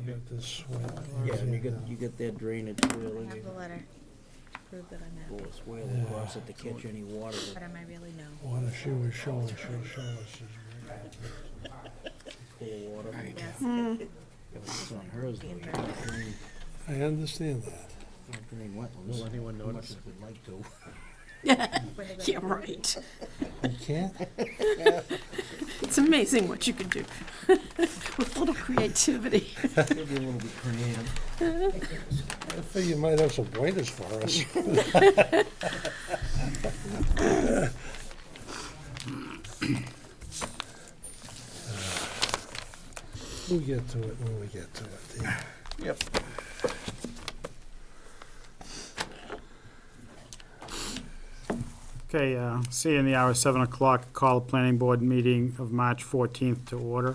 You got this swale. Yeah, you get that drainage swale I in have the there. letter to prove that I'm Or at, a swale across it to catch any water. but am I really no? What if she was showing, she was showing us this. Full of water. Yes. Yeah, but it's on hers though. You can't drain, I understand that. can't drain wetlands. Will anyone notice? As much as we'd like to. Yeah, right. You can't? It's amazing what you can do with a little creativity. Maybe a little bit creative. I think you might have some pointers for us. We'll get to it when we get to it. Yeah. Yep. Okay, seeing the hour 7 o'clock, call the planning board meeting of March 14th to order.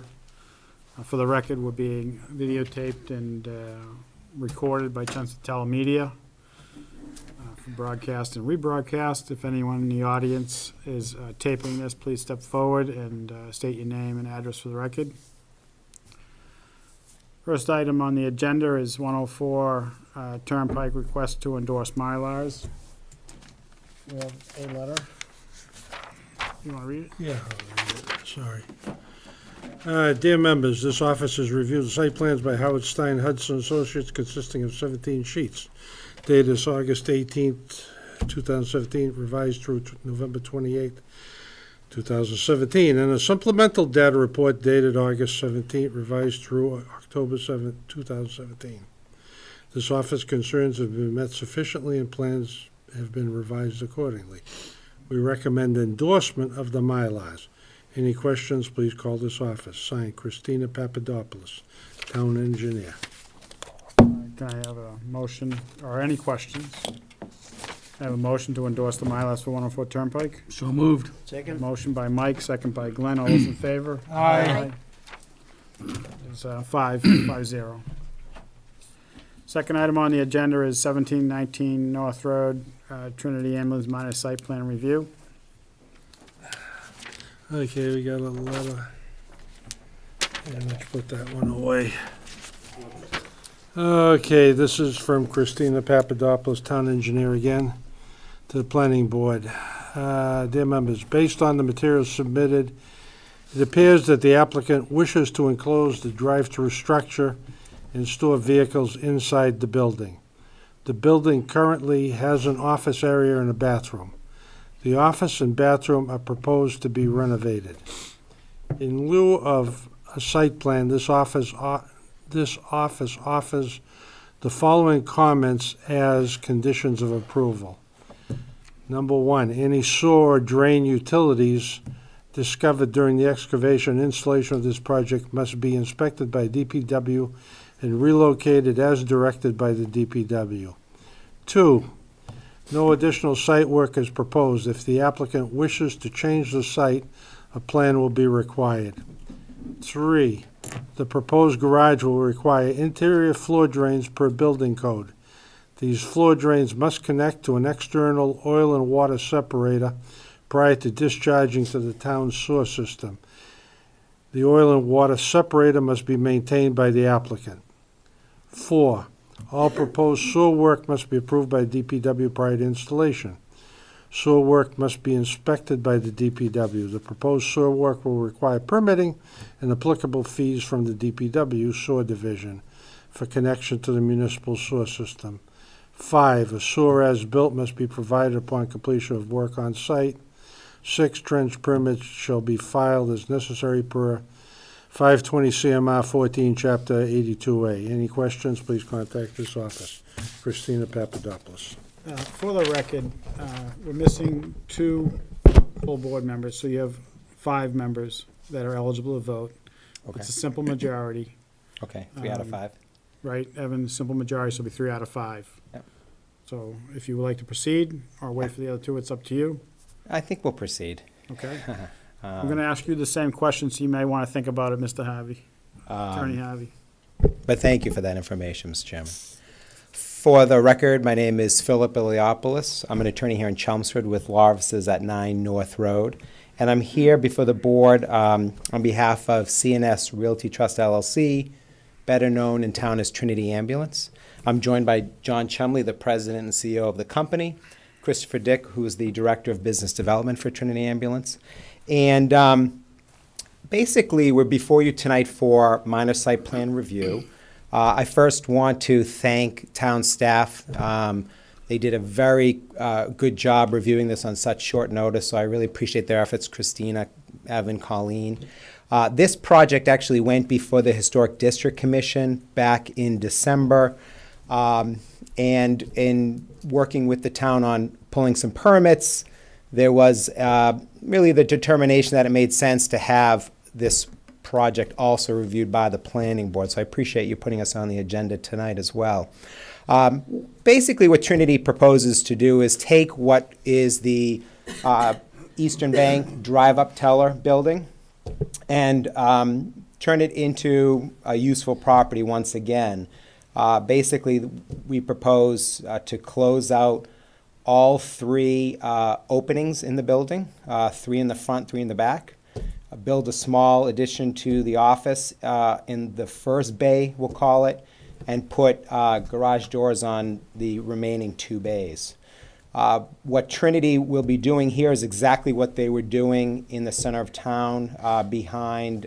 For the record, we're being videotaped and recorded by Chelmsford Telemedia for broadcast and rebroadcast. If anyone in the audience is taping this, please step forward and state your name and address for the record. First item on the agenda is 104 Turnpike request to endorse Mylars. We have a letter. You want to read it? Yeah, I'll read it. Sorry. Dear members, this office has reviewed the site plans by Howard Stein Hudson Associates consisting of 17 sheets. Dated August 18th, 2017, revised through November 28th, 2017, and a supplemental data report dated August 17th, revised through October 7th, 2017. This office concerns have been met sufficiently and plans have been revised accordingly. We recommend endorsement of the Mylars. Any questions, please call this office. Signed, Christina Papadopoulos, Town Engineer. Can I have a motion, or any questions? I have a motion to endorse the Mylars for 104 Turnpike. So moved. Second? Motion by Mike, second by Glenn. All those in favor? Aye. It's 5-0. Second item on the agenda is 1719 North Road, Trinity Ambulance minor site plan review. Okay, we got a letter. And let's put that one away. Okay, this is from Christina Papadopoulos, Town Engineer again, to the Planning Board. Dear members, based on the materials submitted, it appears that the applicant wishes to enclose the drive-through structure and store vehicles inside the building. The building currently has an office area and a bathroom. The office and bathroom are proposed to be renovated. In lieu of a site plan, this office offers the following comments as conditions of approval. Number one, any sewer or drain utilities discovered during the excavation and installation of this project must be inspected by DPW and relocated as directed by the DPW. Two, no additional site work is proposed. If the applicant wishes to change the site, a plan will be required. Three, the proposed garage will require interior floor drains per building code. These floor drains must connect to an external oil and water separator prior to discharging to the town's sewer system. The oil and water separator must be maintained by the applicant. 4, all proposed sewer work must be approved by DPW prior to installation. Sewer work must be inspected by the DPW. The proposed sewer work will require permitting and applicable fees from the DPW sewer division for connection to the municipal sewer system. 5, a sewer as-built must be provided upon completion of work on site. 6, trench permits shall be filed as necessary per 520 CMR 14, Chapter 82A. Any questions, please contact this office. Christina Papadopoulos. For the record, we're missing 2 full board members, so you have 5 members that are eligible to vote. Okay. It's a simple majority, Okay, 3 out of 5. right, Evan? Simple majority, so it'll be 3 out of 5. Yep. So if you would like to proceed or wait for the other 2, it's up to you. I think we'll proceed. Okay. I'm going to ask you the same question, so you may want to think about it, Mr. Harvey, Attorney Harvey. But thank you for that information, Mr. Chairman. For the record, my name is Philip Iliopoulos. I'm an attorney here in Chelmsford with law offices at 9 North Road. And I'm here before the board on behalf of CNS Realty Trust LLC, better known in town as Trinity Ambulance. I'm joined by John Chumley, the president and CEO of the company, Christopher Dick, who is the director of business development for Trinity Ambulance. And basically, we're before you tonight for minor site plan review. I first want to thank town staff. They did a very good job reviewing this on such short notice, so I really appreciate their efforts, Christina, Evan, Colleen. This project actually went before the Historic District Commission back in December, and in working with the town on pulling some permits, there was really the determination that it made sense to have this project also reviewed by the planning board, so I appreciate you putting us on the agenda tonight as well. Basically, what Trinity proposes to do is take what is the Eastern Bank drive-up teller building and turn it into a useful property once again. Basically, we propose to close out all three openings in the building, 3 in the front, 3 in the back. Build a small addition to the office in the first bay, we'll call it, and put garage doors on the remaining 2 bays. What Trinity will be doing here is exactly what they were doing in the center of town behind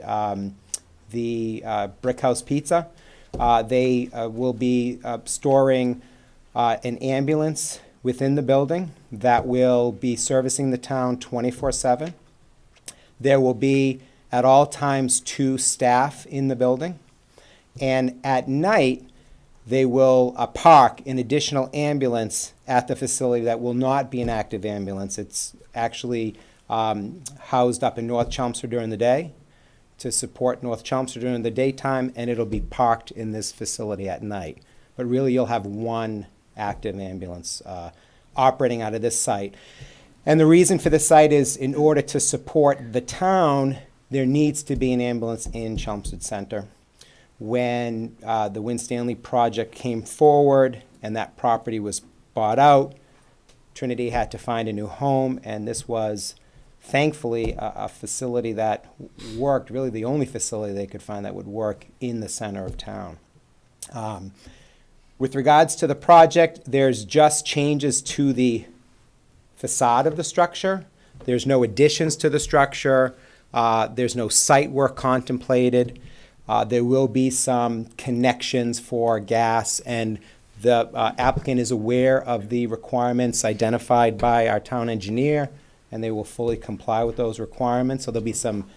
the Brick House Pizza. They will be storing an ambulance within the building that will be servicing the town 24/7. There will be at all times 2 staff in the building. And at night, they will park an additional ambulance at the facility that will not be an active ambulance. It's actually housed up in North Chelmsford during the day to support North Chelmsford during the daytime, and it'll be parked in this facility at night. But really, you'll have 1 active ambulance operating out of this site. And the reason for the site is in order to support the town, there needs to be an ambulance in Chelmsford Center. When the Winstanley project came forward and that property was bought out, Trinity had to find a new home, and this was thankfully a facility that worked, really the only facility they could find that would work in the center of town. With regards to the project, there's just changes to the facade of the structure. There's no additions to the structure. There's no site work contemplated. There will be some connections for gas, and the applicant is aware of the requirements identified by our town engineer, and they will fully comply with those requirements. So there'll be some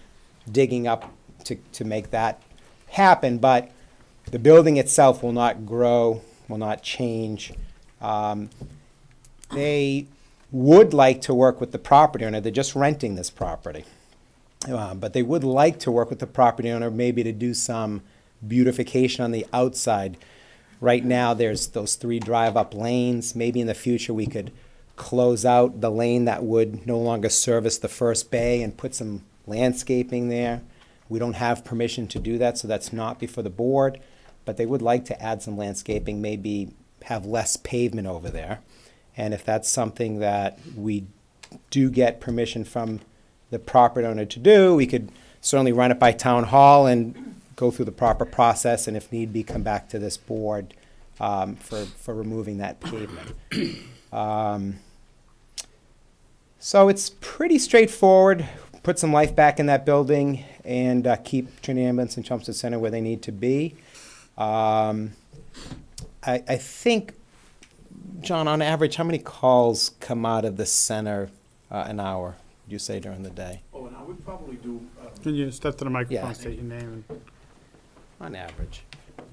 digging up to make that happen, but the building itself will not grow, will not change. They would like to work with the property owner. They're just renting this property. But they would like to work with the property owner maybe to do some beautification on the outside. Right now, there's those 3 drive-up lanes. Maybe in the future, we could close out the lane that would no longer service the first bay and put some landscaping there. We don't have permission to do that, so that's not before the board. But they would like to add some landscaping, maybe have less pavement over there. And if that's something that we do get permission from the property owner to do, we could certainly run it by town hall and go through the proper process, and if need be, come back to this board for removing that pavement. So it's pretty straightforward. Put some life back in that building and keep Trinity Ambulance and Chelmsford Center where they need to be. I think, John, on average, how many calls come out of the center an hour, would you say, during the day? Oh, and I would probably do, Can you step to the microphone, Yeah. state your name? On average,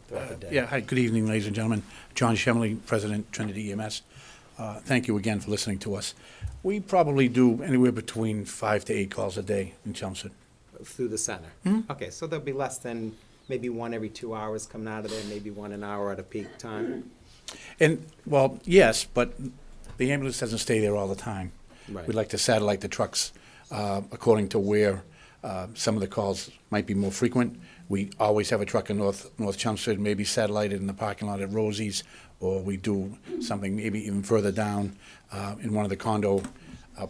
throughout the day. yeah, hi, good evening, ladies and gentlemen. John Shemley, President, Trinity EMS. Thank you again for listening to us. We probably do anywhere between 5 to 8 calls a day in Chelmsford. Through the center? Mhm. Okay, so there'll be less than maybe 1 every 2 hours coming out of there, maybe 1 an hour at a peak time? And, well, yes, but the ambulance doesn't stay there all the time. Right. We'd like to satellite the trucks according to where some of the calls might be more frequent. We always have a truck in North Chelmsford, maybe satellited in the parking lot at Rosie's, or we do something maybe even further down in one of the condo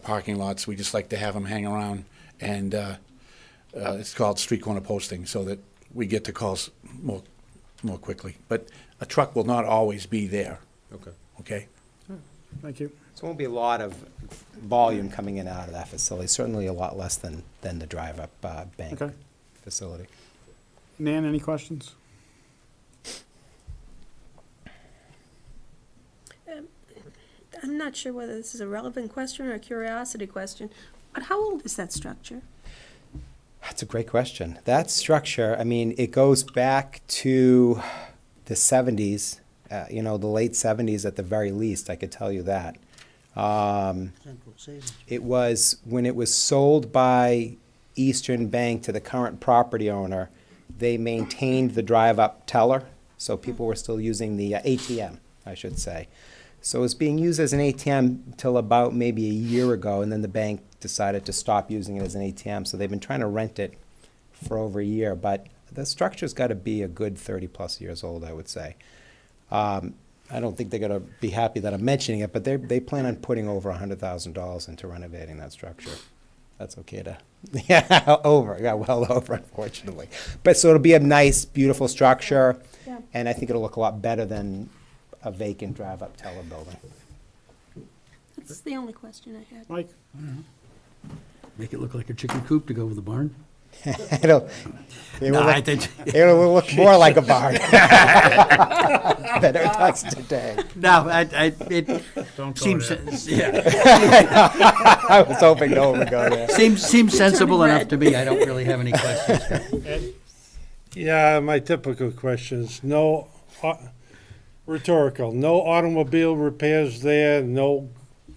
parking lots. We just like to have them hang around, and it's called street corner posting, so that we get the calls more more quickly. But a truck will not always be there, Okay. okay? Thank you. So it won't be a lot of volume coming in and out of that facility, certainly a lot less than the drive-up bank Okay. facility. Nan, any questions? I'm not sure whether this is a relevant question or a curiosity question, but how old is that structure? That's a great question. That structure, I mean, it goes back to the 70s, the late 70s at the very least, I could tell you that. Central Savings. It was, when it was sold by Eastern Bank to the current property owner, they maintained the drive-up teller, so people were still using the ATM, I should say. So it was being used as an ATM till about maybe a year ago, and then the bank decided to stop using it as an ATM. So they've been trying to rent it for over a year, but the structure's got to be a good 30-plus years old, I would say. I don't think they're going to be happy that I'm mentioning it, but they plan on putting over $100,000 into renovating that structure. That's okay to, well over, unfortunately. But so it'll be a nice, beautiful structure, Yeah. and I think it'll look a lot better than a vacant drive-up teller building. That's the only question I had. Mike? Make it look like a chicken coop to go with the barn? It'll I think. it'll look more like a barn than it does today. No, it Don't go seems, there. yeah, I was hoping no one would go there. seems sensible Turning enough red. to me. I don't really have any questions. Ed? Yeah, my typical questions, no, rhetorical, no automobile repairs there, no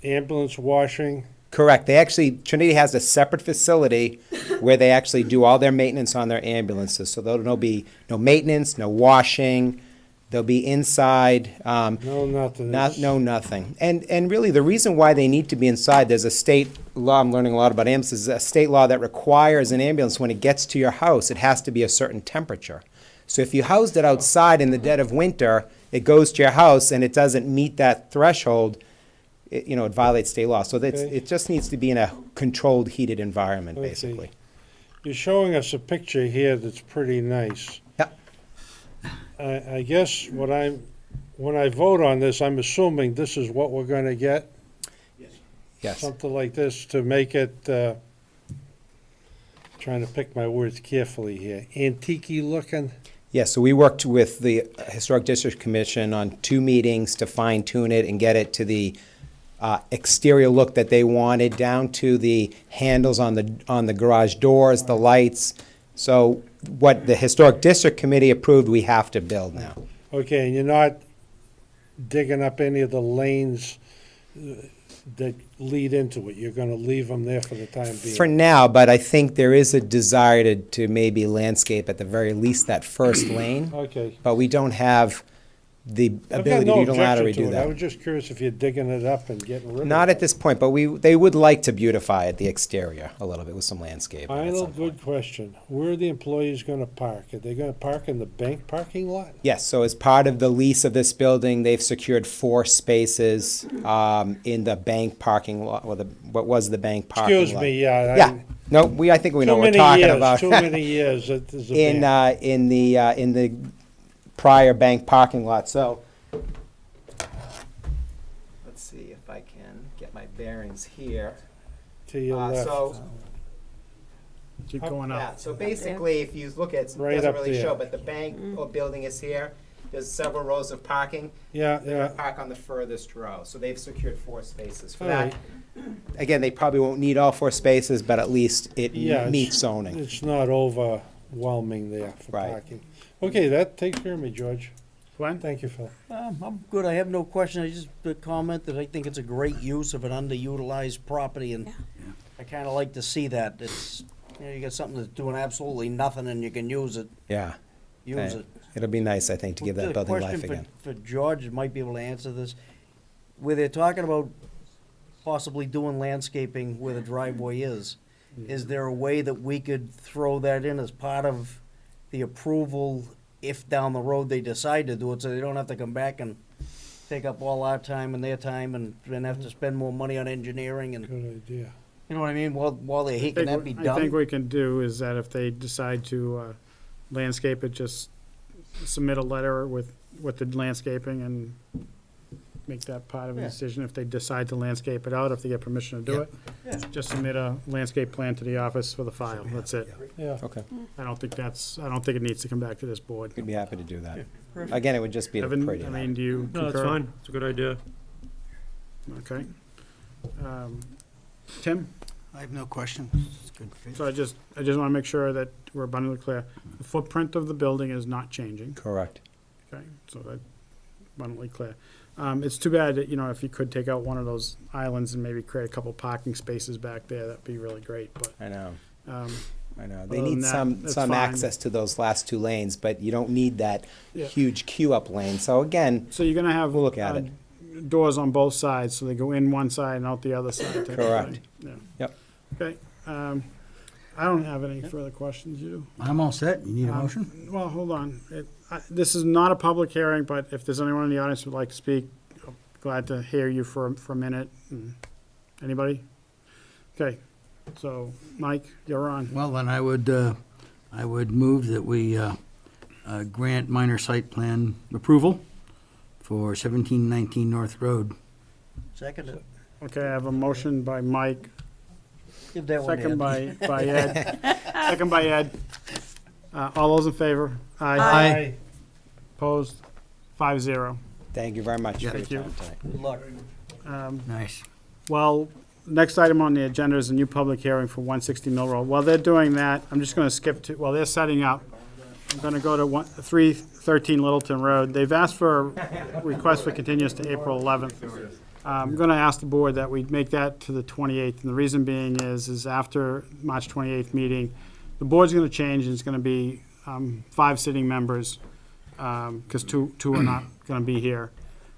ambulance washing? Correct. They actually, Trinity has a separate facility where they actually do all their maintenance on their ambulances. So there'll be no maintenance, no washing. They'll be inside. No, nothing. No, nothing. And really, the reason why they need to be inside, there's a state law, I'm learning a lot about ambulances, a state law that requires an ambulance, when it gets to your house, it has to be a certain temperature. So if you housed it outside in the dead of winter, it goes to your house and it doesn't meet that threshold, it violates state law. So that's, Okay. it just needs to be in a controlled, heated environment, Okay. basically. You're showing us a picture here that's pretty nice. Yep. I guess when I vote on this, I'm assuming this is what we're gonna get, Yes. something like this to make it, trying to pick my words carefully here, antique-y looking? Yeah, so we worked with the Historic District Commission on 2 meetings to fine-tune it and get it to the exterior look that they wanted, down to the handles on the garage doors, the lights. So what the Historic District Committee approved, we have to build now. Okay, and you're not digging up any of the lanes that lead into it? You're gonna leave them there for the time being? For now, but I think there is a desire to maybe landscape at the very least that first lane, Okay. but we don't have the I've got ability no to unilaterally objection do to it. I was that. just curious if you're digging it up and getting rid of it. Not at this point, but they would like to beautify it, the exterior, a little bit with some landscape. Final good question. Where are the employees gonna park? Are they gonna park in the bank parking lot? Yes, so as part of the lease of this building, they've secured 4 spaces in the bank parking lot, or what was the bank parking lot. Excuse me, yeah. Yeah, no, I think we know Too what we're many talking years, about. too many years. It is a bank. In the prior bank parking lot, so. Let's see if I can get my bearings here. To your left. So, Keep Up going yeah, up. so basically, if you look at, it Right doesn't up really there. show, but the bank or building is here. There's several rows of parking. Yeah, They're yeah. gonna park on the furthest row, so they've secured 4 spaces for All that. Again, they probably won't need all 4 spaces, but at least it Yeah, meets zoning. It's not overwhelming there for Right. parking. Okay, that takes care of me, George. Glenn? Thank you, Phil. I'm good. I have no question. I just a comment that I think it's a great use of an underutilized property, and Yeah. I kind of like to see that. It's, you got something that's doing absolutely nothing, and you can use it. Yeah, Use Right. it. it'll be nice, I think, to give that The building life question again. for George, might be able to answer this. Where they're talking about possibly doing landscaping where the driveway is there a way that we could throw that in as part of the approval if down the road they decide to do it, so they don't have to come back and take up all our time and their time and then have to spend more money on engineering and, Good idea. you know what I mean? While they're here, can that be I think done? we can do is that if they decide to landscape it, just submit a letter with the landscaping and make that part of a Yeah. decision if they decide to landscape it out, if they get permission to do it. Yeah. Just submit a landscape plan to the office for the file, that's it. Yeah. Okay, I don't think it needs to come back to this board. we'd be happy to do that. Perfect. Again, it would just be to Evan, pretty I it mean, up. do you concur? No, that's fine. It's a good idea. Okay. Tim? I have no question. It's good fit. So I just want to make sure that we're abundantly clear. The footprint of the building is not changing, Correct. okay? So that's abundantly clear. It's too bad that, if you could take out one of those islands and maybe create a couple parking spaces back there, that'd be really great, but, I know. um, I know. Other They than need that, some that's some fine. access to those last two lanes, but you don't need that Yeah. huge queue up lane. So again, so you're gonna have. We'll look at it. Doors on both sides, so they go in one side and out the other side. type of Correct. thing. Yeah. Yep. Okay, I don't have any further questions, you? I'm all set. You need a motion? Well, hold on. This is not a public hearing, but if there's anyone in the audience who'd like to speak, I'm glad to hear you for a minute. Anybody? Okay, so, Mike, you're on. Well, then I would move that we grant minor site plan approval for 1719 North Road. Second it. Okay, I have a motion by Mike, Give that one to second Ed. by Ed. Second by Ed. All those in favor? Aye. Opposed? 5-0. thank you very much Yeah. for your Thank you. time tonight. Good luck. Nice. Well, next item on the agenda is a new public hearing for 160 Mill Road. While they're doing that, I'm just going to skip to, while they're setting up, I'm going to go to 313 Littleton Road. They've asked for a request for continuance to April 11th. I'm going to ask the board that we make that to the 28th, and the reason being is after March 28th meeting, the board's going to change, and it's going to be 5 sitting members, because two are not going to be here.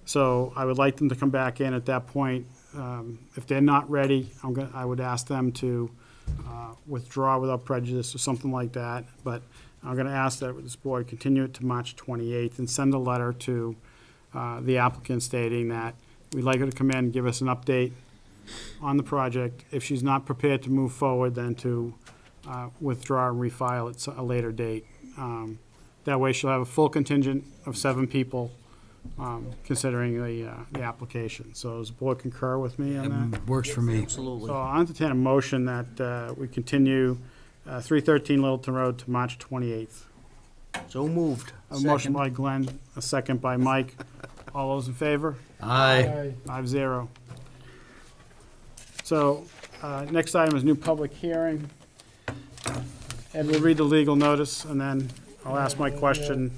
So I would like them to come back in at that point. If they're not ready, I would ask them to withdraw without prejudice or something like that. But I'm going to ask that this board continue it to March 28th and send a letter to the applicant stating that we'd like her to come in and give us an update on the project. If she's not prepared to move forward, then to withdraw and refile at a later date. That way she'll have a full contingent of 7 people considering the application. So does the board concur with me on that? Works for me. Absolutely. So I'll entertain a motion that we continue 313 Littleton Road to March 28th. So moved. A motion by Glenn, a second by Mike. All those in favor? Aye. 5-0. So, next item is new public hearing. Ed will read the legal notice, and then I'll ask my question.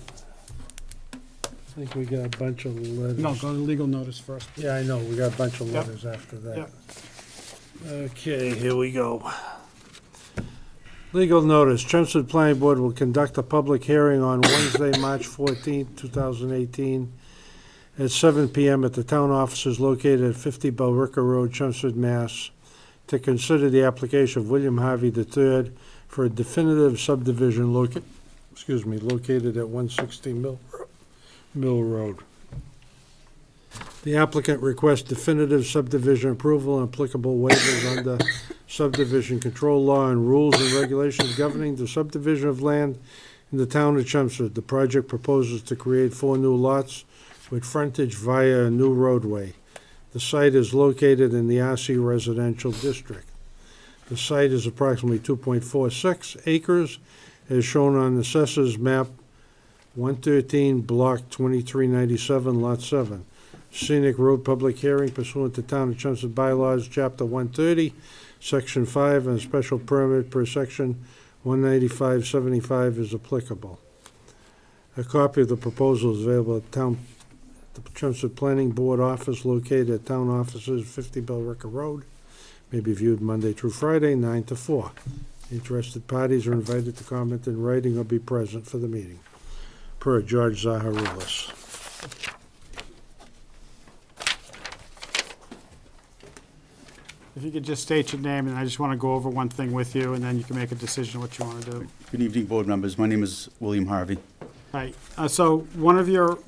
I think we got a bunch of letters. No, go to the legal notice first. Yeah, I know, we got a bunch of Yep. letters after that. Yep. Okay, here we go. Legal notice, Chelmsford Planning Board will conduct a public hearing on Wednesday, March 14th, 2018, at 7 PM at the town offices located at 50 Billerica Road, Chelmsford, Mass., to consider the application of William Harvey III for a definitive subdivision located at 160 Mill Road. The applicant requests definitive subdivision approval and applicable waivers under subdivision control law and rules and regulations governing the subdivision of land in the town of Chelmsford. The project proposes to create 4 new lots with frontage via a new roadway. The site is located in the RC Residential District. The site is approximately 2.46 acres, as shown on the Assessor's Map 113, Block 2397, Lot 7. Scenic Road Public Hearing pursuant to Town of Chelmsford Bylaws, Chapter 130, Section 5, and a special permit per Section 19575 is applicable. A copy of the proposal is available at the Chelmsford Planning Board office located at Town Offices, 50 Billerica Road. May be viewed Monday through Friday, 9 to 4. Interested parties are invited to comment in writing or be present for the meeting. Per George Zaharoulis. If you could just state your name, and I just want to go over one thing with you, and then you can make a decision what you want to do. Good evening, board members. My name is William Harvey. Right, so one of your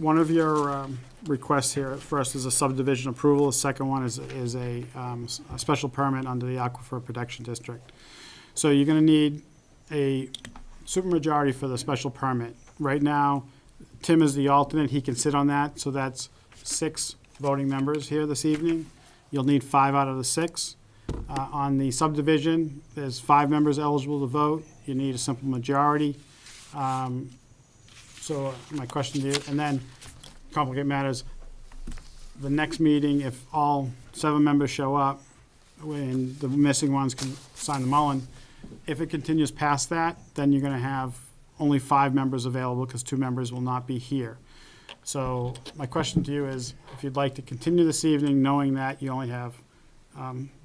requests here first is a subdivision approval. The second one is a special permit under the Aquifer Protection District. So you're gonna need a supermajority for the special permit. Right now, Tim is the alternate, he can sit on that, so that's 6 voting members here this evening. You'll need 5 out of the 6. On the subdivision, there's 5 members eligible to vote. You need a simple majority. So my question to you, and then complicate matters, the next meeting, if all 7 members show up, when the missing ones can sign the Mullen, if it continues past that, then you're gonna have only 5 members available because 2 members will not be here. So my question to you is, if you'd like to continue this evening, knowing that you only have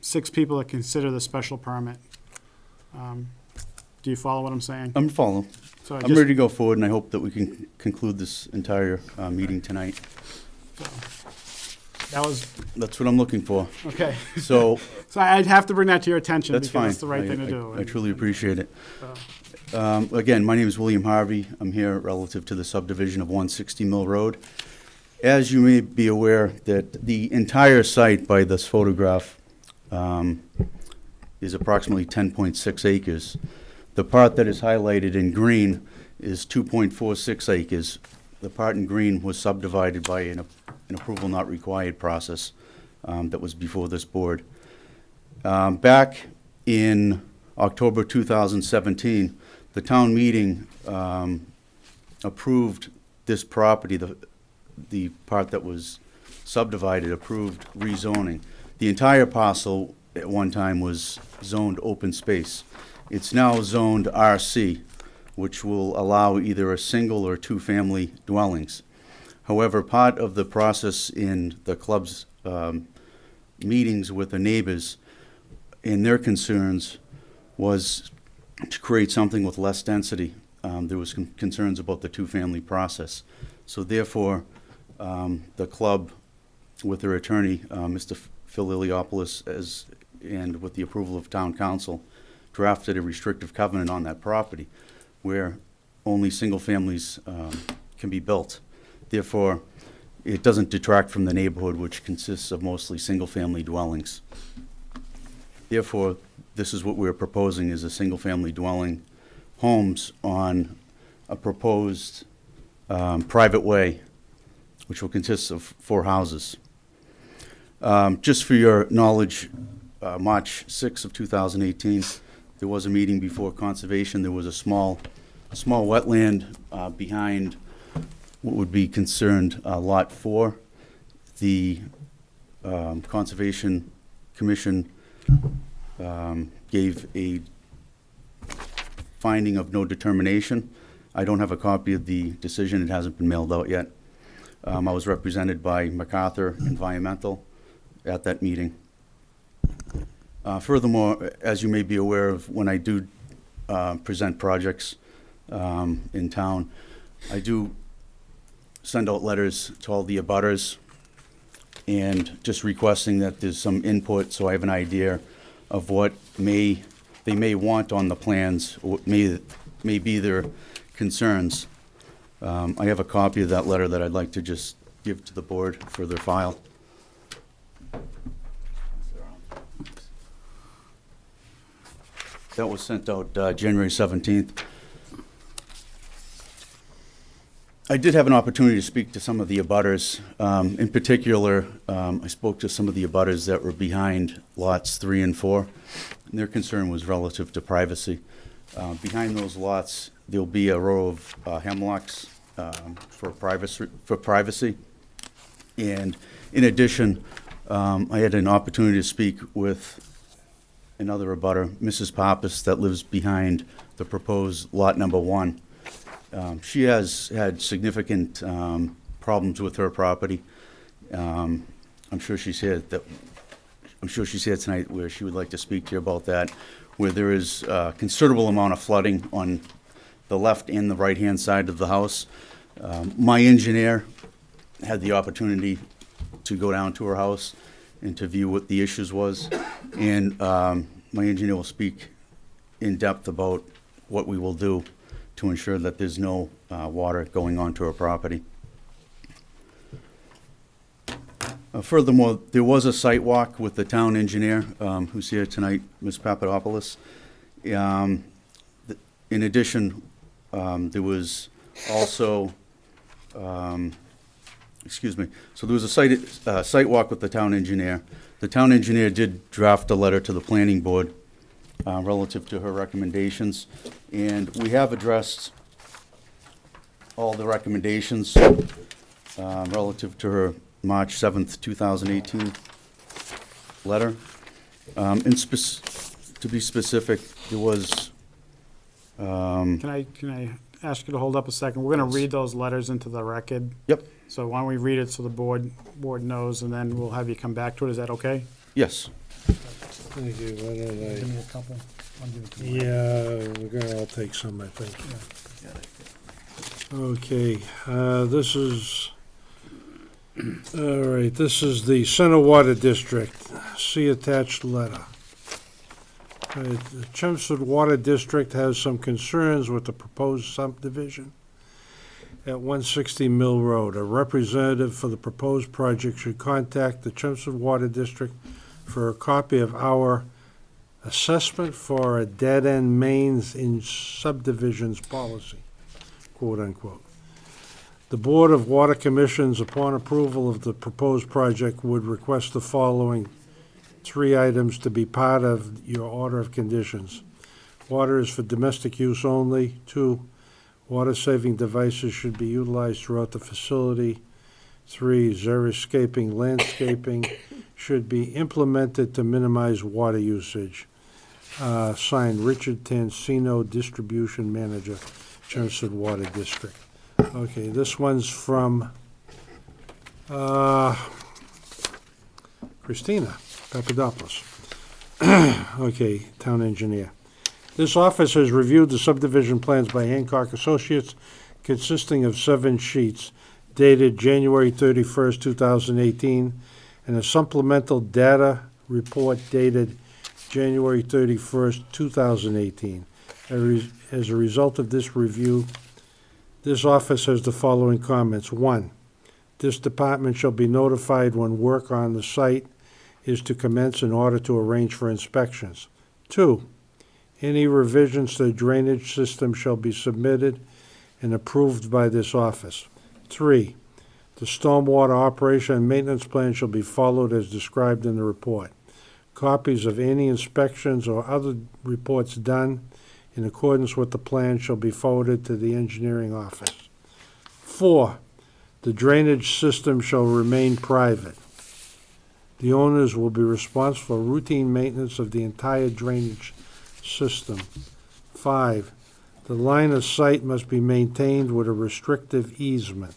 6 people that consider the special permit. Do you follow what I'm saying? I'm following. So I'm ready to go forward, and I hope that we can conclude this entire meeting tonight. That was, That's what I'm looking for. okay. So So I'd have to bring that to your attention that's because fine. it's the right thing to do. I truly appreciate it. Again, my name is William Harvey. I'm here relative to the subdivision of 160 Mill Road. As you may be aware, that the entire site by this photograph is approximately 10.6 acres. The part that is highlighted in green is 2.46 acres. The part in green was subdivided by an approval not required process that was before this board. Back in October 2017, the town meeting approved this property, the part that was subdivided, approved rezoning. The entire parcel at one time was zoned open space. It's now zoned RC, which will allow either a single or 2-family dwellings. However, part of the process in the club's meetings with the neighbors and their concerns was to create something with less density. There was concerns about the 2-family process. So therefore, the club, with their attorney, Mr. Phil Iliopoulos, and with the approval of town council, drafted a restrictive covenant on that property where only single families can be built. Therefore, it doesn't detract from the neighborhood, which consists of mostly single-family dwellings. Therefore, this is what we're proposing, is a single-family dwelling homes on a proposed private way, which will consist of 4 houses. Just for your knowledge, March 6th of 2018, there was a meeting before Conservation. There was a small wetland behind what would be concerned Lot 4. The Conservation Commission gave a finding of no determination. I don't have a copy of the decision. It hasn't been mailed out yet. I was represented by MacArthur Environmental at that meeting. Furthermore, as you may be aware of, when I do present projects in town, I do send out letters to all the abutters and just requesting that there's some input so I have an idea of what they may want on the plans, or what may be their concerns. I have a copy of that letter that I'd like to just give to the board for their file. That was sent out January 17th. I did have an opportunity to speak to some of the abutters. In particular, I spoke to some of the abutters that were behind lots 3 and 4. And their concern was relative to privacy. Behind those lots, there'll be a row of hemlocks for privacy. And in addition, I had an opportunity to speak with another abutter, Mrs. Pappas, that lives behind the proposed lot number 1. She has had significant problems with her property. I'm sure she's here tonight where she would like to speak to you about that, where there is a considerable amount of flooding on the left and the right-hand side of the house. My engineer had the opportunity to go down to her house and to view what the issues was. And my engineer will speak in depth about what we will do to ensure that there's no water going onto our property. Furthermore, there was a site walk with the town engineer who's here tonight, Ms. Papadopoulos. In addition, there was also excuse me, so there was a site walk with the town engineer. The town engineer did draft a letter to the planning board relative to her recommendations, and we have addressed all the recommendations relative to her March 7th, 2018 letter. To be specific, there was, Can I ask you to hold up a second? We're gonna read those letters into the record. yep, So why don't we read it so the board knows, and then we'll have you come back to it. Is that okay? yes. Thank you. Why don't I- Give me a couple. I'll give it to you. Yeah, we're gonna all take some, I think. Okay, this is, all right, this is the Center Water District. See attached letter. The Chelmsford Water District has some concerns with the proposed subdivision at 160 Mill Road. A representative for the proposed project should contact the Chelmsford Water District for a copy of our assessment for a dead-end mains in subdivisions policy, quote unquote. The Board of Water Commissions, upon approval of the proposed project, would request the following 3 items to be part of your order of conditions. Water is for domestic use only. 2, water-saving devices should be utilized throughout the facility. 3, xeriscaping landscaping should be implemented to minimize water usage. Signed, Richard Tansino, Distribution Manager, Chelmsford Water District. Okay, this one's from Christina Papadopoulos. Okay, Town Engineer. This office has reviewed the subdivision plans by Hancock Associates consisting of 7 sheets dated January 31st, 2018, and a supplemental data report dated January 31st, 2018. As a result of this review, this office has the following comments. 1, this department shall be notified when work on the site is to commence in order to arrange for inspections. 2, any revisions to the drainage system shall be submitted and approved by this office. 3, the stormwater operation and maintenance plan shall be followed as described in the report. Copies of any inspections or other reports done in accordance with the plan shall be forwarded to the engineering office. 4, the drainage system shall remain private. The owners will be responsible for routine maintenance of the entire drainage system. 5, the line of sight must be maintained with a restrictive easement.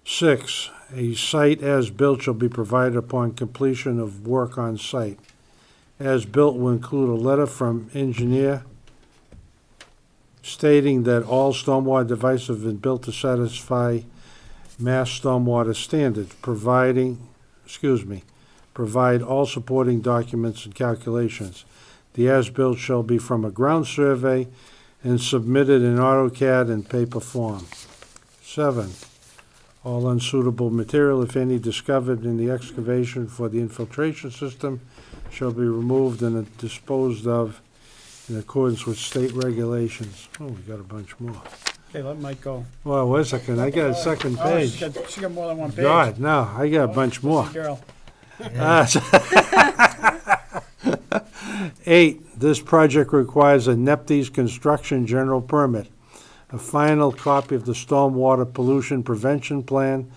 6, a site as-built shall be provided upon completion of work on site. As-built will include a letter from engineer stating that all stormwater devices have been built to satisfy Mass Stormwater standards, provide all supporting documents and calculations. The as-built shall be from a ground survey and submitted in AutoCAD and paper form. 7, all unsuitable material, if any, discovered in the excavation for the infiltration system shall be removed and disposed of in accordance with state regulations. Oh, we got a bunch more. Okay, let Mike go. Well, wait a second, I got a second Oh, page. she got more than one page. God, no, I got a bunch more. Girl. 8, this project requires a NEPDES construction general permit. A final copy of the stormwater pollution prevention plan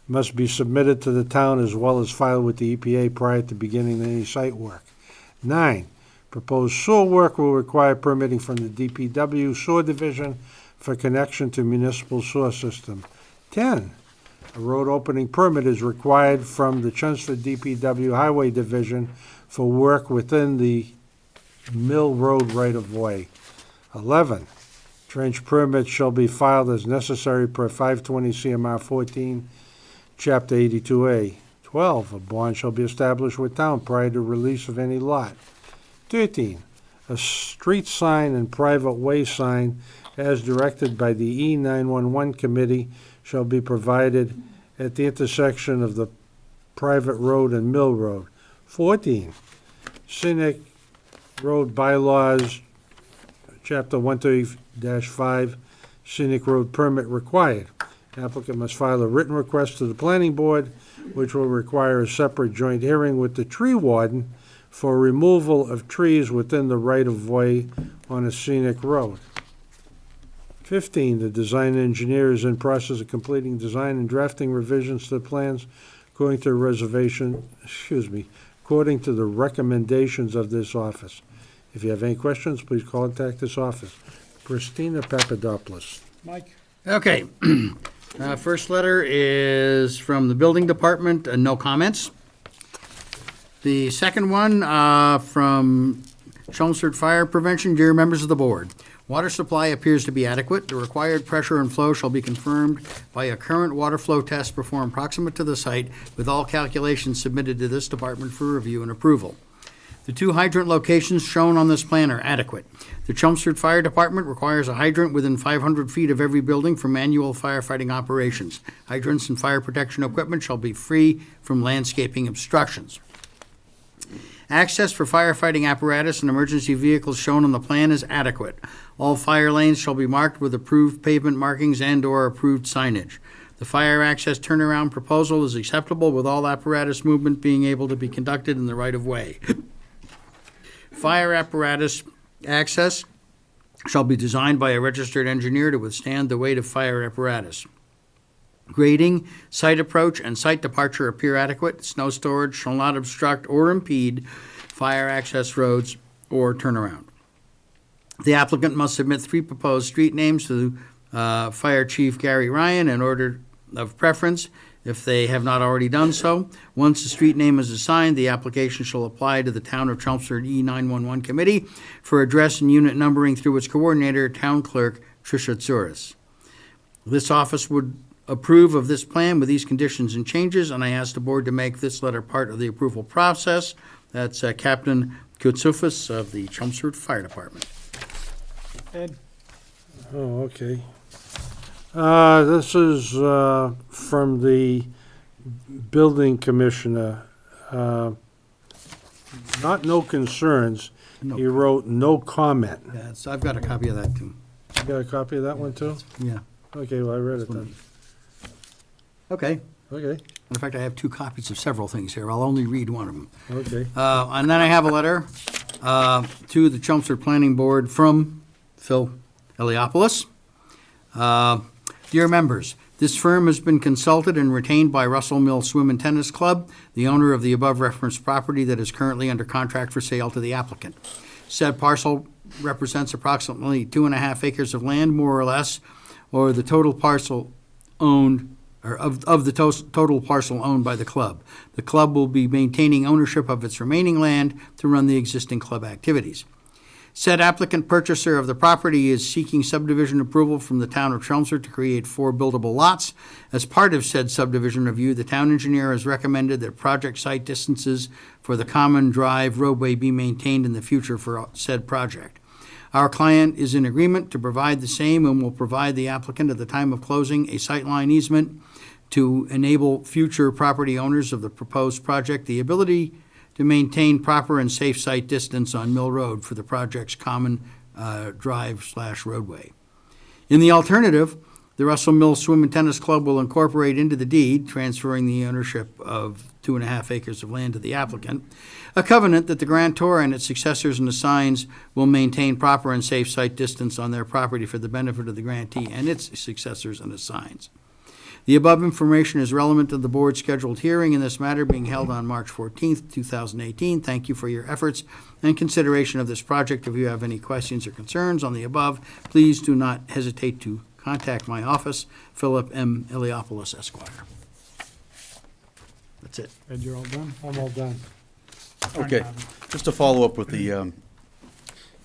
must be submitted to the town as well as filed with the EPA prior to beginning any site work. 9, proposed sewer work will require permitting from the DPW sewer division for connection to municipal sewer system. 10, a road opening permit is required from the Chelmsford DPW Highway Division for work within the Mill Road right-of-way. 11, trench permits shall be filed as necessary per 520 CMR 14, Chapter 82A. 12, a bond shall be established with town prior to release of any lot. 13, a street sign and private way sign as directed by the E911 committee shall be provided at the intersection of the private road and Mill Road. 14, scenic road bylaws, Chapter 130-5, scenic road permit required. Applicant must file a written request to the planning board, which will require a separate joint hearing with the tree warden for removal of trees within the right-of-way on a scenic road. 15, the design engineer is in process of completing design and drafting revisions to the plans according to according to the recommendations of this office. If you have any questions, please contact this office. Christina Papadopoulos. Mike? Okay. First letter is from the building department, no comments. The second one from Chelmsford Fire Prevention. Dear members of the board, water supply appears to be adequate. The required pressure and flow shall be confirmed by a current water flow test performed proximate to the site, with all calculations submitted to this department for review and approval. The 2 hydrant locations shown on this plan are adequate. The Chelmsford Fire Department requires a hydrant within 500 feet of every building for manual firefighting operations. Hydrants and fire protection equipment shall be free from landscaping obstructions. Access for firefighting apparatus and emergency vehicles shown on the plan is adequate. All fire lanes shall be marked with approved pavement markings and/or approved signage. The fire access turnaround proposal is acceptable, with all apparatus movement being able to be conducted in the right-of-way. Fire apparatus access shall be designed by a registered engineer to withstand the weight of fire apparatus. Grading, site approach, and site departure appear adequate. Snow storage shall not obstruct or impede fire access roads or turnaround. The applicant must submit 3 proposed street names to Fire Chief Gary Ryan in order of preference, if they have not already done so. Once the street name is assigned, the application shall apply to the Town of Chelmsford E911 Committee for address and unit numbering through its coordinator, Town Clerk Tricia Tsuris. This office would approve of this plan with these conditions and changes, and I ask the board to make this letter part of the approval process. That's Captain Kutsufis of the Chelmsford Fire Department. Ed? Oh, okay. This is from the building commissioner. Not no concerns. No. He wrote no comment. Yeah, I've got a copy of that too. You got a copy of that one too? Yeah. Okay, well, I read it then. Okay. Okay, In fact, I have 2 copies of several things here. I'll only read one of them. okay. And then I have a letter to the Chelmsford Planning Board from Phil Eliopoulos. Dear members, this firm has been consulted and retained by Russell Mill Swim and Tennis Club, the owner of the above-referenced property that is currently under contract for sale to the applicant. Said parcel represents approximately 2.5 acres of land, more or less, or the total parcel owned, or of the total parcel owned by the club. The club will be maintaining ownership of its remaining land to run the existing club activities. Said applicant purchaser of the property is seeking subdivision approval from the Town of Chelmsford to create 4 buildable lots. As part of said subdivision review, the town engineer has recommended that project site distances for the common drive roadway be maintained in the future for said project. Our client is in agreement to provide the same and will provide the applicant at the time of closing a sightline easement to enable future property owners of the proposed project the ability to maintain proper and safe site distance on Mill Road for the project's common drive/roadway. In the alternative, the Russell Mill Swim and Tennis Club will incorporate into the deed, transferring the ownership of 2.5 acres of land to the applicant, a covenant that the grantor and its successors and assigns will maintain proper and safe site distance on their property for the benefit of the grantee and its successors and assigns. The above information is relevant to the board's scheduled hearing in this matter being held on March 14th, 2018. Thank you for your efforts and consideration of this project. If you have any questions or concerns on the above, please do not hesitate to contact my office, Philip M. Eliopoulos, Esquire. That's it. Ed, you're all done? I'm all done. Okay, just to follow up with the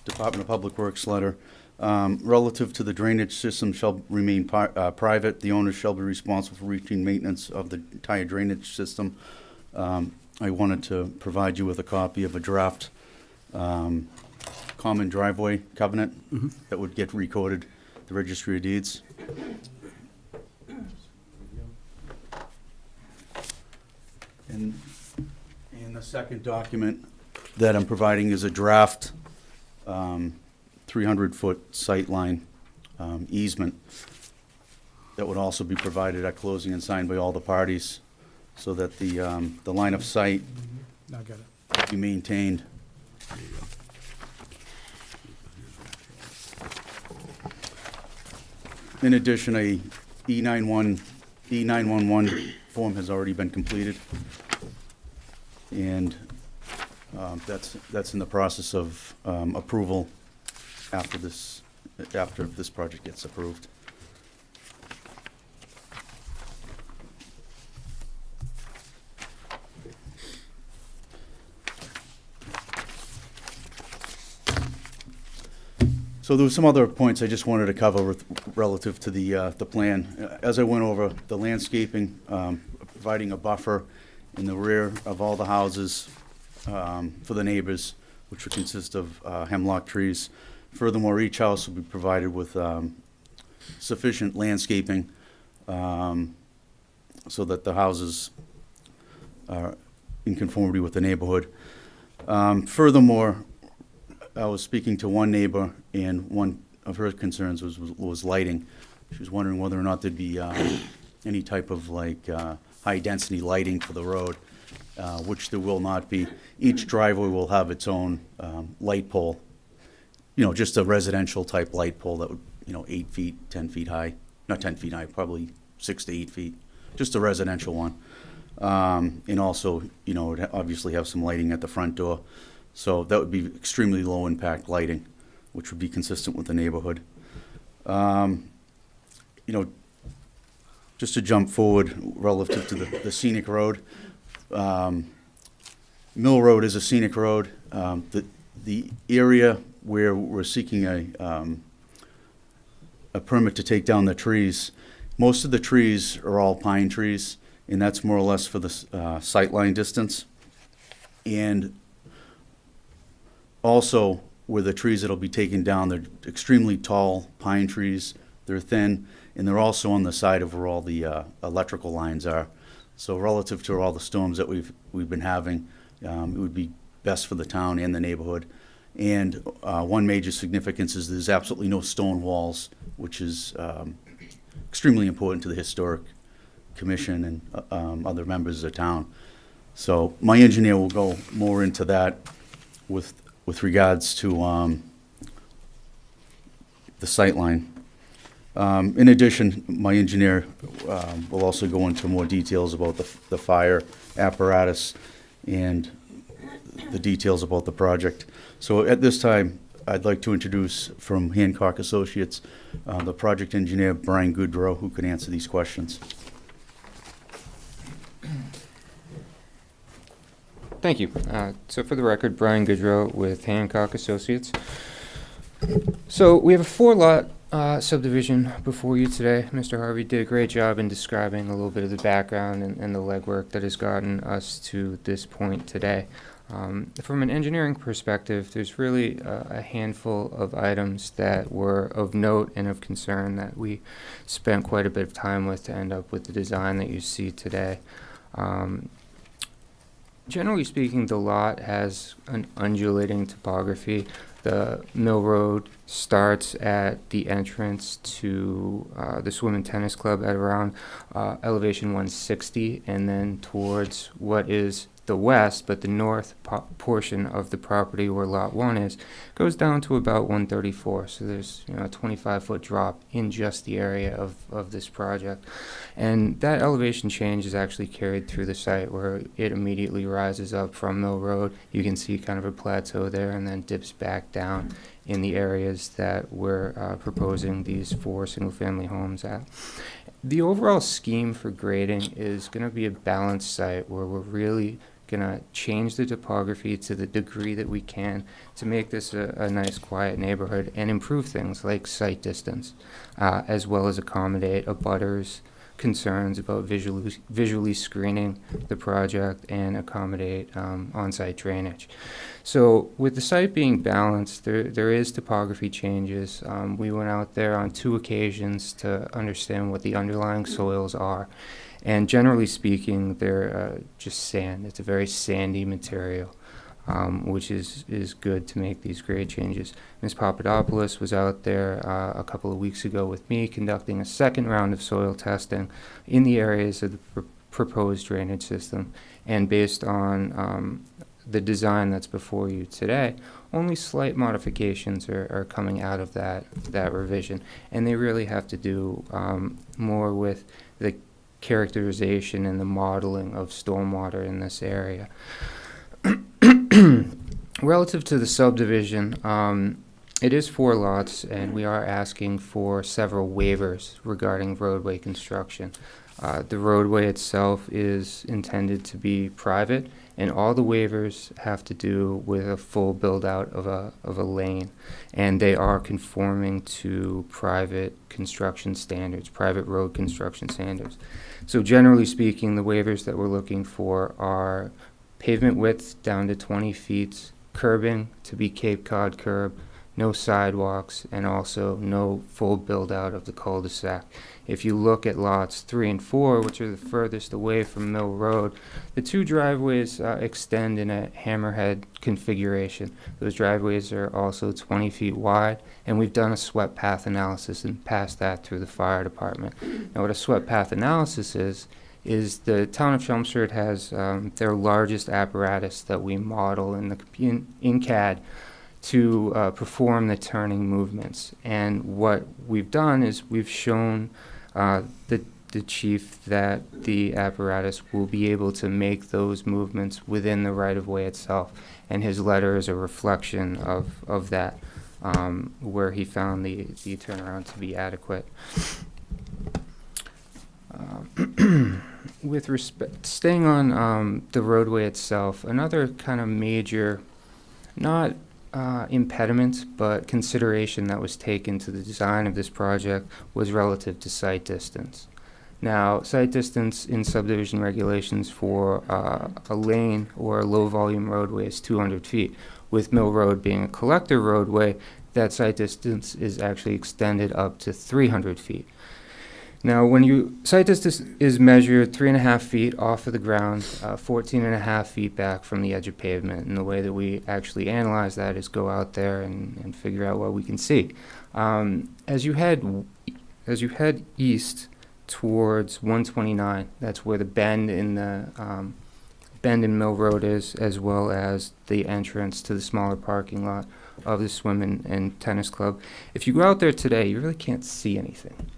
Department of Public Works letter, relative to the drainage system shall remain private. The owner shall be responsible for routine maintenance of the entire drainage system. I wanted to provide you with a copy of a draft common driveway covenant that would get recorded at the Registry of Deeds. And the second document that I'm providing is a draft 300-foot sight line easement that would also be provided at closing and signed by all the parties, so that the line of sight I got it. be maintained. In addition, a E911 form has already been completed, and that's in the process of approval after this project gets approved. So there were some other points I just wanted to cover relative to the plan. As I went over the landscaping, providing a buffer in the rear of all the houses for the neighbors, which would consist of hemlock trees. Furthermore, each house will be provided with sufficient landscaping so that the houses are in conformity with the neighborhood. Furthermore, I was speaking to one neighbor, and one of her concerns was lighting. She was wondering whether or not there'd be any type of high-density lighting for the road, which there will not be. Each driveway will have its own light pole, just a residential type light pole that would, 8 feet, 10 feet high. Not 10 feet high, probably 6 to 8 feet, just a residential one. And also, it would obviously have some lighting at the front door. So that would be extremely low impact lighting, which would be consistent with the neighborhood. Just to jump forward relative to the scenic road. Mill Road is a scenic road. The area where we're seeking a permit to take down the trees, most of the trees are all pine trees, and that's more or less for the sightline distance. And also, where the trees that'll be taken down, they're extremely tall pine trees. They're thin, and they're also on the side of where all the electrical lines are. So relative to all the storms that we've been having, it would be best for the town and the neighborhood. And one major significance is there's absolutely no stone walls, which is extremely important to the Historic Commission and other members of the town. So my engineer will go more into that with regards to the sightline. In addition, my engineer will also go into more details about the fire apparatus and the details about the project. So at this time, I'd like to introduce from Hancock Associates, the project engineer, Brian Goodrow, who can answer these questions. Thank you. So for the record, Brian Goodrow with Hancock Associates. So we have a 4-lot subdivision before you today. Mr. Harvey did a great job in describing a little bit of the background and the legwork that has gotten us to this point today. From an engineering perspective, there's really a handful of items that were of note and of concern that we spent quite a bit of time with to end up with the design that you see today. Generally speaking, the lot has an undulating topography. The Mill Road starts at the entrance to the Swim and Tennis Club at around elevation 160, and then towards what is the west, but the north portion of the property where Lot 1 is, goes down to about 134. So there's a 25-foot drop in just the area of this project. And that elevation change is actually carried through the site where it immediately rises up from Mill Road. You can see kind of a plateau there and then dips back down in the areas that we're proposing these 4 single-family homes at. The overall scheme for grading is going to be a balanced site where we're really going to change the topography to the degree that we can to make this a nice, quiet neighborhood and improve things like sight distance, as well as accommodate abutters' concerns about visually screening the project and accommodate on-site drainage. So with the site being balanced, there is topography changes. We went out there on 2 occasions to understand what the underlying soils are. And generally speaking, they're just sand. It's a very sandy material. which is good to make these grade changes. Ms. Papadopoulos was out there a couple of weeks ago with me conducting a second round of soil testing in the areas of the proposed drainage system. And based on the design that's before you today, only slight modifications are coming out of that revision. And they really have to do more with the characterization and the modeling of stormwater in this area. Relative to the subdivision, it is 4 lots, and we are asking for several waivers regarding roadway construction. The roadway itself is intended to be private, and all the waivers have to do with a full build-out of a lane, and they are conforming to private construction standards, private road construction standards. So generally speaking, the waivers that we're looking for are pavement width down to 20 feet, curbing to be Cape Cod curb, no sidewalks, and also no full build-out of the cul-de-sac. If you look at lots 3 and 4, which are the furthest away from Mill Road, the 2 driveways extend in a hammerhead configuration. Those driveways are also 20 feet wide, and we've done a swept path analysis and passed that through the fire department. Now, what a swept path analysis is the town of Chelmsford has their largest apparatus that we model in CAD to perform the turning movements. And what we've done is we've shown the chief that the apparatus will be able to make those movements within the right-of-way itself. And his letter is a reflection of that, where he found the turnaround to be adequate. With respect, staying on the roadway itself, another kind of major, not impediment, but consideration that was taken to the design of this project was relative to site distance. Now, site distance in subdivision regulations for a lane or a low-volume roadway is 200 feet. With Mill Road being a collector roadway, that site distance is actually extended up to 300 feet. Now, site distance is measured 3.5 feet off of the ground, 14.5 feet back from the edge of pavement. And the way that we actually analyze that is go out there and figure out what we can see. As you head east towards 129, that's where the bend in Mill Road is, as well as the entrance to the smaller parking lot of the swim and tennis club. If you go out there today, you really can't see anything.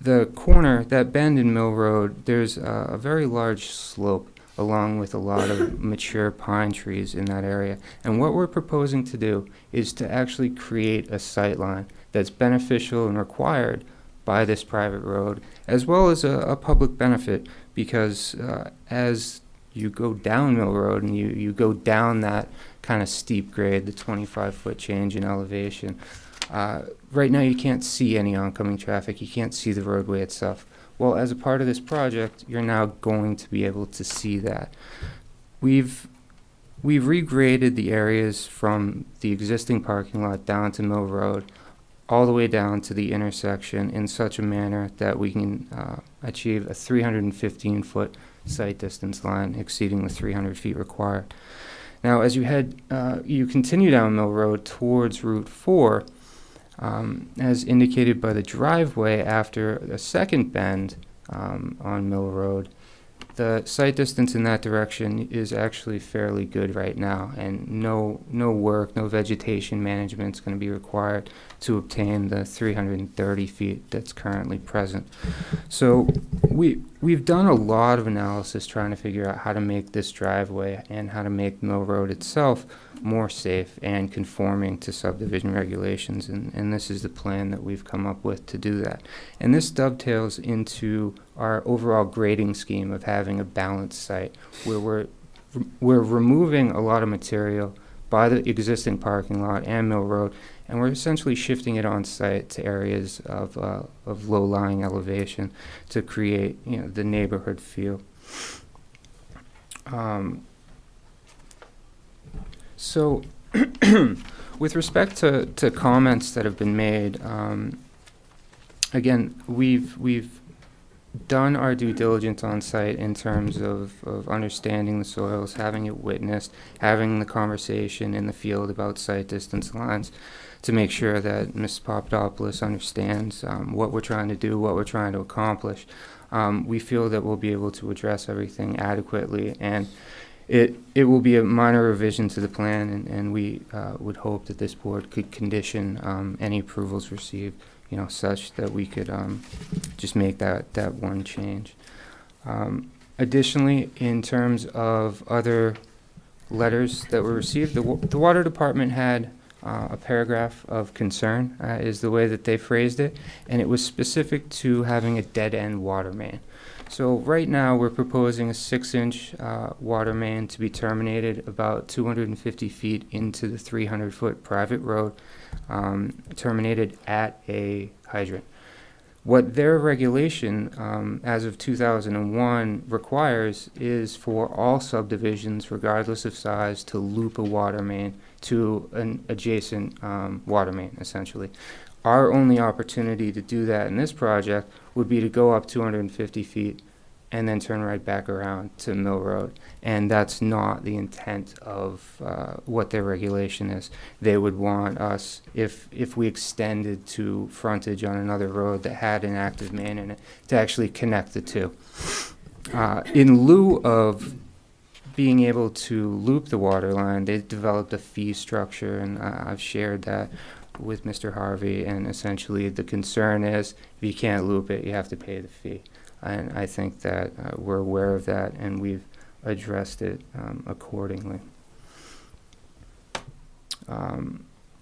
The corner, that bend in Mill Road, there's a very large slope along with a lot of mature pine trees in that area. And what we're proposing to do is to actually create a sight line that's beneficial and required by this private road, as well as a public benefit, because as you go down Mill Road and you go down that kind of steep grade, the 25-foot change in elevation, right now you can't see any oncoming traffic, you can't see the roadway itself. Well, as a part of this project, you're now going to be able to see that. We've regraded the areas from the existing parking lot down to Mill Road, all the way down to the intersection in such a manner that we can achieve a 315-foot sight distance line exceeding the 300 feet required. Now, as you continue down Mill Road towards Route 4, as indicated by the driveway after a second bend on Mill Road, the sight distance in that direction is actually fairly good right now, and no vegetation management is going to be required to obtain the 330 feet that's currently present. So we've done a lot of analysis trying to figure out how to make this driveway and how to make Mill Road itself more safe and conforming to subdivision regulations, and this is the plan that we've come up with to do that. And this dovetails into our overall grading scheme of having a balanced site where we're removing a lot of material by the existing parking lot and Mill Road, and we're essentially shifting it on site to areas of low-lying elevation to create the neighborhood feel. So, with respect to comments that have been made, again, we've done our due diligence on site in terms of understanding the soils, having it witnessed, having the conversation in the field about site distance lines to make sure that Ms. Papadopoulos understands what we're trying to do, what we're trying to accomplish. We feel that we'll be able to address everything adequately, and it will be a minor revision to the plan, and we would hope that this board could condition any approvals received, such that we could just make that one change. Additionally, in terms of other letters that were received, the water department had a paragraph of concern, is the way that they phrased it, and it was specific to having a dead-end water main. So right now, we're proposing a 6-inch water main to be terminated about 250 feet into the 300-foot private road, terminated at a hydrant. What their regulation, as of 2001, requires is for all subdivisions, regardless of size, to loop a water main to an adjacent water main, essentially. Our only opportunity to do that in this project would be to go up 250 feet and then turn right back around to Mill Road. And that's not the intent of what their regulation is. They would want us, if we extended to frontage on another road that had an active main in it, to actually connect the two. In lieu of being able to loop the water line, they developed a fee structure, and I've shared that with Mr. Harvey, and essentially the concern is if you can't loop it, you have to pay the fee. And I think that we're aware of that, and we've addressed it accordingly.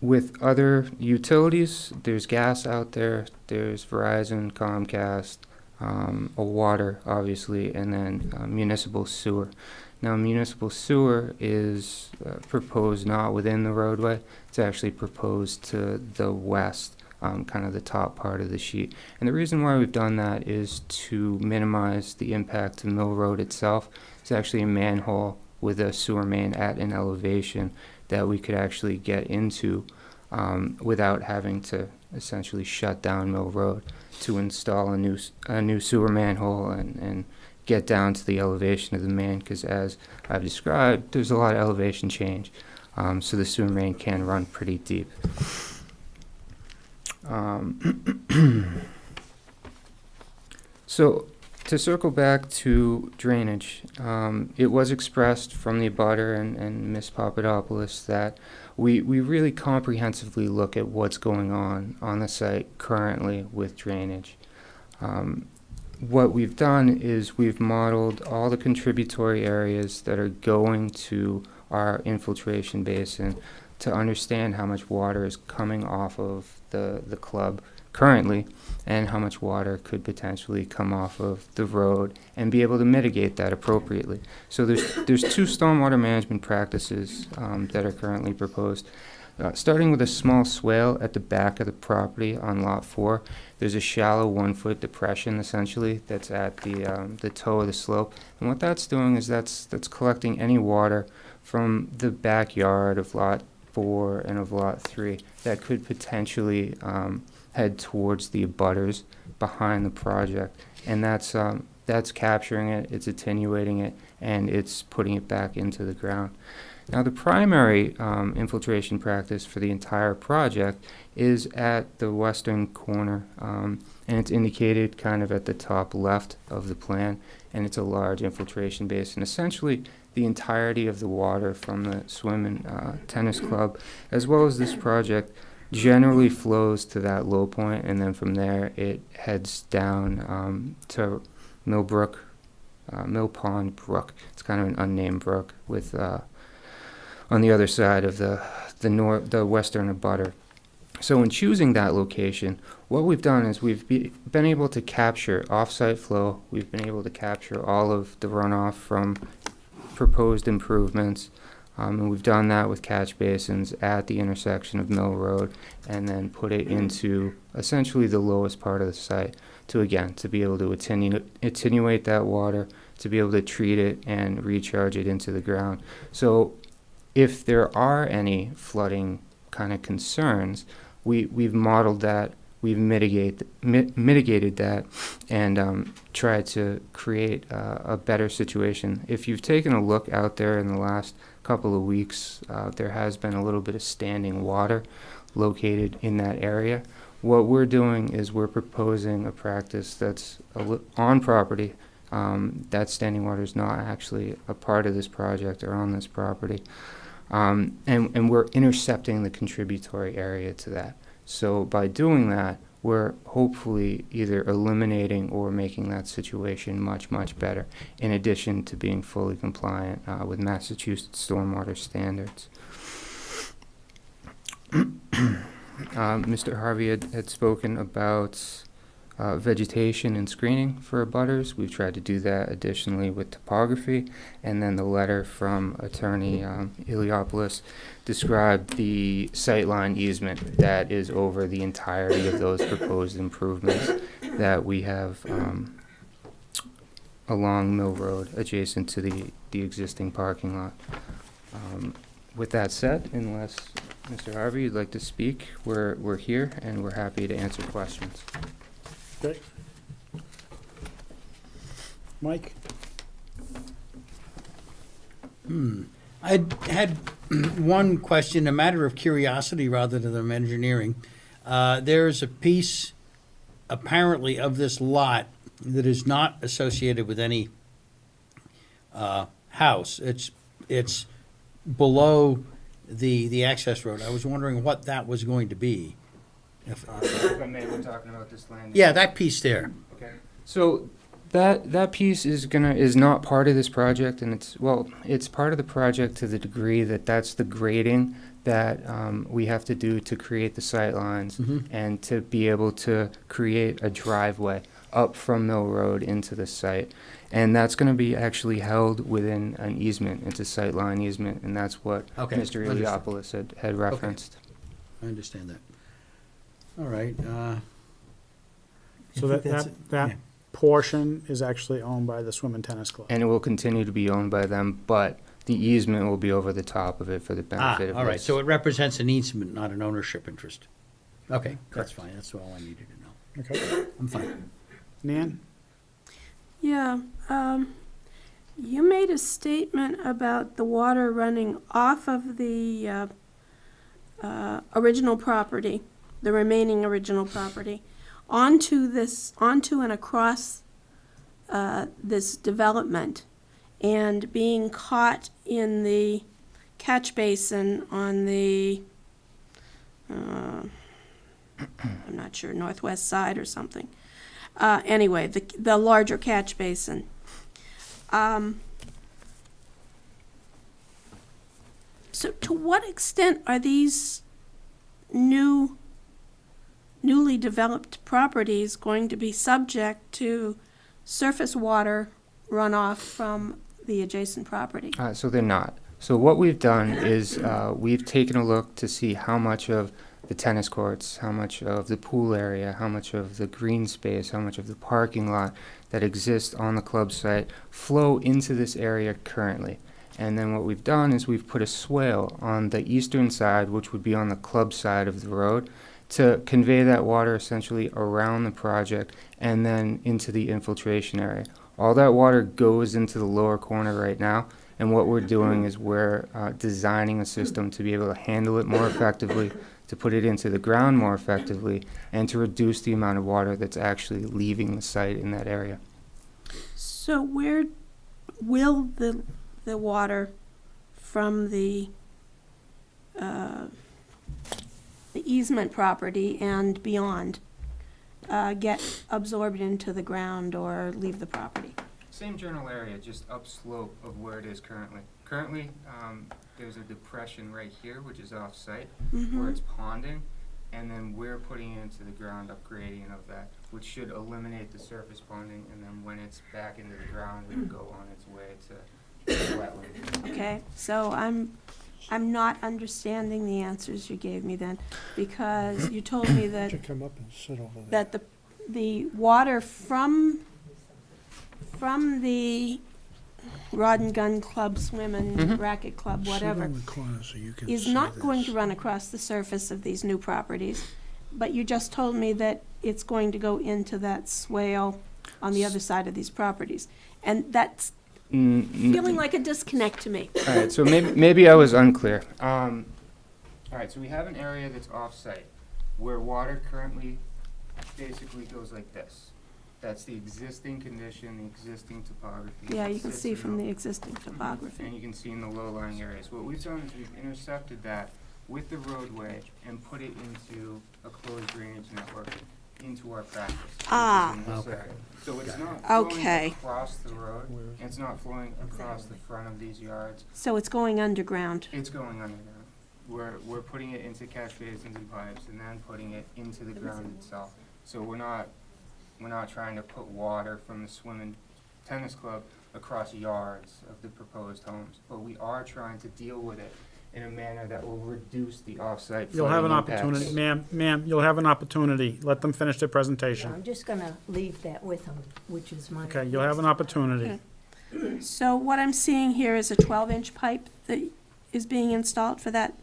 With other utilities, there's gas out there, there's Verizon, Comcast, a water, obviously, and then municipal sewer. Now, municipal sewer is proposed not within the roadway. It's actually proposed to the west, kind of the top part of the sheet. And the reason why we've done that is to minimize the impact to Mill Road itself. It's actually a manhole with a sewer main at an elevation that we could actually get into without having to essentially shut down Mill Road to install a new sewer manhole and get down to the elevation of the main, because as I've described, there's a lot of elevation change. So the sewer main can run pretty deep. So to circle back to drainage, it was expressed from the abutter and Ms. Papadopoulos that we really comprehensively look at what's going on the site currently with drainage. What we've done is we've modeled all the contributory areas that are going to our infiltration basin to understand how much water is coming off of the club currently and how much water could potentially come off of the road, and be able to mitigate that appropriately. So there's two stormwater management practices that are currently proposed. Starting with a small swale at the back of the property on Lot 4, there's a shallow 1-foot depression essentially that's at the toe of the slope. And what that's doing is that's collecting any water from the backyard of Lot 4 and of Lot 3 that could potentially head towards the abutters behind the project. And that's capturing it, it's attenuating it, and it's putting it back into the ground. Now, the primary infiltration practice for the entire project is at the western corner, and it's indicated kind of at the top left of the plan, and it's a large infiltration basin. Essentially, the entirety of the water from the swim and tennis club, as well as this project, generally flows to that low point, and then from there it heads down to Mill Pond Brook. It's kind of an unnamed brook with on the other side of the western abutter. So in choosing that location, what we've done is we've been able to capture off-site flow. We've been able to capture all of the runoff from proposed improvements, and we've done that with catch basins at the intersection of Mill Road, and then put it into essentially the lowest part of the site to be able to attenuate that water, to be able to treat it and recharge it into the ground. So if there are any flooding kind of concerns, we've modeled that we've mitigated that and tried to create a better situation. If you've taken a look out there in the last couple of weeks, there has been a little bit of standing water located in that area. What we're doing is we're proposing a practice that's on property. That standing water is not actually a part of this project or on this property. And we're intercepting the contributory area to that. So by doing that, we're hopefully either eliminating or making that situation much, much better, in addition to being fully compliant with Massachusetts stormwater standards. Mr. Harvey had spoken about vegetation and screening for abutters. We've tried to do that additionally with topography, and then the letter from Attorney Iliopoulos described the sightline easement that is over the entirety of those proposed improvements that we have along Mill Road, adjacent to the existing parking lot. With that said, unless Mr. Harvey, you'd like to speak, we're here and we're happy to answer questions. Okay. Mike? I had one question, a matter of curiosity rather than engineering. There's a piece apparently of this lot that is not associated with any house. It's below the access road. I was wondering what that was going to be. If I may, we're talking about this land. Yeah, that piece there. Okay. So that piece is not part of this project, and it's part of the project to the degree that that's the grading that we have to do to create the sight lines and to be able to create a driveway up from Mill Road into the site. And that's going to be actually held within an easement. It's a sight line easement, and that's what Mr. Iliopoulos had referenced. I understand that. All right. So that portion is actually owned by the Swim and Tennis Club. And it will continue to be owned by them, but the easement will be over the top of it for the benefit of all right. this. So it represents an easement, not an ownership interest. Okay, that's fine. That's all I needed to know. Okay. I'm fine. Nan? Yeah, you made a statement about the water running off of the original property, the remaining original property, onto and across this development, and being caught in the catch basin on the, I'm not sure, northwest side or something. Anyway, the larger catch basin. So to what extent are these newly developed properties going to be subject to surface water runoff from the adjacent property? So they're not. So what we've done is we've taken a look to see how much of the tennis courts, how much of the pool area, how much of the green space, how much of the parking lot that exists on the club site flow into this area currently. And then what we've done is we've put a swale on the eastern side, which would be on the club side of the road, to convey that water essentially around the project and then into the infiltration area. All that water goes into the lower corner right now, and what we're doing is we're designing a system to be able to handle it more effectively, to put it into the ground more effectively, and to reduce the amount of water that's actually leaving the site in that area. So where will the water from the easement property and beyond get absorbed into the ground or leave the property? Same general area, just upslope of where it is currently. Currently, there's a depression right here, which is off-site, where it's ponding, and then we're putting it into the ground, upgrading of that, which should eliminate the surface ponding, and then when it's back into the ground, it will go on its way to the wetland. Okay, so I'm not understanding the answers you gave me then, because you told me that Should come up and sit over there. that the water from the Rod and Gun Club, Swim and Racket Club, Sit whatever, on the corner so you can is see not going this. to run across the surface of these new properties, but you just told me that it's going to go into that swale on the other side of these properties. And that's feeling like a disconnect to me. All right, so maybe I was unclear. All right, so we have an area that's off-site where water currently basically goes like this. That's the existing condition, the existing topography. Yeah, that you can sits see in from the- the existing And topography. you can see in the low-lying areas. What we've done is we've intercepted that with the roadway and put it into a closed drainage network into our practice. which is Ah. in this Okay. area. So it's not Okay. flowing across the road, and it's not flowing across the front of these yards. So it's going underground. It's going underground. We're putting it into catch basins and pipes and then putting it into the ground itself. So we're not trying to put water from the swim and tennis club across yards of the proposed homes, but we are trying to deal with it in a manner that will reduce the off-site You'll have an flooding impacts. opportunity, ma'am, you'll have an opportunity. Let them finish their Yeah, presentation. I'm just gonna leave that with them, which is my. Okay, you'll have an opportunity. So what I'm seeing here is a 12-inch pipe that is being installed for that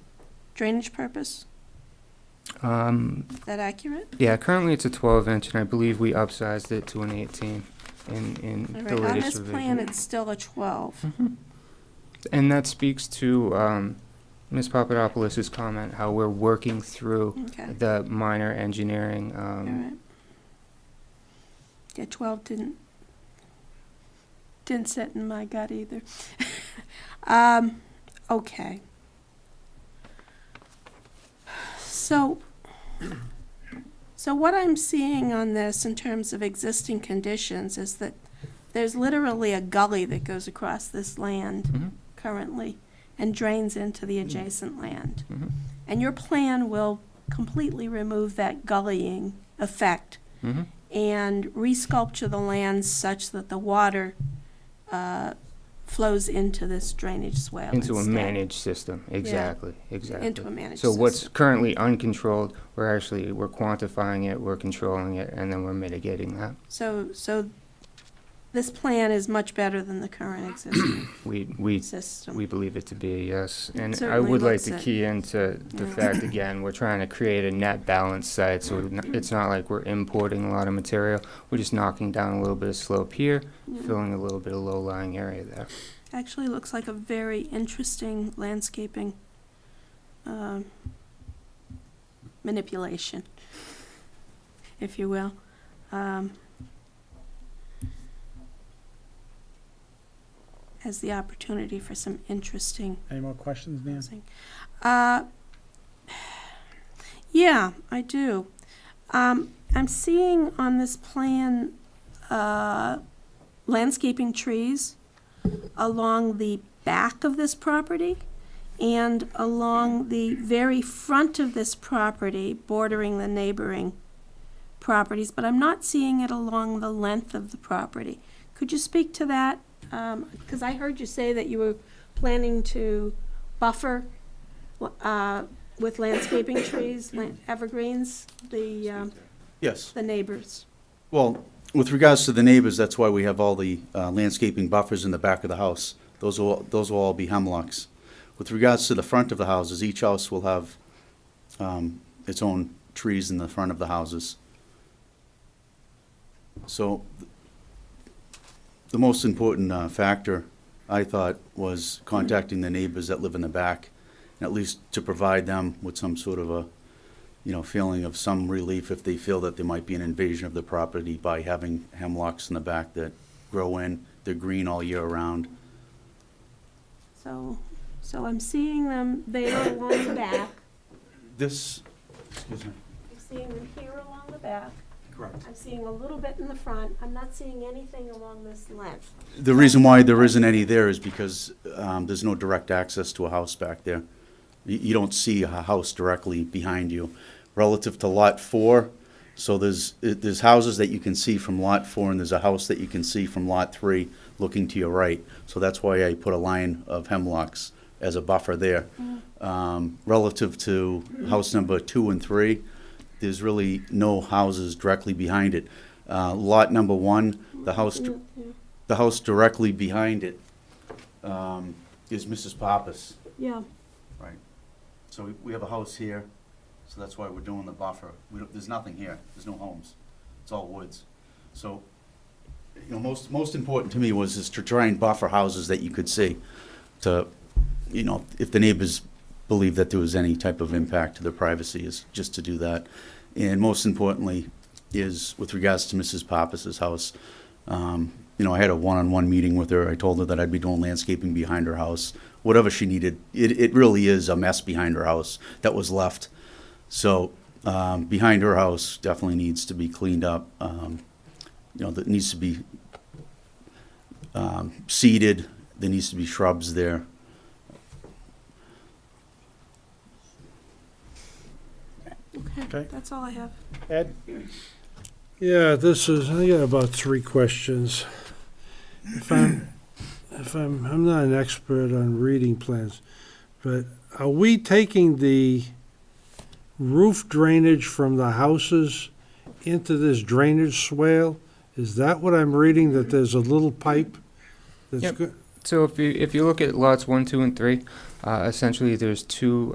drainage purpose. Is that accurate? Yeah, currently it's a 12-inch, and I believe we upsized it to an 18 in All the right, on latest this plan, revision. it's still a 12. And that speaks to Ms. Papadopoulos' comment, how we're working through Okay, the minor engineering. all right. Yeah, 12 didn't sit in my gut either. Okay. So what I'm seeing on this in terms of existing conditions is that there's literally a gully that goes across this land Mhm. currently and drains into the adjacent land. Mhm. And your plan will completely remove that gullying effect Mhm. and resculpture the land such that the water flows into this drainage swale Into a instead. managed system, exactly. Into a managed So what's system. currently uncontrolled, we're quantifying it, we're controlling it, and then we're mitigating that. So this plan is much better than the current existing We system. believe it to be, yes. It And I certainly would like looks to it. key into the Yeah. fact, again, we're trying to create a net balance site, so it's not like we're importing a lot of material. We're just knocking down a little bit of slope here, Yeah. filling a little bit of low-lying area there. Actually looks like a very interesting landscaping manipulation, if you will. Has the opportunity for some interesting Any more questions, ma'am? housing. Yeah, I do. I'm seeing on this plan landscaping trees along the back of this property and along the very front of this property, bordering the neighboring properties, but I'm not seeing it along the length of the property. Could you speak to that? Because I heard you say that you were planning to buffer with landscaping trees, evergreens, Yes. the neighbors. Well, with regards to the neighbors, that's why we have all the landscaping buffers in the back of the house. Those will all be hemlocks. With regards to the front of the houses, each house will have its own trees in the front of the houses. So the most important factor, I thought, was contacting the neighbors that live in the back, at least to provide them with some sort of a, feeling of some relief if they feel that there might be an invasion of the property by having hemlocks in the back that grow in. They're green all year round. So I'm seeing them there along the back. This, excuse me. I'm seeing them here along the back. Correct. I'm seeing a little bit in the front. I'm not seeing anything along this length. The reason why there isn't any there is because there's no direct access to a house back there. You don't see a house directly behind you. Relative to Lot 4, so there's houses that you can see from Lot 4, and there's a house that you can see from Lot 3 looking to your right. So that's why I put a line of hemlocks as a buffer there. Relative to house number 2 and 3, there's really no houses directly behind it. Lot number 1, the house directly behind it is Mrs. Pappas. Yeah, Right. So we have a house here, So that's why we're doing the buffer. There's nothing here. There's no homes. It's all woods. So, you know, most important to me was is to try and buffer houses that you could see to, you know, if the neighbors believe that there was any type of impact to their privacy, is just to do that. And most importantly is with regards to Mrs. Pappas's house. You know, I had a one-on-one meeting with her. I told her that I'd be doing landscaping behind her house, whatever she needed. It really is a mess behind her house that was left. So behind her house definitely needs to be cleaned up. You know, that needs to be seeded. There needs to be shrubs there. Okay, that's all I have. Ed? Yeah, I got about 3 questions. I'm not an expert on reading plans, but are we taking the roof drainage from the houses into this drainage swale? Is that what I'm reading, that there's a little pipe that's Yep. good? So if you look at lots 1, 2, and 3, essentially there's two.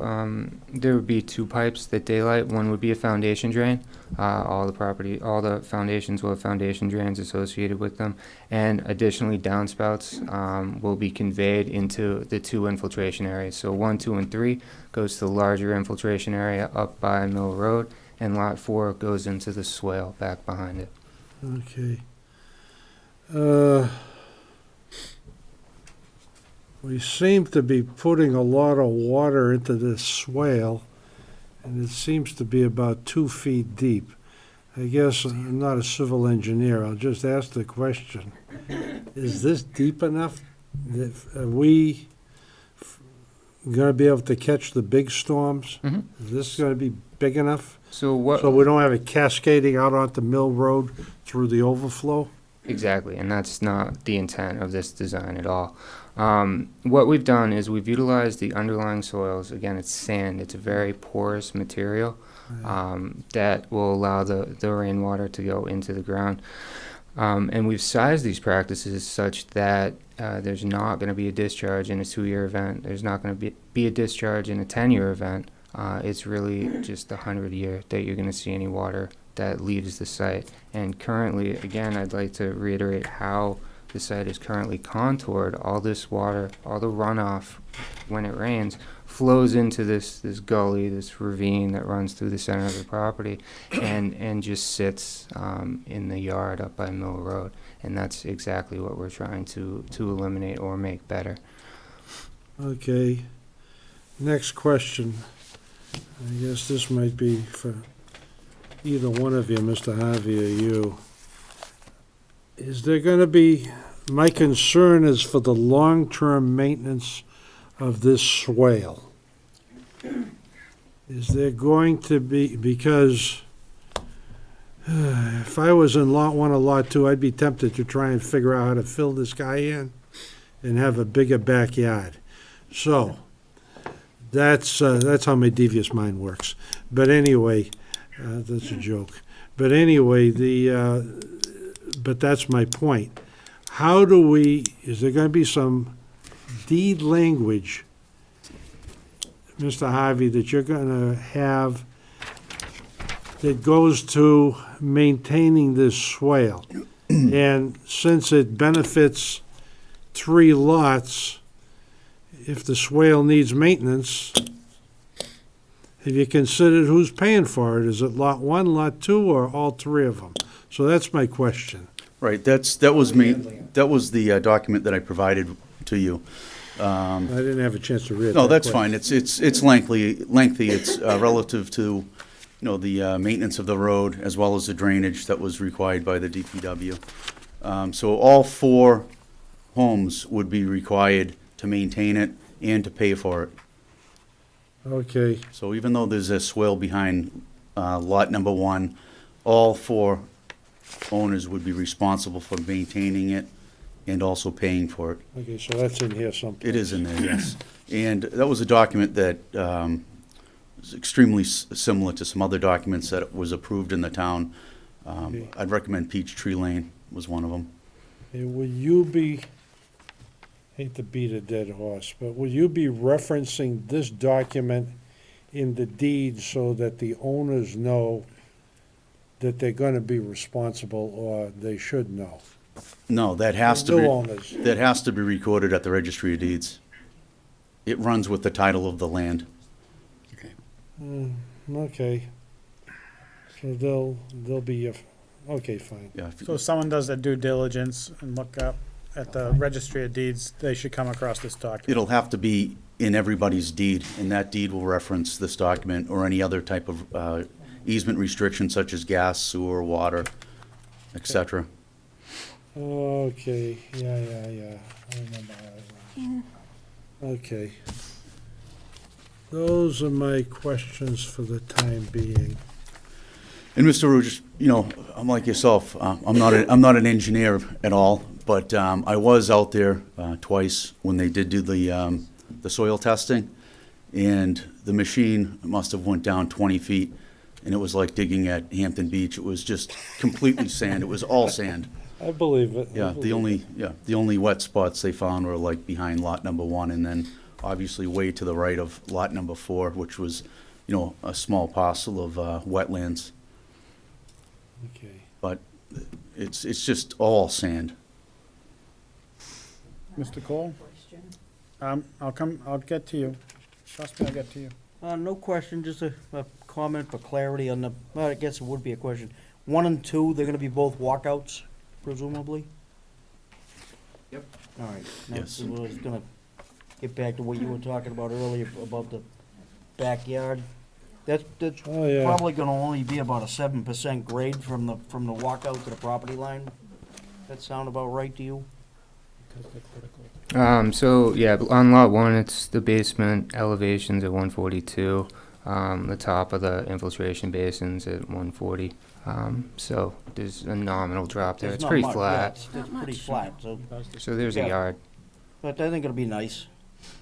There would be 2 pipes that daylight. One would be a foundation drain. All the foundations will have foundation drains associated with them, and additionally downspouts will be conveyed into the 2 infiltration areas. So 1, 2, and 3 goes to the larger infiltration area up by Mill Road, and lot 4 goes into the swale back behind it. Okay. We seem to be putting a lot of water into this swale, and it seems to be about 2 feet deep. I guess I'm not a civil engineer. I'll just ask the question. Is this deep enough? Are we going to be able to catch the big storms? Mhm. Is this going to be big enough? So what? So we don't have it cascading out onto Mill Road through the overflow? Exactly, and that's not the intent of this design at all. What we've done is we've utilized the underlying soils. Again, it's sand. It's a very porous material that will allow the rainwater to go into the ground. And we've sized these practices such that there's not going to be a discharge in a 2-year event. There's not going to be a discharge in a 10-year event. It's really just a 100-year that you're going to see any water that leaves the site. And currently, again, I'd like to reiterate how the site is currently contoured. All this water, all the runoff when it rains, flows into this gully, this ravine that runs through the center of the property, and just sits in the yard up by Mill Road. And that's exactly what we're trying to eliminate or make better. Okay. Next question. I guess this might be for either one of you, Mr. Harvey or you. Is there going to be, my concern is for the long-term maintenance of this swale. Is there going to be, because if I was in Lot 1 or Lot 2, I'd be tempted to try and figure out how to fill this guy in and have a bigger backyard. So, that's how my devious mind works. But anyway, that's a joke. But anyway, but that's my point. How do we, is there going to be some deed language, Mr. Harvey, that you're going to have that goes to maintaining this swale? And since it benefits 3 lots, if the swale needs maintenance, have you considered who's paying for it? Is it Lot 1, Lot 2, or all 3 of them? So that's my question. Right, that was me, that was the document that I provided to you. I didn't have a chance to read it. No, that that's quick. fine, it's lengthy, it's relative to, you know, the maintenance of the road as well as the drainage that was required by the DPW. So all 4 homes would be required to maintain it and to pay for it. Okay, So even though there's a swale behind lot number 1, all 4 owners would be responsible for maintaining it and also paying for it. okay, so that's in here someplace. It is in there, yes. And that was a document that is extremely similar to some other documents that was approved in the town. Okay. I'd recommend Peachtree Lane was one of them. Okay, will you be, hate to beat a dead horse, but will you be referencing this document in the deed so that the owners know that they're gonna be responsible, or they should know? No, that has to New be, owners. that has to be recorded at the registry of deeds. It runs with the title of the land. Okay. So they'll be, okay, fine. Yeah, So if someone does their due diligence and look up at the registry of deeds, they should come across this document. it'll have to be in everybody's deed, and that deed will reference this document or any other type of easement restriction such as gas, sewer, water, et cetera. Okay, yeah. I remember that one. Okay. Those are my questions for the time being. And Mr. Rogers, you know, I'm like yourself. I'm not an engineer at all, but I was out there twice when they did do the soil testing, and the machine must have went down 20 feet, and it was like digging at Hampton Beach. It was just completely sand. It was all sand. I believe it. Yeah, the only wet spots they found were like behind lot number 1, and then obviously way to the right of lot number 4, which was, you know, a small parcel of wetlands. Okay. But it's just all sand. Mr. Cole? I'll get to you. Trust me, I'll get to you. No question, just a comment for clarity on the, well, I guess it would be a question. 1 and 2, they're gonna be both walkouts, presumably? Yep. All right. Yes. I was gonna get back to what you were talking about earlier about the backyard. That's Oh, yeah. probably gonna only be about a 7% grade from the walkout to the property line. That sound about right to you? So yeah, on lot 1, it's the basement elevations at 142. The top of the infiltration basins at 140. So there's a nominal drop there. There's It's not pretty much, yeah, flat. It's Not pretty much. flat, so, So there's Yeah. a yard. but I think it'll be nice.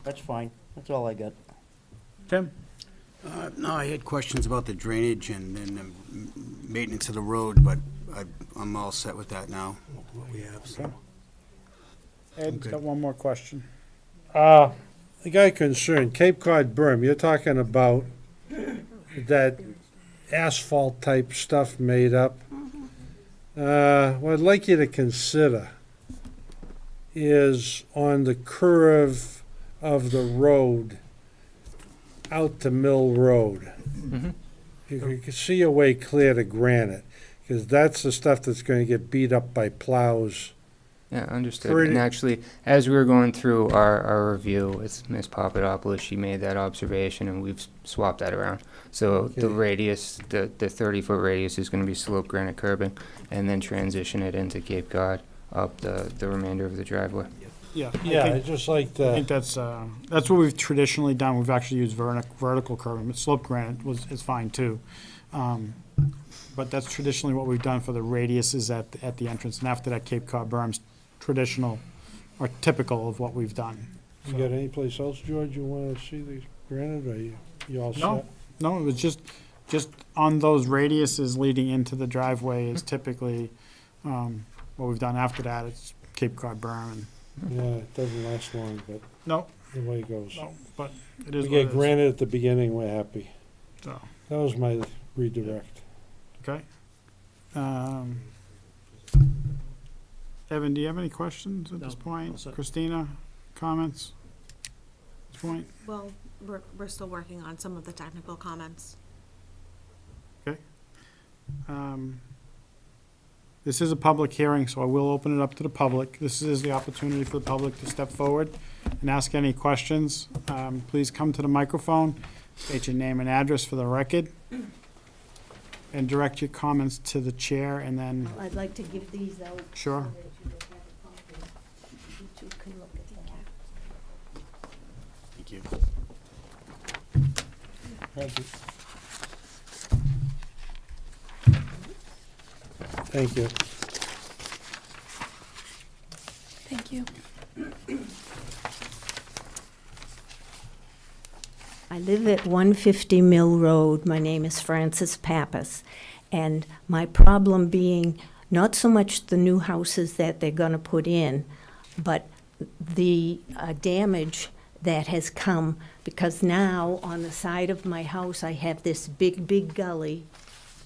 That's fine. That's all I got. Tim? No, I had questions about the drainage and the maintenance of the road, but I'm all set with that now, what we have, so. Ed's got one more question. The guy concerned, Cape Cod berm, you're talking about that asphalt type stuff made up. What I'd like you to consider is on the curve of the road out to Mill Road. Mhm. You can see your way clear to granite, because that's the stuff that's gonna get beat up by plows. Yeah, understood. Pretty- And actually, as we were going through our review with Ms. Papadopoulos, she made that observation, and we've swapped that around. So the Okay. radius, the 30-foot radius is going to be slope granite curbing, and then transition it into Cape Cod up the remainder of the driveway. Yeah. Yeah, I'd just like I to, think that's what we've traditionally done. We've actually used vertical curving, but slope granite is fine too. But that's traditionally what we've done for the radiuses at the entrance, and after that, Cape Cod berm's traditional or typical of what we've done. you got any place else, George, you wanna see the granite, or you all set? No, it was just on those radiuses leading into the driveway is typically what we've done. After that, it's Cape Cod berm. And, Yeah, it doesn't last long, but no, the way it goes. no, but it is We what it get is. granted at the beginning, we're happy. So, That was my redirect. okay. Evan, do you have any questions at this point? all set. Christina, comments? At this point? Well, we're still working on some of the technical comments. This is a public hearing, so I will open it up to the public. This is the opportunity for the public to step forward and ask any questions. Please come to the microphone, state your name and address for the record, and direct your comments to the chair, and then, I'd like to give these out. sure. So that you don't have a copy. You two can look at that. Thank you. Thank you. Thank you. Thank you. I live at 150 Mill Road. My name is Frances Pappas. And my problem being not so much the new houses that they're going to put in, but the damage that has come, because now on the side of my house, I have this big gully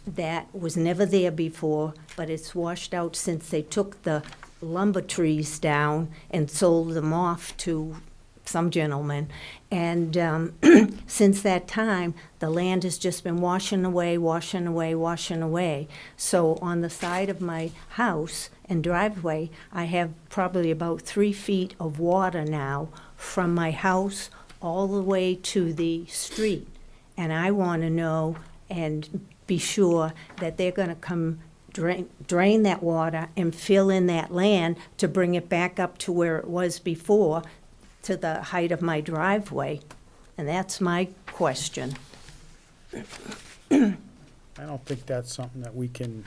that was never there before, but it's washed out since they took the lumber trees down and sold them off to some gentleman. And since that time, the land has just been washing away. So on the side of my house and driveway, I have probably about 3 feet of water now from my house all the way to the street. And I want to know and be sure that they're going to come drain that water and fill in that land to bring it back up to where it was before, to the height of my driveway. And that's my question. I don't think that's something that we can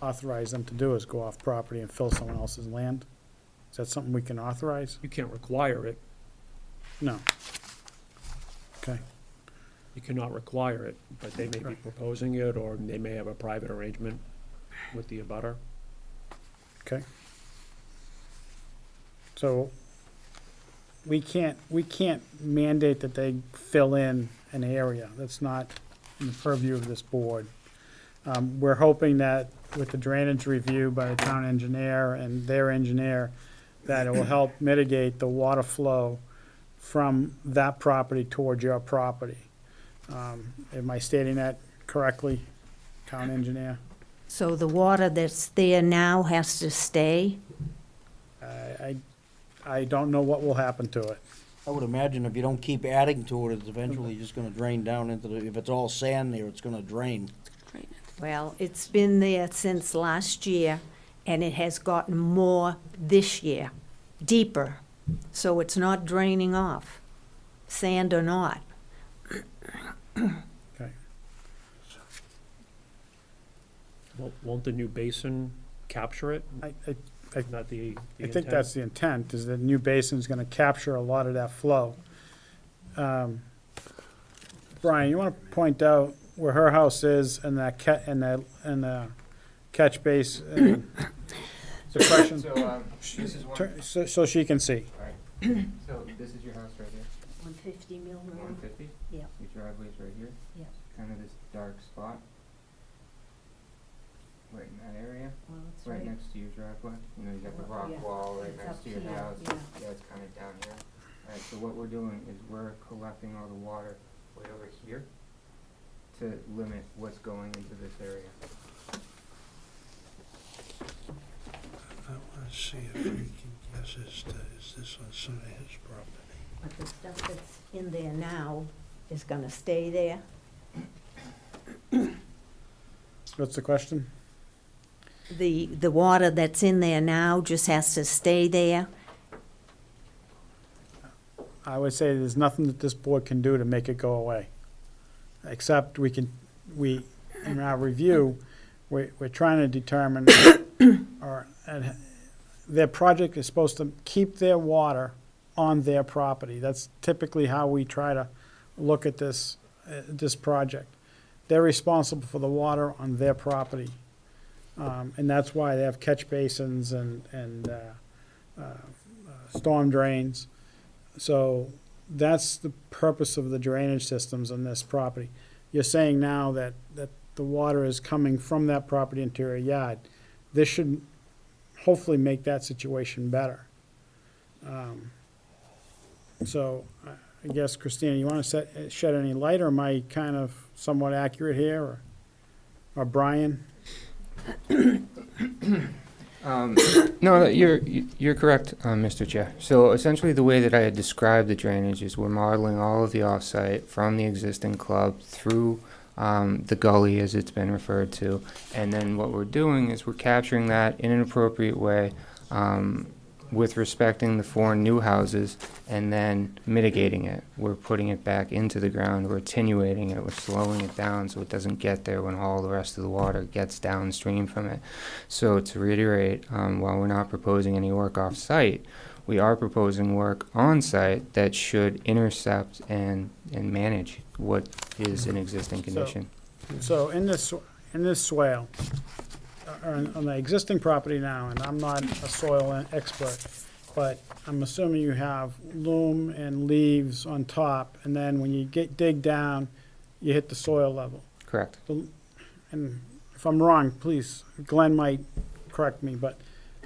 authorize them to do, is go off property and fill someone else's land. Is that something we can authorize? You can't require it. No. Okay. You cannot require it, but they may be proposing it, or they may have a private arrangement with the abutter. Okay. So we can't mandate that they fill in an area. That's not in the purview of this board. We're hoping that with the drainage review by the town engineer and their engineer, that it will help mitigate the water flow from that property towards your property. Am I stating that correctly, town engineer? So the water that's there now has to stay? I don't know what will happen to it. I would imagine if you don't keep adding to it, it's eventually just gonna drain down into the, if it's all sand there, it's gonna drain. Well, it's been there since last year, and it has gotten more this year, deeper. So it's not draining off, sand or not. Okay. Won't the new basin capture it? I Not the think intent? that's the intent, is the new basin's gonna capture a lot of that flow. Brian, you wanna point out where her house is and that and the catch base, suppression, This is one, so she can see. so this is your house right here, 150 Mill Road? 150? Yeah. Your driveway's right here? Yeah. Kind of this dark spot. Right in that area, Well, it's right next to your driveway. You know, you got the Well, rock yeah. wall right It's next up to your here, house. yeah. Yeah, it's kind of down here. Alright, so what we're doing is we're collecting all the water way over here to limit what's going into this area. I want to see if we can guess is this on some of his property? But the stuff that's in there now is gonna stay there? What's the question? The water that's in there now just has to stay there? I would say there's nothing that this board can do to make it go away. Except in our review, we're trying to determine, their project is supposed to keep their water on their property. That's typically how we try to look at this project. They're responsible for the water on their property. And that's why they have catch basins and storm drains. So that's the purpose of the drainage systems on this property. You're saying now that the water is coming from that property into your yard. This should hopefully make that situation better. So I guess, Christina, you want to shed any light, or am I kind of somewhat accurate here, or Brian? No, you're correct, Mr. Chair. So essentially, the way that I had described the drainage is we're modeling all of the offsite from the existing club through the gully, as it's been referred to, and then what we're doing is we're capturing that in an appropriate way, with respecting the 4 new houses, and then mitigating it. We're putting it back into the ground, we're attenuating it, we're slowing it down so it doesn't get there when all the rest of the water gets downstream from it. So to reiterate, while we're not proposing any work off-site, we are proposing work on-site that should intercept and manage what is an existing condition. So in this swale, on the existing property now, and I'm not a soil expert, but I'm assuming you have loam and leaves on top, and then when you dig down, you hit the soil level. Correct. And if I'm wrong, please, Glenn might correct me, but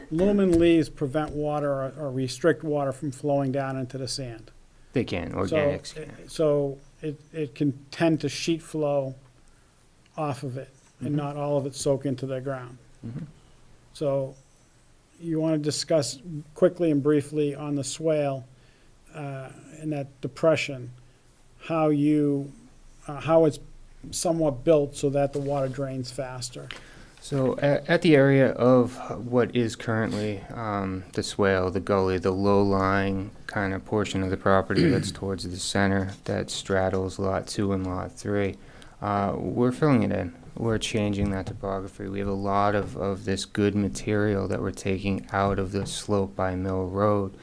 loam and leaves prevent water or restrict water from flowing down into the sand. They can, organics can. So it can tend to sheet flow off of it and not all of it soak into the ground. Mhm. So you want to discuss quickly and briefly on the swale and that depression, how it's somewhat built so that the water drains faster. So at the area of what is currently the swale, the gully, the low-lying kind of portion of the property that's towards the center that straddles Lot 2 and Lot 3, we're filling it in. We're changing that topography. We have a lot of this good material that we're taking out of the slope by Mill Road,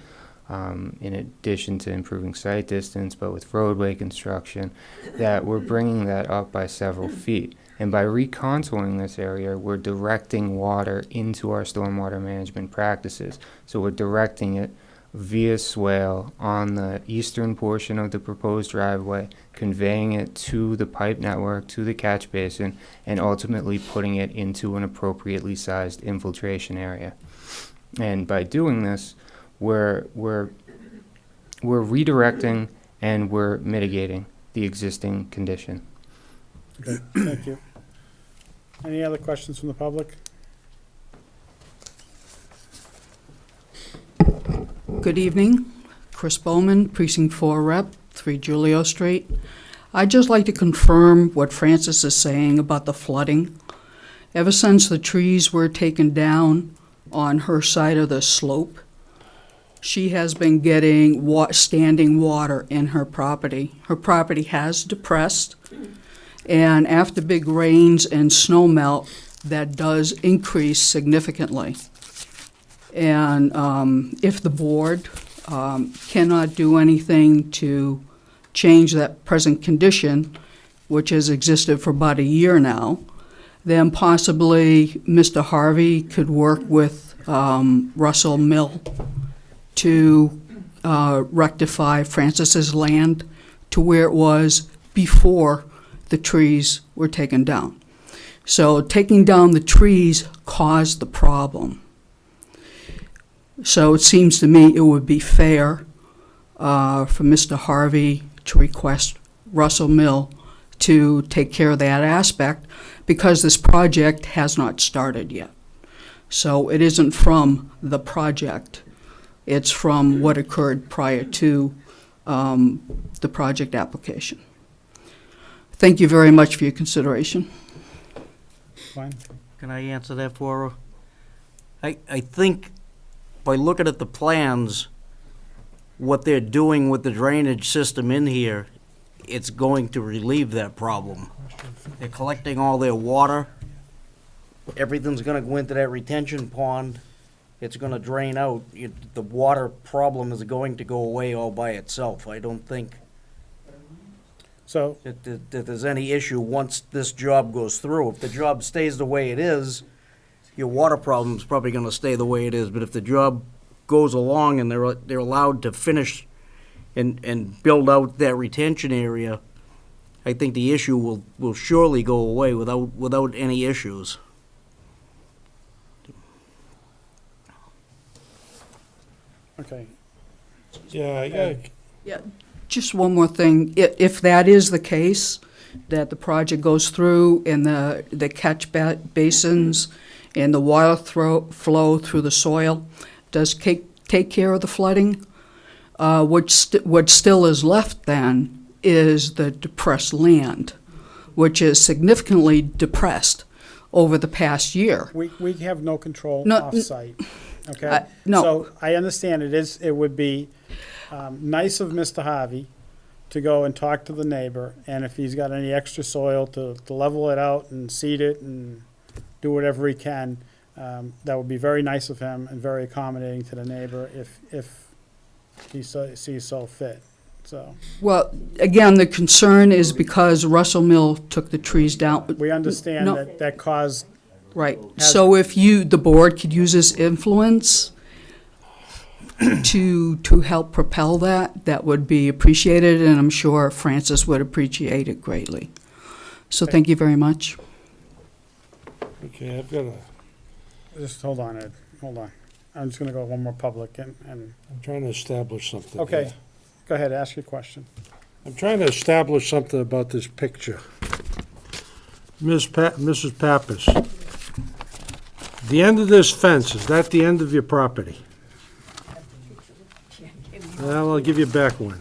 in addition to improving site distance, but with roadway construction, that we're bringing that up by several feet. And by recontouring this area, we're directing water into our stormwater management practices. So we're directing it via swale on the eastern portion of the proposed driveway, conveying it to the pipe network, to the catch basin, and ultimately putting it into an appropriately sized infiltration area. And by doing this, we're redirecting and we're mitigating the existing condition. Okay, thank you. Any other questions from the public? Good evening. Chris Bowman, Precinct 4 Rep, 3 Julio Street. I'd just like to confirm what Frances is saying about the flooding. Ever since the trees were taken down on her side of the slope, she has been getting standing water in her property. Her property has depressed, and after big rains and snow melt, that does increase significantly. And if the board cannot do anything to change that present condition, which has existed for about a year now, then possibly Mr. Harvey could work with Russell Mill to rectify Francis's land to where it was before the trees were taken down. So taking down the trees caused the problem. So it seems to me it would be fair for Mr. Harvey to request Russell Mill to take care of that aspect, because this project has not started yet. So it isn't from the project. It's from what occurred prior to the project application. Thank you very much for your consideration. Fine. Can I answer that for her? I think by looking at the plans, what they're doing with the drainage system in here, it's going to relieve that problem. They're collecting all their water. Everything's gonna go into that retention pond. It's gonna drain out. The water problem is going to go away all by itself. I don't think So, that there's any issue once this job goes through. If the job stays the way it is, your water problem's probably gonna stay the way it is. But if the job goes along and they're allowed to finish and build out that retention area, I think the issue will surely go away without any issues. okay. Yeah, just one more thing. If that is the case, that the project goes through and the catch basins and the water flow through the soil does take care of the flooding, what still is left then is the depressed land, which is significantly depressed over the past year. We have no control No, off-site, okay? no. So I understand it would be nice of Mr. Harvey to go and talk to the neighbor, and if he's got any extra soil to level it out and seed it and do whatever he can, that would be very nice of him and very accommodating to the neighbor if he sees so fit, so. Well, again, the concern is because Russell Mill took the trees down. We understand No. that caused, Right, so if the board could use this influence to help propel that, that would be appreciated, and I'm sure Francis would appreciate it greatly. So thank you very much. Okay, I've got a, Just hold on, Ed, hold on. I'm just gonna go one more public and, I'm trying to establish something. okay, here. go ahead, ask your question. I'm trying to establish something about this picture. Mrs. Pappas, the end of this fence, is that the end of your property? Well, I'll give you back one.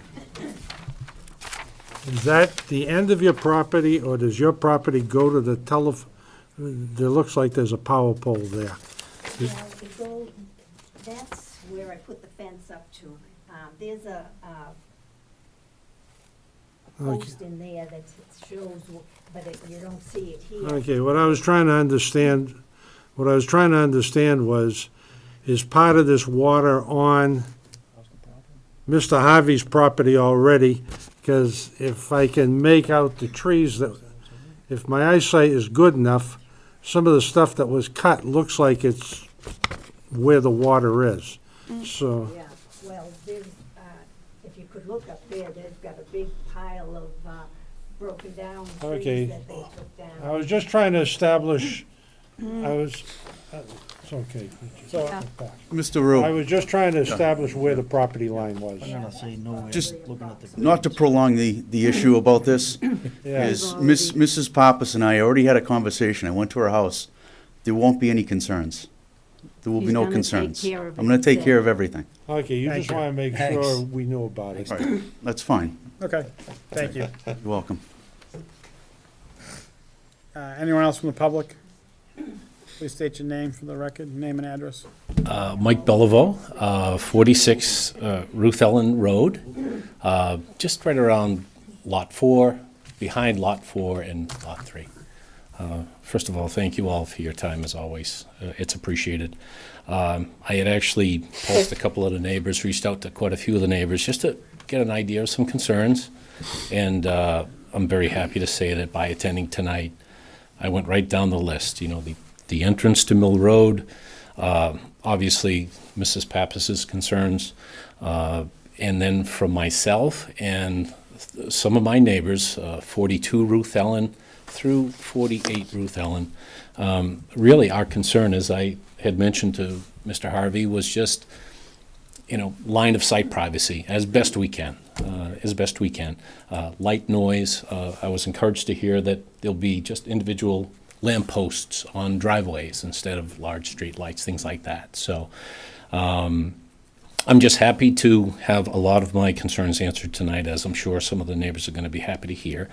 Is that the end of your property, or does your property go to the there looks like there's a power pole there. That's where I put the fence up to. There's a Okay. post in there that shows, but you don't see it here. Okay, what I was trying to understand was, is part of this water on Mr. Harvey's property already? Because if I can make out the trees if my eyesight is good enough, some of the stuff that was cut looks like it's where the water is. So, Yeah, well, there's, if you could look up there, they've got a big pile of broken down Okay. trees that they took down. I was just trying to establish, it's okay. So, Mr. I Rue, was just trying to establish where the property line was. I'm gonna say no way, Just looking at the. not to prolong the issue about this, Yeah. is Mrs. Pappas and I already had a conversation. I went to her house. There won't be any concerns. There will be He's no gonna take concerns. care of I'm gonna take it. care of everything. Okay, you Thank just you. want to make Thanks. sure we knew about it. All right, that's fine. okay, thank you. You're welcome. Anyone else from the public? Please state your name for the record, name and address. Mike Beliveau, 46 Ruth Ellen Road, just right around Lot 4, behind Lot 4 and Lot 3. First of all, thank you all for your time, as always. It's appreciated. I had actually pulsed a couple of the neighbors, reached out to quite a few of the neighbors, just to get an idea of some concerns. And I'm very happy to say that by attending tonight, I went right down the list. You know, the entrance to Mill Road, obviously Mrs. Pappas's concerns, and then from myself and some of my neighbors, 42 Ruth Ellen through 48 Ruth Ellen. Really, our concern, as I had mentioned to Mr. Harvey, was just, line of sight privacy as best we can, light noise. I was encouraged to hear that there'll be just individual lampposts on driveways instead of large street lights, things like that. So I'm just happy to have a lot of my concerns answered tonight, as I'm sure some of the neighbors are going to be happy to hear.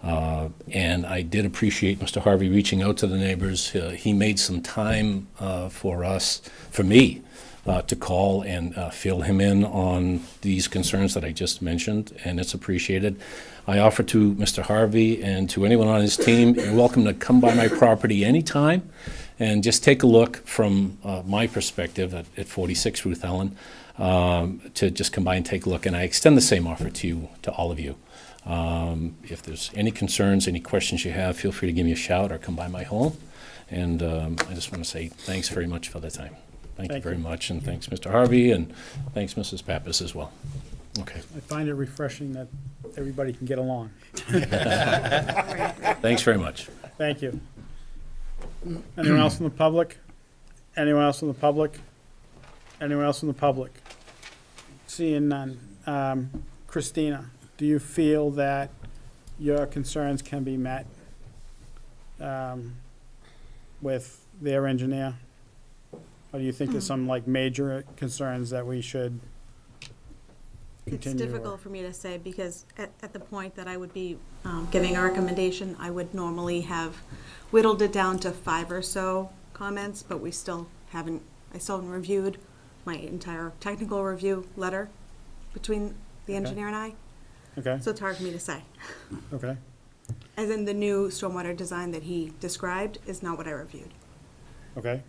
And I did appreciate Mr. Harvey reaching out to the neighbors. He made some time for me, to call and fill him in on these concerns that I just mentioned, and it's appreciated. I offer to Mr. Harvey and to anyone on his team, you're welcome to come by my property anytime and just take a look from my perspective at 46 Ruth Ellen, to just come by and take a look. And I extend the same offer to all of you. If there's any concerns, any questions you have, feel free to give me a shout or come by my home. And I just want to say thanks very much for the time. Thank you very much, and thanks, Mr. Harvey, and thanks, Mrs. Pappas, as well. Okay. I find it refreshing that everybody can get along. Thanks very much. Thank you. Anyone else from the public? Anyone else from the public? Anyone else from the public? Seeing none. Christina, do you feel that your concerns can be met with their engineer? Or do you think there's some major concerns that we should It's continue? difficult for me to say because at the point that I would be giving a recommendation, I would normally have whittled it down to 5 or so comments, but I still haven't reviewed my entire technical review letter between the engineer and I. Okay, So it's hard for me to say. okay, As in the new stormwater design that he described is not what I reviewed. okay.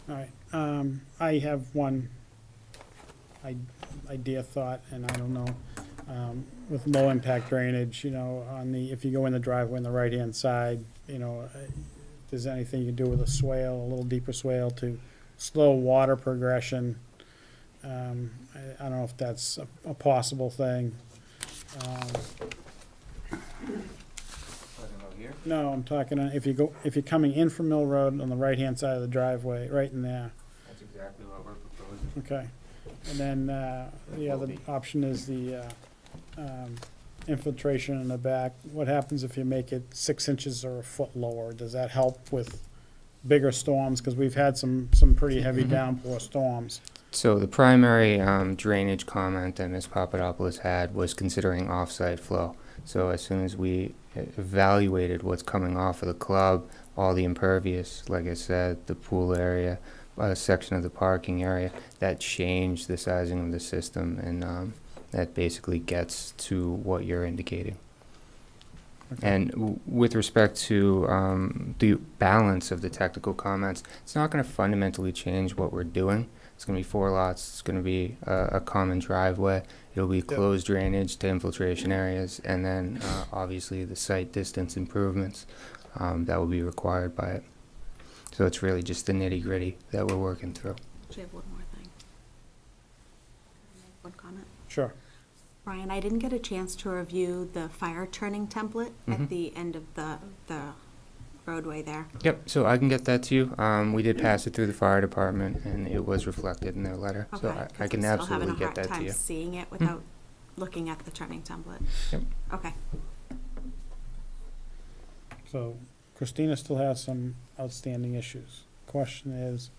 All right, I have one idea, thought, and I don't know, with low impact drainage, if you go in the driveway on the right-hand side, if there's anything you can do with a swale, a little deeper swale to slow water progression, I don't know if that's a possible thing. No, I'm talking, if you're coming in from Mill Road on the right-hand side of the driveway, right in there. That's exactly what we're proposing. Okay. And then, the other option is the, infiltration in the back. What happens if you make it 6 inches or a foot lower? Does that help with bigger storms? Because we've had some pretty heavy downpour storms. So the primary drainage comment that Ms. Papadopoulos had was considering off-site flow. So as soon as we evaluated what's coming off of the club, all the impervious, like I said, the pool area, a section of the parking area, that changed the sizing of the system, and that basically gets to what you're indicating. And with respect to the balance of the technical comments, it's not going to fundamentally change what we're doing. It's going to be 4 lots. It's going to be a common driveway. It'll be closed drainage to infiltration areas, and then obviously the site distance improvements that will be required by it. So it's really just the nitty-gritty that we're working through. Actually, I have one more thing. One comment. Sure. Brian, I didn't get a chance to review the fire turning template at the end of the roadway there. Yep, so I can get that to you. We did pass it through the fire department, and it was reflected in their letter. So Okay, I can absolutely get that to I'm still having a hard time you. seeing it without looking at the turning template. Yep. Okay. So Christina still has some outstanding issues. Question is,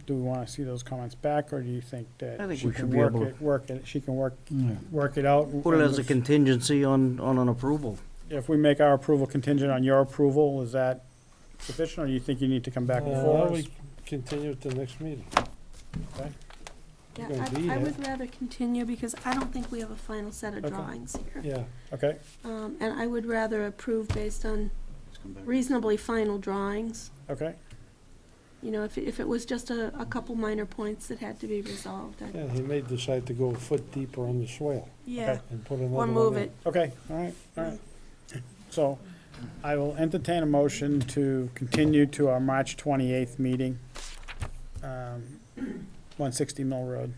do we want to see those comments back, or do you think I that think she we can should be able to- she can work it out? Put it as a If- contingency on an approval. If we make our approval contingent on your approval, is that sufficient, or do you think you need to come back before us? We continue it to the next meeting. Okay. Yeah, You're gonna be I here. would rather continue because I don't think we have a final set of Okay. drawings here. Yeah, Okay, And I would rather approve based on reasonably final drawings. okay. You know, if it was just a couple minor points that had to be resolved, yeah, he may decide to go a foot deeper on the swale yeah, and put another or one move in. it. Okay, all right. So I will entertain a motion to continue to our March 28th meeting, 160 Mill Road.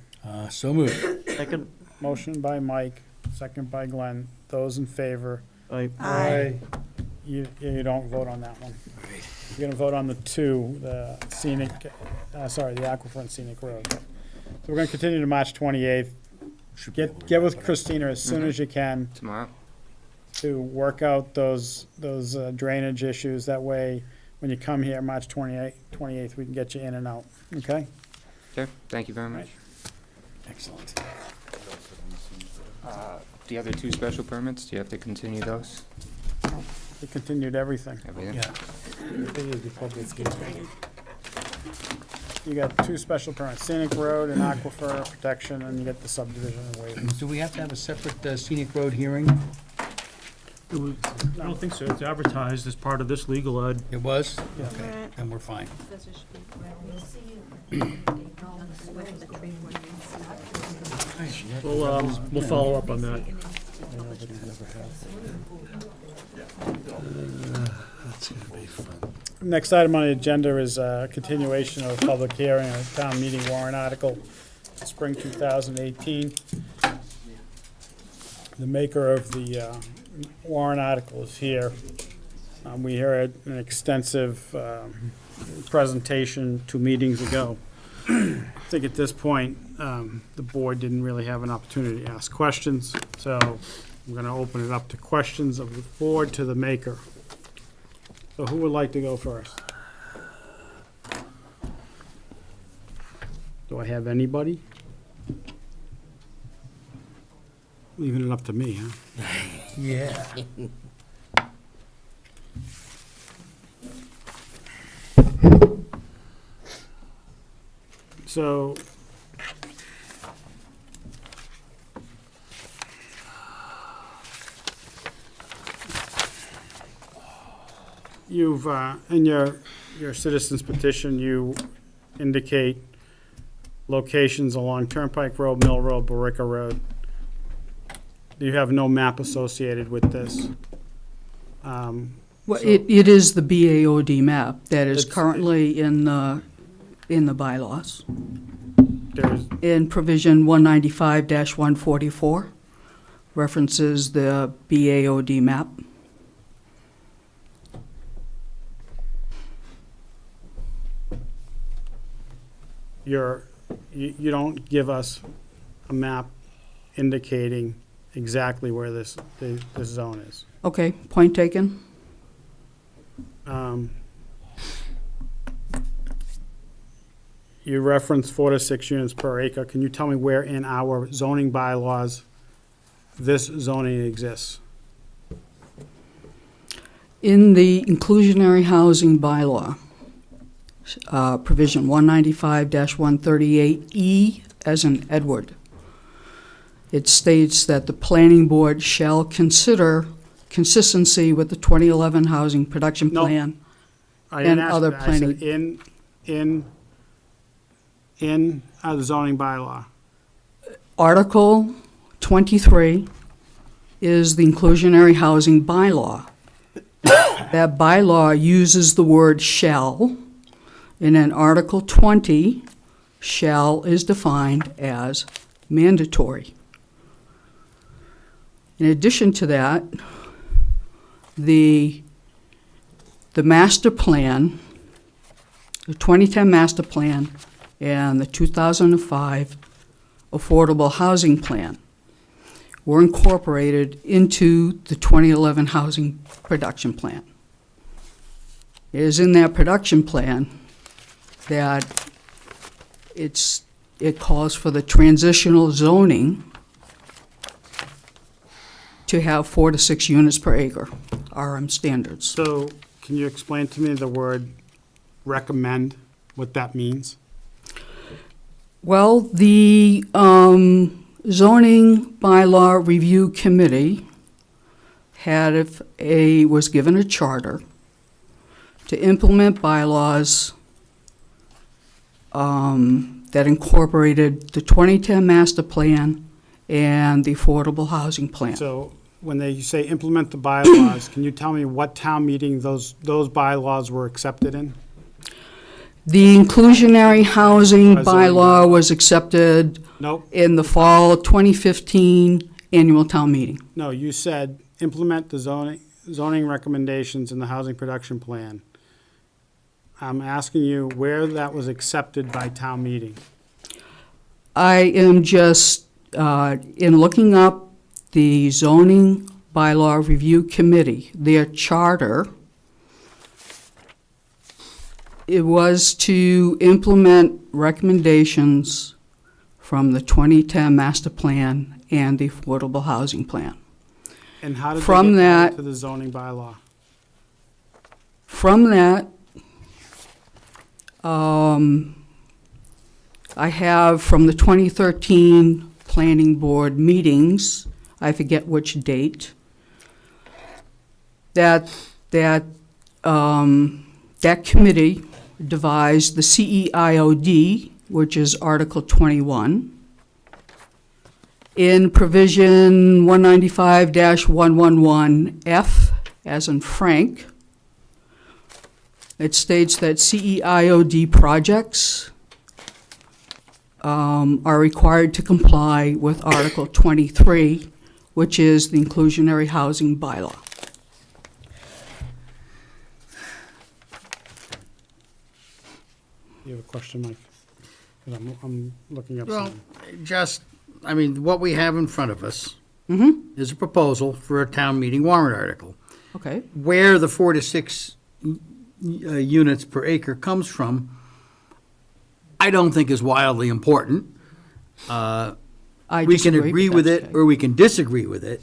So moved. Second, Motion by Mike, second by Glenn. Those in favor? I, You don't vote on that one. You're gonna vote on the 2, the scenic, the Aquifer and Scenic Road. So we're gonna continue to March 28th. Get with Christina as soon as you can Tomorrow? to work out those drainage issues. That way, when you come here, March 28th, we can get you in and out, okay? Okay, thank you very much. Excellent. The other 2 special permits, do you have to continue those? We continued everything. Everything? Continue the public hearing. You got 2 special permits, Scenic Road and Aquifer Protection, and you get the subdivision and waivers. Do we have to have a separate scenic road hearing? I don't think so. It's advertised as part of this legal ad. It was? Yeah. Okay, then we're fine. We'll follow up on that. That's gonna be fun. Next item on the agenda is a continuation of a public hearing on a town meeting warrant article, spring 2018. The maker of the warrant article is here. We heard an extensive presentation 2 meetings ago. I think at this point, the board didn't really have an opportunity to ask questions, so I'm going to open it up to questions of the board to the maker. So who would like to go first? Do I have anybody? Leaving it up to me, huh? Yeah. So, you've, in your citizen's petition, you indicate locations along Turnpike Road, Mill Road, Barica Road. You have no map associated with this. Well, So- it is the BAOD map that is It's- currently in the bylaws. There's, in provision 195-144, references the BAOD map. you don't give us a map indicating exactly where this zone is. Okay, point taken. You reference 4 to 6 units per acre. Can you tell me where in our zoning bylaws this zoning exists? In the inclusionary housing bylaw, provision 195-138E as in Edward, it states that the planning board shall consider consistency with the 2011 housing production No. plan I didn't and ask other that. I said planning. in the zoning bylaw. Article 23 is the inclusionary housing bylaw. That bylaw uses the word shall, and in Article 20, shall is defined as mandatory. In addition to that, the master plan, the 2010 master plan, and the 2005 affordable housing plan were incorporated into the 2011 housing production plan. It is in that production plan that it calls for the transitional zoning to have 4 to 6 units per acre, RM standards. So can you explain to me the word recommend, what that means? Well, the zoning bylaw review committee was given a charter to implement bylaws that incorporated the 2010 master plan and the affordable housing plan. So when they say implement the bylaws, can you tell me what town meeting those bylaws were accepted in? The inclusionary housing A zoning bylaw was accepted Nope. in the fall 2015 annual town meeting. No, you said implement the zoning recommendations in the housing production plan. I'm asking you where that was accepted by town meeting. I am just, in looking up the zoning bylaw review committee, their charter, it was to implement recommendations from the 2010 master plan and the affordable housing plan. And how did From they get that- added to the zoning bylaw? From that, I have from the 2013 planning board meetings, I forget which date, that committee devised the CEIOD, which is Article 21. In provision 195-111F, as in Frank, it states that CEIOD projects are required to comply with Article 23, which is the inclusionary housing bylaw. You have a question, Mike? 'Cause I'm looking up Well, something. what we have in front of us Mm-hmm. is a proposal for a town meeting warrant article. Okay. Where the 4 to 6 units per acre comes from, I don't think is wildly important. I We can disagree, agree but with that's it, okay. or we can disagree with it,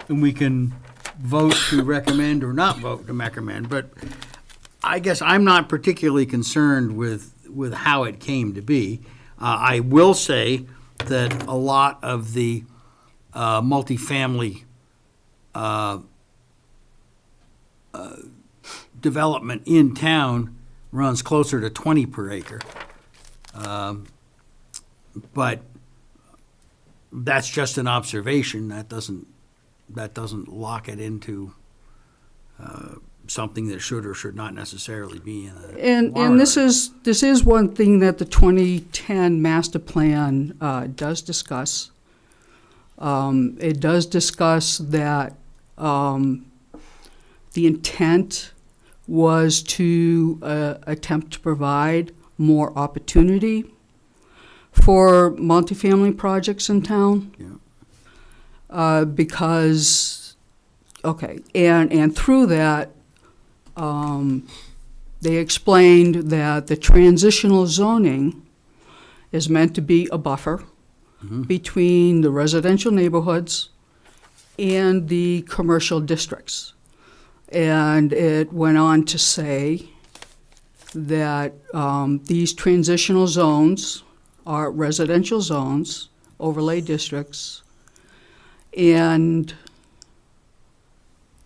and we can vote to recommend or not vote to recommend. But I guess I'm not particularly concerned with how it came to be. I will say that a lot of the multifamily development in town runs closer to 20 per acre. But that's just an observation. That doesn't lock it into something that should or should not necessarily be in a And warrant this is one thing that the 2010 master plan does discuss. It does discuss that the intent was to attempt to provide more opportunity for multifamily projects in town. Because, okay, and through that, they explained that the transitional zoning is meant to be a buffer between the residential neighborhoods and the commercial districts. And it went on to say that these transitional zones are residential zones, overlay districts, and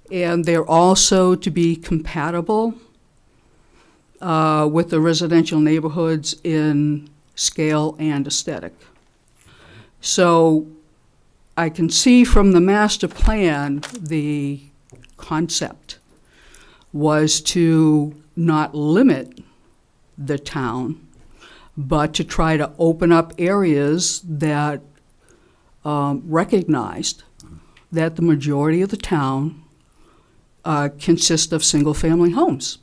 they're also to be compatible with the residential neighborhoods in scale and aesthetic. So I can see from the master plan, the concept was to not limit the town, but to try to open up areas that recognized that the majority of the town consist of single-family homes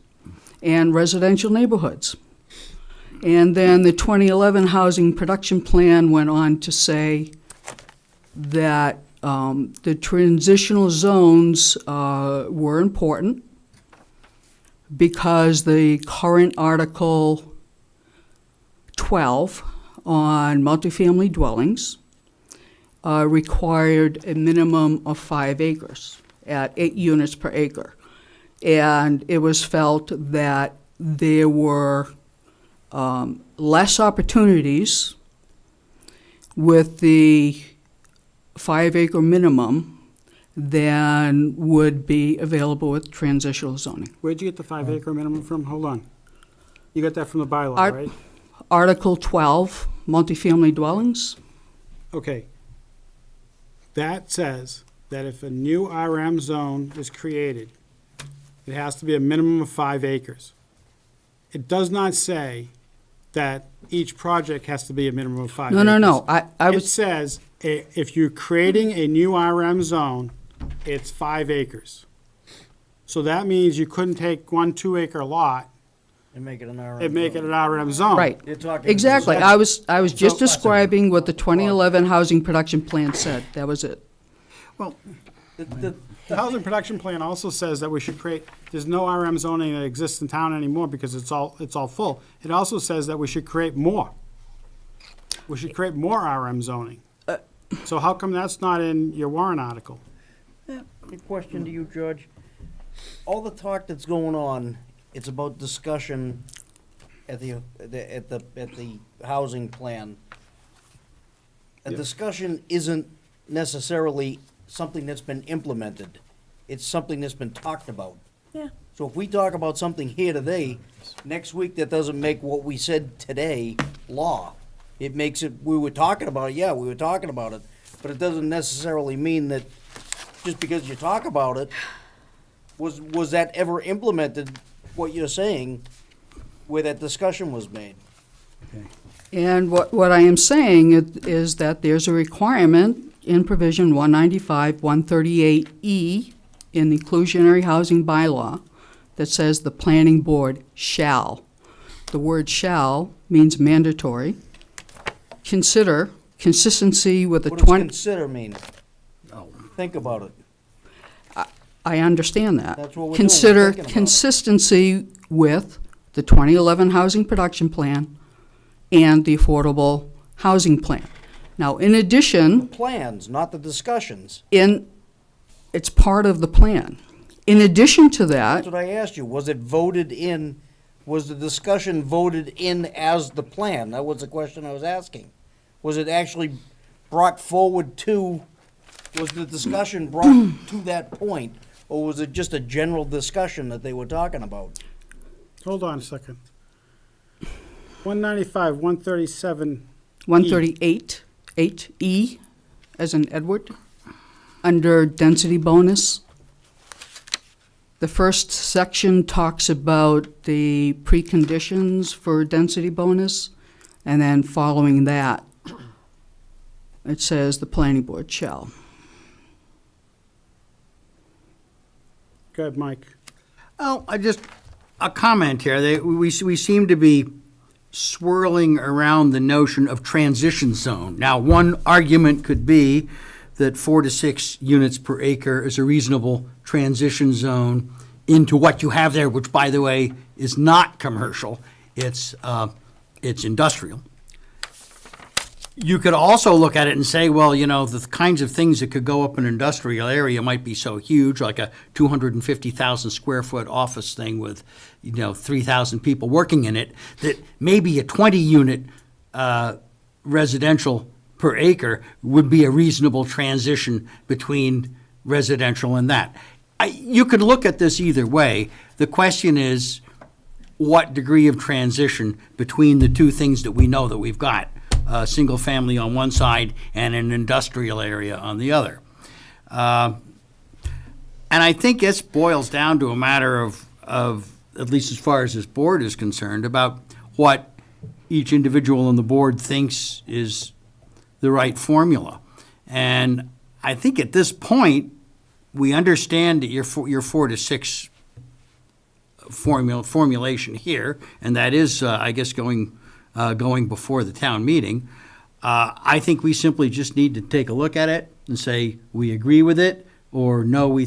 and residential neighborhoods. And then the 2011 Housing Production Plan went on to say that the transitional zones were important because the current Article 12 on multifamily dwellings required a minimum of 5 acres at 8 units per acre. And it was felt that there were less opportunities with the 5-acre minimum than would be available with transitional zoning. Where'd you get the 5-acre minimum from? Hold on. You got that from the bylaw, right? Article 12, multifamily dwellings. Okay. That says that if a new RM zone is created, it has to be a minimum of 5 acres. It does not say that each project has to be a minimum of 5 acres. No. It says if you're creating a new RM zone, it's 5 acres. So that means you couldn't take 1 2-acre lot And make it an RM. and make it an RM zone. Right. You're talking. Exactly. I was just describing what the 2011 Housing Production Plan said. That was it. Well, The the housing production plan also says that we should create, there's no RM zoning that exists in town anymore because it's all full. It also says that we should create more. We should create more RM zoning. So how come that's not in your warrant article? A question to you, George. All the talk that's going on, it's about discussion at the housing plan. A discussion isn't necessarily something that's been implemented. It's something that's been talked about. Yeah. So if we talk about something here today, next week that doesn't make what we said today law. It makes it, we were talking about it, yeah, we were talking about it, but it doesn't necessarily mean that just because you talk about it, was that ever implemented, what you're saying, where that discussion was made? And what I am saying is that there's a requirement in provision 195-138E in the inclusionary housing bylaw that says the planning board shall. The word shall means mandatory. Consider consistency with the What does 20... consider mean? Think about it. I understand that. That's what we're doing, we're Consider thinking about it. consistency with the 2011 Housing Production Plan and the Affordable Housing Plan. Now, in addition, Plans, not the discussions. it's part of the plan. In addition to that, That's what I asked you. Was it voted in, was the discussion voted in as the plan? That was the question I was asking. Was it actually brought forward to, was the discussion brought to that point? Or was it just a general discussion that they were talking about? Hold on a second. 195, 137. 138, 8E, as in Edward, under density bonus. The first section talks about the preconditions for density bonus, and then following that, it says the planning board shall. Go ahead, Mike. Oh, a comment here. We seem to be swirling around the notion of transition zone. Now, one argument could be that 4 to 6 units per acre is a reasonable transition zone into what you have there, which, by the way, is not commercial. It's industrial. You could also look at it and say, well, you know, the kinds of things that could go up in an industrial area might be so huge, like a 250,000 square foot office thing with, 3,000 people working in it, that maybe a 20-unit residential per acre would be a reasonable transition between residential and that. You could look at this either way. The question is, what degree of transition between the two things that we know that we've got? A single family on one side and an industrial area on the other. And I think this boils down to a matter of, at least as far as this board is concerned, about what each individual on the board thinks is the right formula. And I think at this point, we understand that your 4 to 6 formulation here, and that is, I guess, going before the town meeting. I think we simply just need to take a look at it and say, we agree with it, or no, we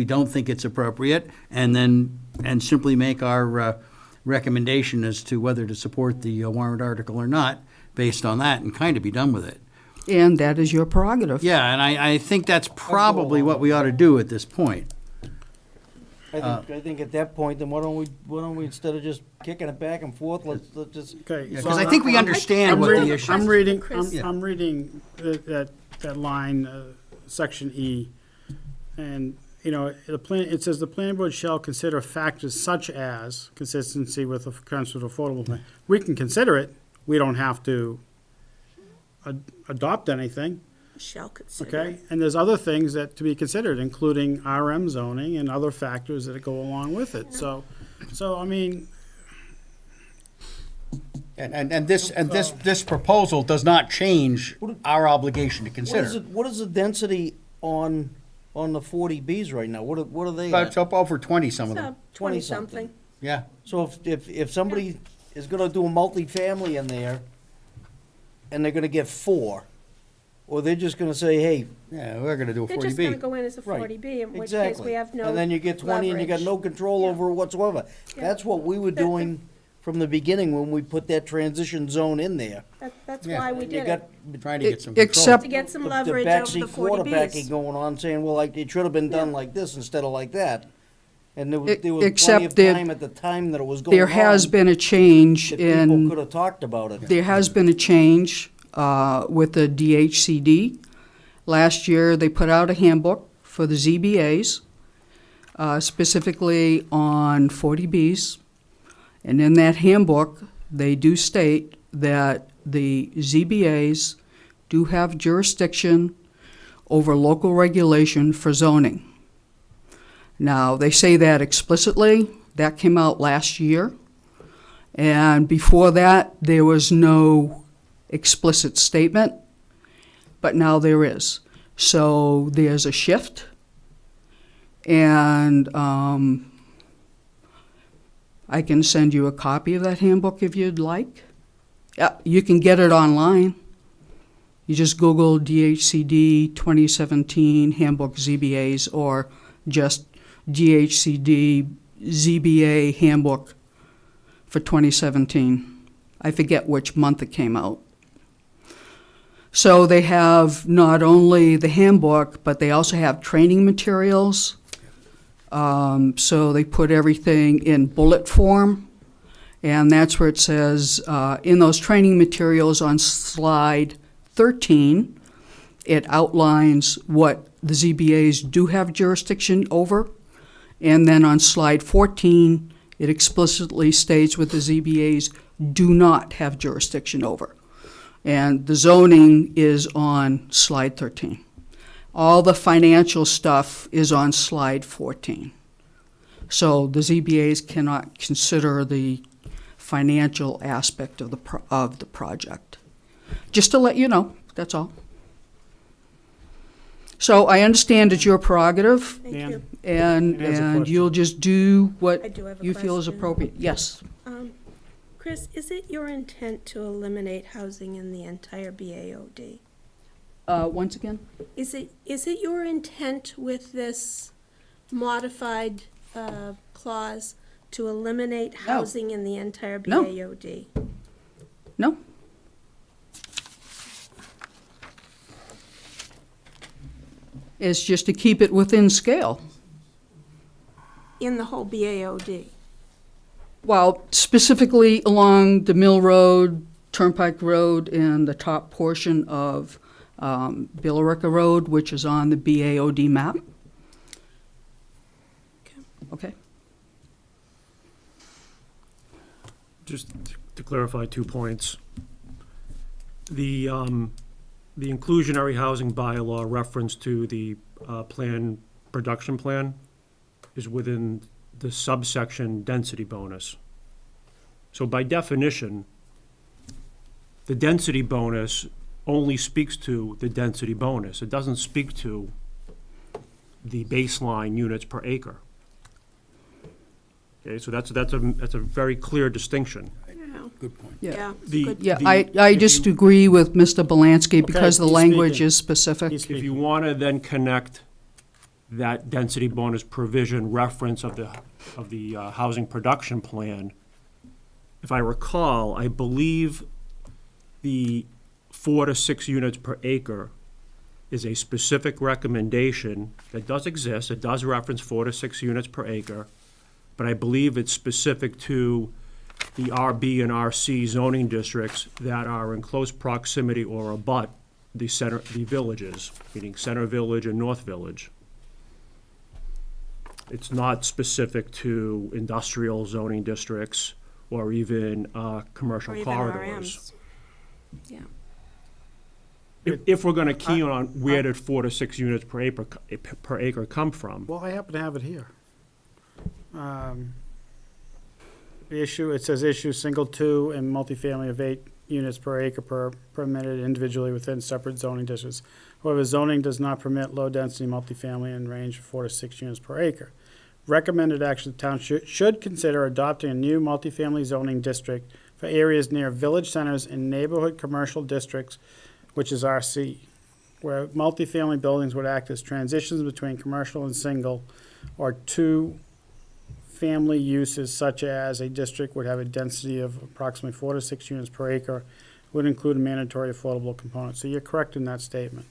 don't think it's appropriate, and simply make our recommendation as to whether to support the warrant article or not, based on that, and kind of be done with it. And that is your prerogative. Yeah, and I think that's probably what we ought to do at this point. I think at that point, then why don't we instead of just kicking it back and forth, let's just. Okay. Because I think we understand what the issue is. I'm reading that line, section E, and, it says the planning board shall consider factors such as consistency with the council affordable plan. We can consider it, we don't have to adopt anything. Shall consider. Okay, and there's other things that to be considered, including RM zoning and other factors that go along with it. So I mean. And this proposal does not change our obligation to consider. What is the density on the 40Bs right now? What are they But at? it's up over 20, some of them. 20-something. Yeah. So if somebody is gonna do a multifamily in there, and they're gonna get 4, or they're just gonna say, hey. Yeah, we're gonna do a 40B. They're just gonna go in as a Right, 40B, in which case exactly. we have no And then you get 20 and you got leverage. no control Yeah. over it whatsoever. Yeah. That's what we were doing from the beginning when we put that transition zone in there. That's Yeah. why we And you did got it, Trying to get some control. Except to get some the leverage over the backseat quarterbacking 40Bs. going on, saying, well, like, it should have been done like this instead of like that. And there was plenty Except of that time at the time that it was going on. there has been a change that people in, could have talked about it. there has been a change with the DHCD. Last year, they put out a handbook for the ZBAs, specifically on 40Bs. And in that handbook, they do state that the ZBAs do have jurisdiction over local regulation for zoning. Now, they say that explicitly. That came out last year. And before that, there was no explicit statement, but now there is. So there's a shift. And I can send you a copy of that handbook if you'd like. You can get it online. You just Google DHCD 2017 Handbook ZBAs or just DHCD ZBA Handbook for 2017. I forget which month it came out. So they have not only the handbook, but they also have training materials. So they put everything in bullet form. And that's where it says, in those training materials on slide 13, it outlines what the ZBAs do have jurisdiction over. And then on slide 14, it explicitly states what the ZBAs do not have jurisdiction over. And the zoning is on slide 13. All the financial stuff is on slide 14. So the ZBAs cannot consider the financial aspect of the project. Just to let you know, that's all. So I understand it's your prerogative, Thank Dan? you. and Dan has a question. you'll just do what I do have a you feel is question. appropriate. Yes. Chris, is it your intent to eliminate housing in the entire BAOD? Once again? Is it your intent with this modified clause to eliminate No. housing in the entire No. BAOD? No. It's just to keep it within scale. In the whole BAOD? Well, specifically along the Mill Road, Turnpike Road, and the top portion of Billerica Road, which is on the BAOD map. Okay. Just to clarify 2 points. The inclusionary housing bylaw reference to the production plan is within the subsection density bonus. So by definition, the density bonus only speaks to the density bonus. It doesn't speak to the baseline units per acre. Okay, so that's a very clear distinction. Good point. Yeah. Yeah, The- I if just you- agree with Mr. Belansky because the he's language speaking. is specific. He's If you speaking. want to then connect that density bonus provision reference of the housing production plan, if I recall, I believe the 4 to 6 units per acre is a specific recommendation that does exist. It does reference 4 to 6 units per acre, but I believe it's specific to the RB and RC zoning districts that are in close proximity or abut the villages, meaning Center Village and North Village. It's not specific to industrial zoning districts or even commercial Or even corridors. RMs. Yeah. If we're gonna key on where did 4 to 6 units per acre come from, Well, I happen to have it here. The issue, it says issue single 2 and multifamily of 8 units per acre permitted individually within separate zoning districts. However, zoning does not permit low-density multifamily in range of 4 to 6 units per acre. Recommended action, the town should consider adopting a new multifamily zoning district for areas near village centers and neighborhood commercial districts, which is RC, where multifamily buildings would act as transitions between commercial and single, or two family uses such as a district would have a density of approximately 4 to 6 units per acre, would include a mandatory affordable component. So you're correct in that statement.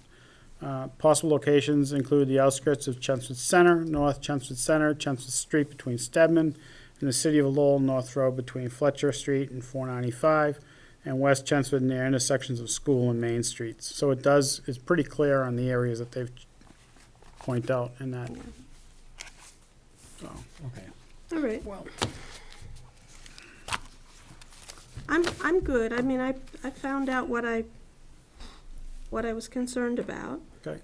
Possible locations include the outskirts of Chelmsford Center, North Chelmsford Center, Chelmsford Street between Stedman and the City of Lowell, North Road between Fletcher Street and 495, and West Chelmsford near intersections of School and Main Streets. So it's pretty clear on the areas that they've point out in that. So, okay. All right. Well, I'm good. I mean, I found out what I was concerned about. Okay.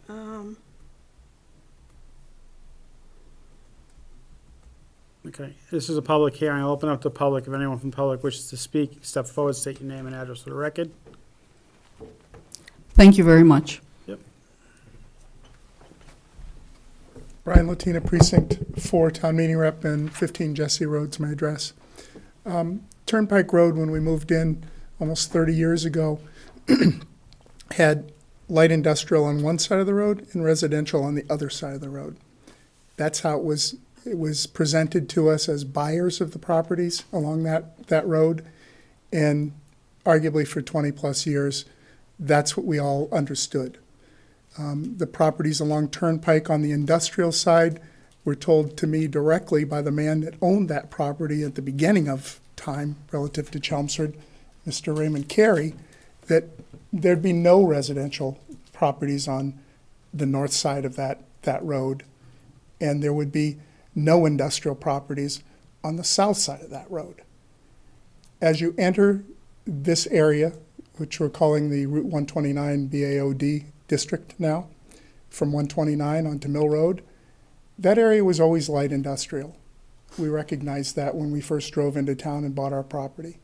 Okay, this is a public hearing. I'll open up to the public. If anyone from the public wishes to speak, step forward, state your name and address for the record. Thank you very much. Yep. Brian Latina, Precinct 4, Town Meeting Rep, and 15 Jesse Road's my address. Turnpike Road, when we moved in almost 30 years ago, had light industrial on one side of the road and residential on the other side of the road. That's how it was presented to us as buyers of the properties along that road. And arguably for 20-plus years, that's what we all understood. The properties along Turnpike on the industrial side were told to me directly by the man that owned that property at the beginning of time relative to Chelmsford, Mr. Raymond Carey, that there'd be no residential properties on the north side of that road, and there would be no industrial properties on the south side of that road. As you enter this area, which we're calling the Route 129 BAOD district now, from 129 onto Mill Road, that area was always light industrial. We recognized that when we first drove into town and bought our property.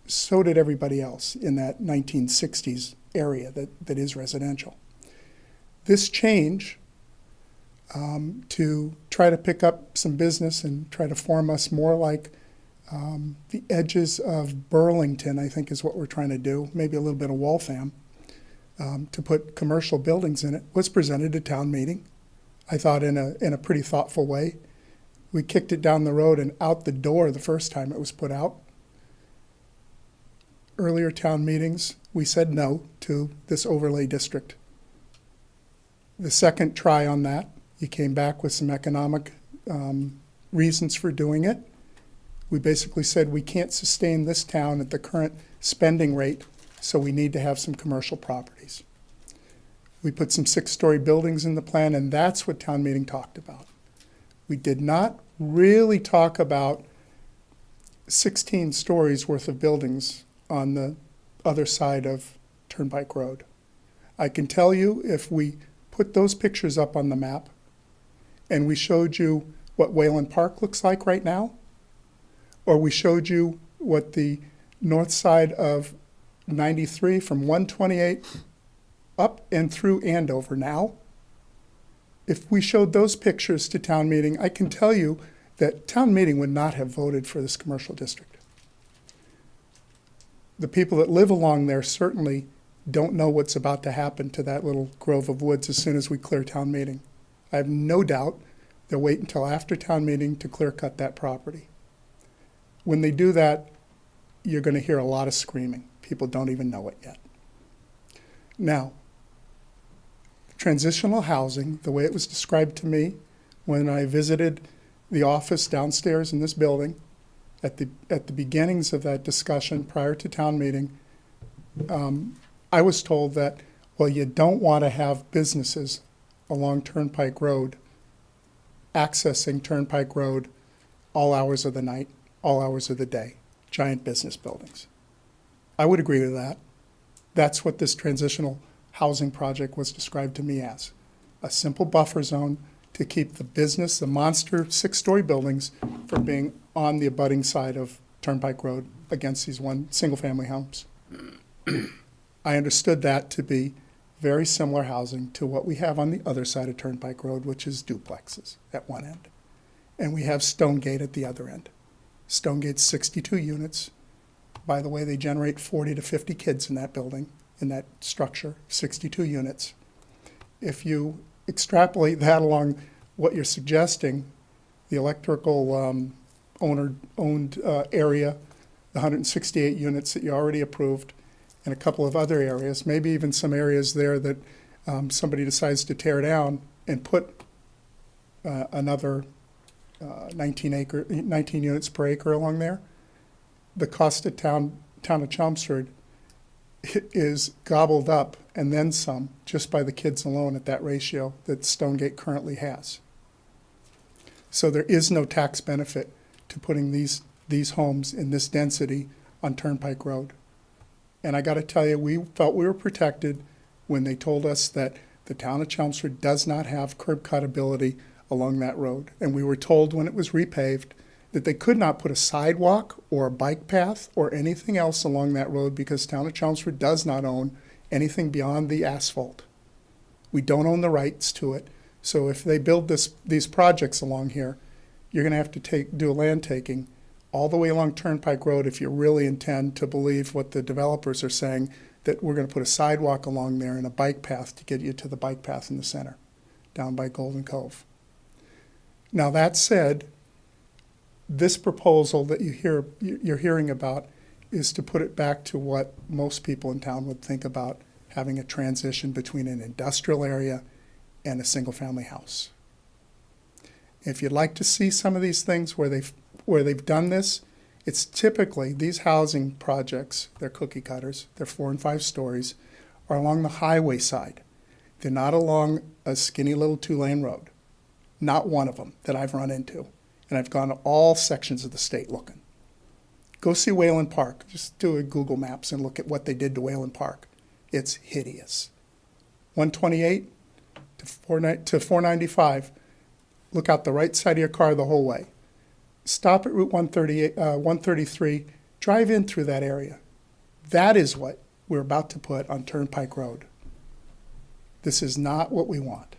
So did everybody else in that 1960s area that is residential. This change to try to pick up some business and try to form us more like the edges of Burlington, I think is what we're trying to do, maybe a little bit of Waltham, to put commercial buildings in it, was presented at town meeting. I thought in a pretty thoughtful way. We kicked it down the road and out the door the first time it was put out. Earlier town meetings, we said no to this overlay district. The second try on that, you came back with some economic reasons for doing it. We basically said we can't sustain this town at the current spending rate, so we need to have some commercial properties. We put some 6-story buildings in the plan, and that's what town meeting talked about. We did not really talk about 16 stories worth of buildings on the other side of Turnpike Road. I can tell you, if we put those pictures up on the map and we showed you what Wayland Park looks like right now, or we showed you what the north side of 93 from 128 up and through Andover now, if we showed those pictures to town meeting, I can tell you that town meeting would not have voted for this commercial district. The people that live along there certainly don't know what's about to happen to that little grove of woods as soon as we clear town meeting. I have no doubt they'll wait until after town meeting to clear cut that property. When they do that, you're going to hear a lot of screaming. People don't even know it yet. Now, transitional housing, the way it was described to me when I visited the office downstairs in this building, at the beginnings of that discussion prior to town meeting, I was told that, well, you don't want to have businesses along Turnpike Road accessing Turnpike Road all hours of the night, all hours of the day, giant business buildings. I would agree with that. That's what this transitional housing project was described to me as. A simple buffer zone to keep the business, the monster 6-story buildings, from being on the abutting side of Turnpike Road against these single-family homes. I understood that to be very similar housing to what we have on the other side of Turnpike Road, which is duplexes at one end. And we have Stonegate at the other end. Stonegate's 62 units. By the way, they generate 40 to 50 kids in that building, in that structure, 62 units. If you extrapolate that along what you're suggesting, the electrical owner-owned area, the 168 units that you already approved, and a couple of other areas, maybe even some areas there that somebody decides to tear down and put another 19 units per acre along there, the cost of town of Chelmsford is gobbled up and then some just by the kids alone at that ratio that Stonegate currently has. So there is no tax benefit to putting these homes in this density on Turnpike Road. And I got to tell you, we felt we were protected when they told us that the town of Chelmsford does not have curb cut ability along that road. And we were told when it was repaved that they could not put a sidewalk or a bike path or anything else along that road because town of Chelmsford does not own anything beyond the asphalt. We don't own the rights to it. So if they build these projects along here, you're going to have to do a land taking all the way along Turnpike Road if you really intend to believe what the developers are saying, that we're going to put a sidewalk along there and a bike path to get you to the bike path in the center, down by Golden Cove. Now that said, this proposal that you're hearing about is to put it back to what most people in town would think about having a transition between an industrial area and a single-family house. If you'd like to see some of these things where they've done this, it's typically these housing projects, they're cookie cutters, they're 4 and 5 stories, are along the highway side. They're not along a skinny little 2-lane road. Not one of them that I've run into. And I've gone to all sections of the state looking. Go see Wayland Park. Just do a Google Maps and look at what they did to Wayland Park. It's hideous. 128 to 495. Look out the right side of your car the whole way. Stop at Route 138, 133, drive in through that area. That is what we're about to put on Turnpike Road. This is not what we want.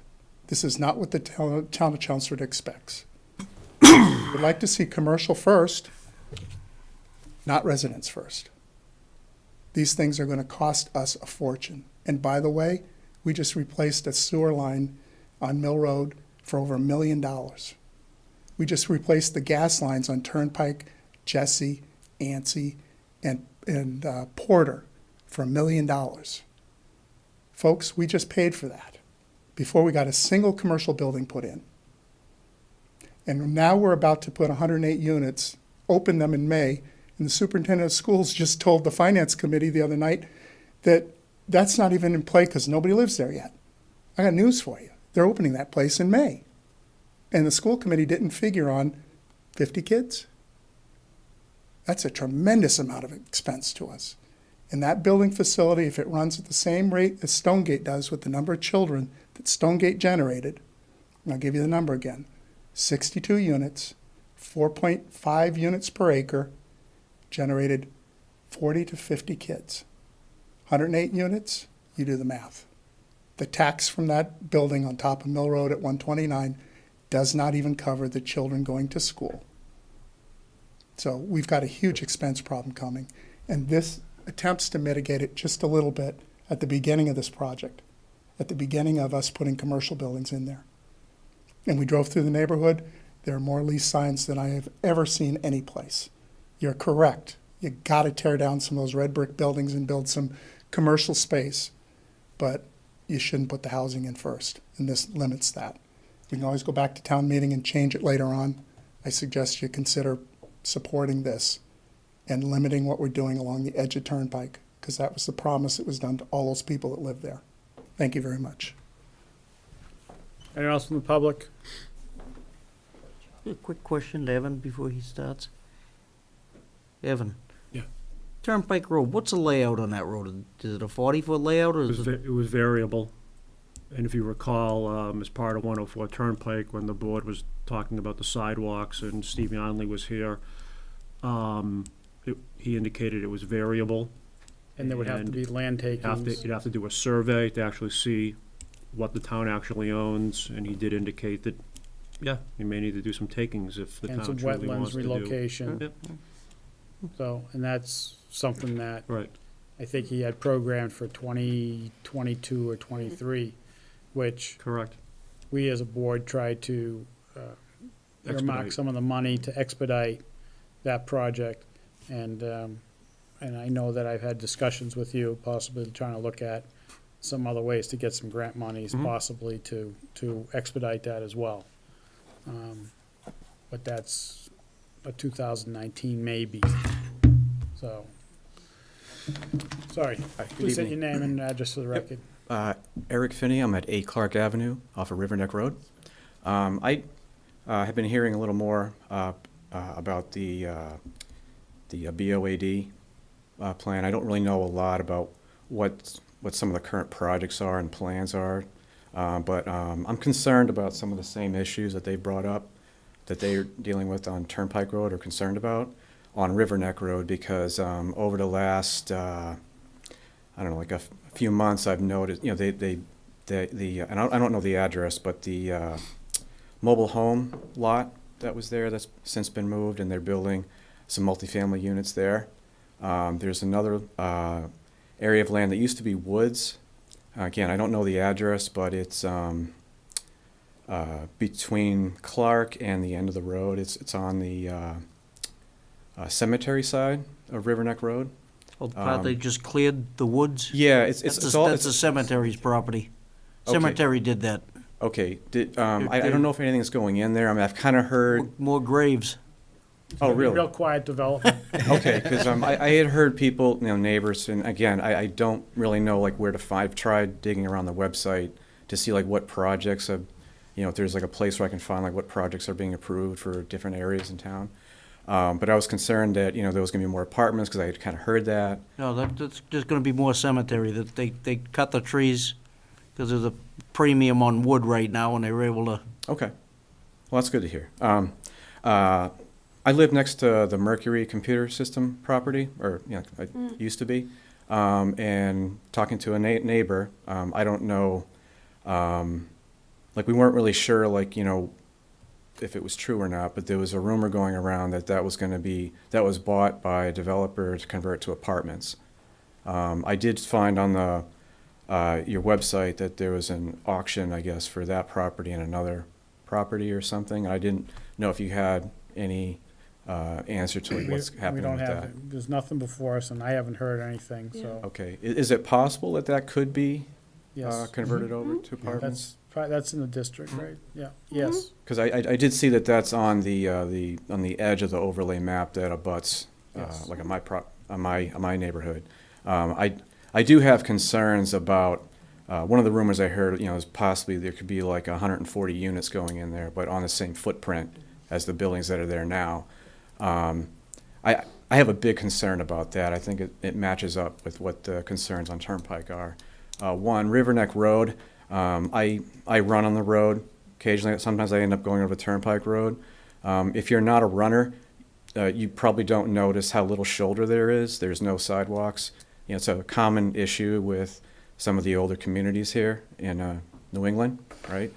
This is not what the town of Chelmsford expects. We'd like to see commercial first, not residents first. These things are going to cost us a fortune. And by the way, we just replaced a sewer line on Mill Road for over $1 million. We just replaced the gas lines on Turnpike, Jesse, Anstey, and Porter for $1 million. Folks, we just paid for that before we got a single commercial building put in. And now we're about to put 108 units, open them in May, and the superintendent of schools just told the finance committee the other night that that's not even in play because nobody lives there yet. I got news for you. They're opening that place in May. And the school committee didn't figure on 50 kids. That's a tremendous amount of expense to us. And that building facility, if it runs at the same rate as Stonegate does with the number of children that Stonegate generated, and I'll give you the number again, 62 units, 4.5 units per acre, generated 40 to 50 kids. 108 units, you do the math. The tax from that building on top of Mill Road at 129 does not even cover the children going to school. So we've got a huge expense problem coming, and this attempts to mitigate it just a little bit at the beginning of this project, at the beginning of us putting commercial buildings in there. And we drove through the neighborhood. There are more lease signs than I have ever seen any place. You're correct. You got to tear down some of those red brick buildings and build some commercial space, but you shouldn't put the housing in first, and this limits that. We can always go back to town meeting and change it later on. I suggest you consider supporting this and limiting what we're doing along the edge of Turnpike, because that was the promise that was done to all those people that live there. Thank you very much. Anyone else from the public? A quick question to Evan before he starts. Evan. Yeah. Turnpike Road, what's the layout on that road? Is it a 40-foot layout or is it? It was variable. And if you recall, as part of 104 Turnpike, when the board was talking about the sidewalks and Steve Yonley was here, he indicated it was variable. And there would have to be land takings. You'd have to do a survey to actually see what the town actually owns, and he did indicate that, yeah, you may need to do some takings if the And town some truly wetlands wants to do. relocation. Yep. So, and that's something that Right. I think he had programmed for 2022 or 23, which Correct. we as a board tried to earmark Expedite. some of the money to expedite that project. And I know that I've had discussions with you, possibly trying to look at some other ways to get some grant monies, Mhm. possibly to expedite that as well. But that's a 2019 maybe. So, sorry. Please say your name and address for the record. Eric Finney, I'm at 8 Clark Avenue off of River Neck Road. I have been hearing a little more about the BOAD plan. I don't really know a lot about what some of the current projects are and plans are, but I'm concerned about some of the same issues that they brought up that they're dealing with on Turnpike Road or concerned about on River Neck Road, because over the last, I don't know, like a few months, I've noticed, you know, and I don't know the address, but the mobile home lot that was there that's since been moved, and they're building some multifamily units there. There's another area of land that used to be woods. Again, I don't know the address, but it's between Clark and the end of the road. It's on the cemetery side of River Neck Road. Oh, the part they just cleared the woods? Yeah, That's the cemetery's property. Okay. Cemetery did that. Okay. I don't know if anything's going in there. I mean, I've kind of heard. More graves. Oh, really? Real quiet development. Okay, because I had heard people, you know, neighbors, and again, I don't really know like where to find. I've tried digging around the website to see like what projects have, you know, if there's like a place where I can find like what projects are being approved for different areas in town. But I was concerned that, you know, there was going to be more apartments because I had kind of heard that. No, that's just going to be more cemetery. That they cut the trees because there's a premium on wood right now, and they were able to. Okay. Well, that's good to hear. I live next to the Mercury Computer System property, or, you know, I used to be. And talking to a neighbor, I don't know, like, we weren't really sure, like, you know, if it was true or not, but there was a rumor going around that that was bought by a developer to convert to apartments. I did find on the your website that there was an auction, I guess, for that property and another property or something. I didn't know if you had any answer to like, what's happening with that. There's nothing before us, and I haven't heard anything, so. Okay, is it possible that that could be Yes. converted over to apartments? That's in the district, right? Yeah, yes. Because I did see that that's on the edge of the overlay map that abuts Yes. like on my neighborhood. I do have concerns about one of the rumors I heard, you know, is possibly there could be like 140 units going in there, but on the same footprint as the buildings that are there now. I have a big concern about that. I think it matches up with what the concerns on Turnpike are. One, Riverneck Road. I run on the road occasionally. Sometimes I end up going over the Turnpike Road. If you're not a runner, you probably don't notice how little shoulder there is. There's no sidewalks. You know, it's a common issue with some of the older communities here in New England, right?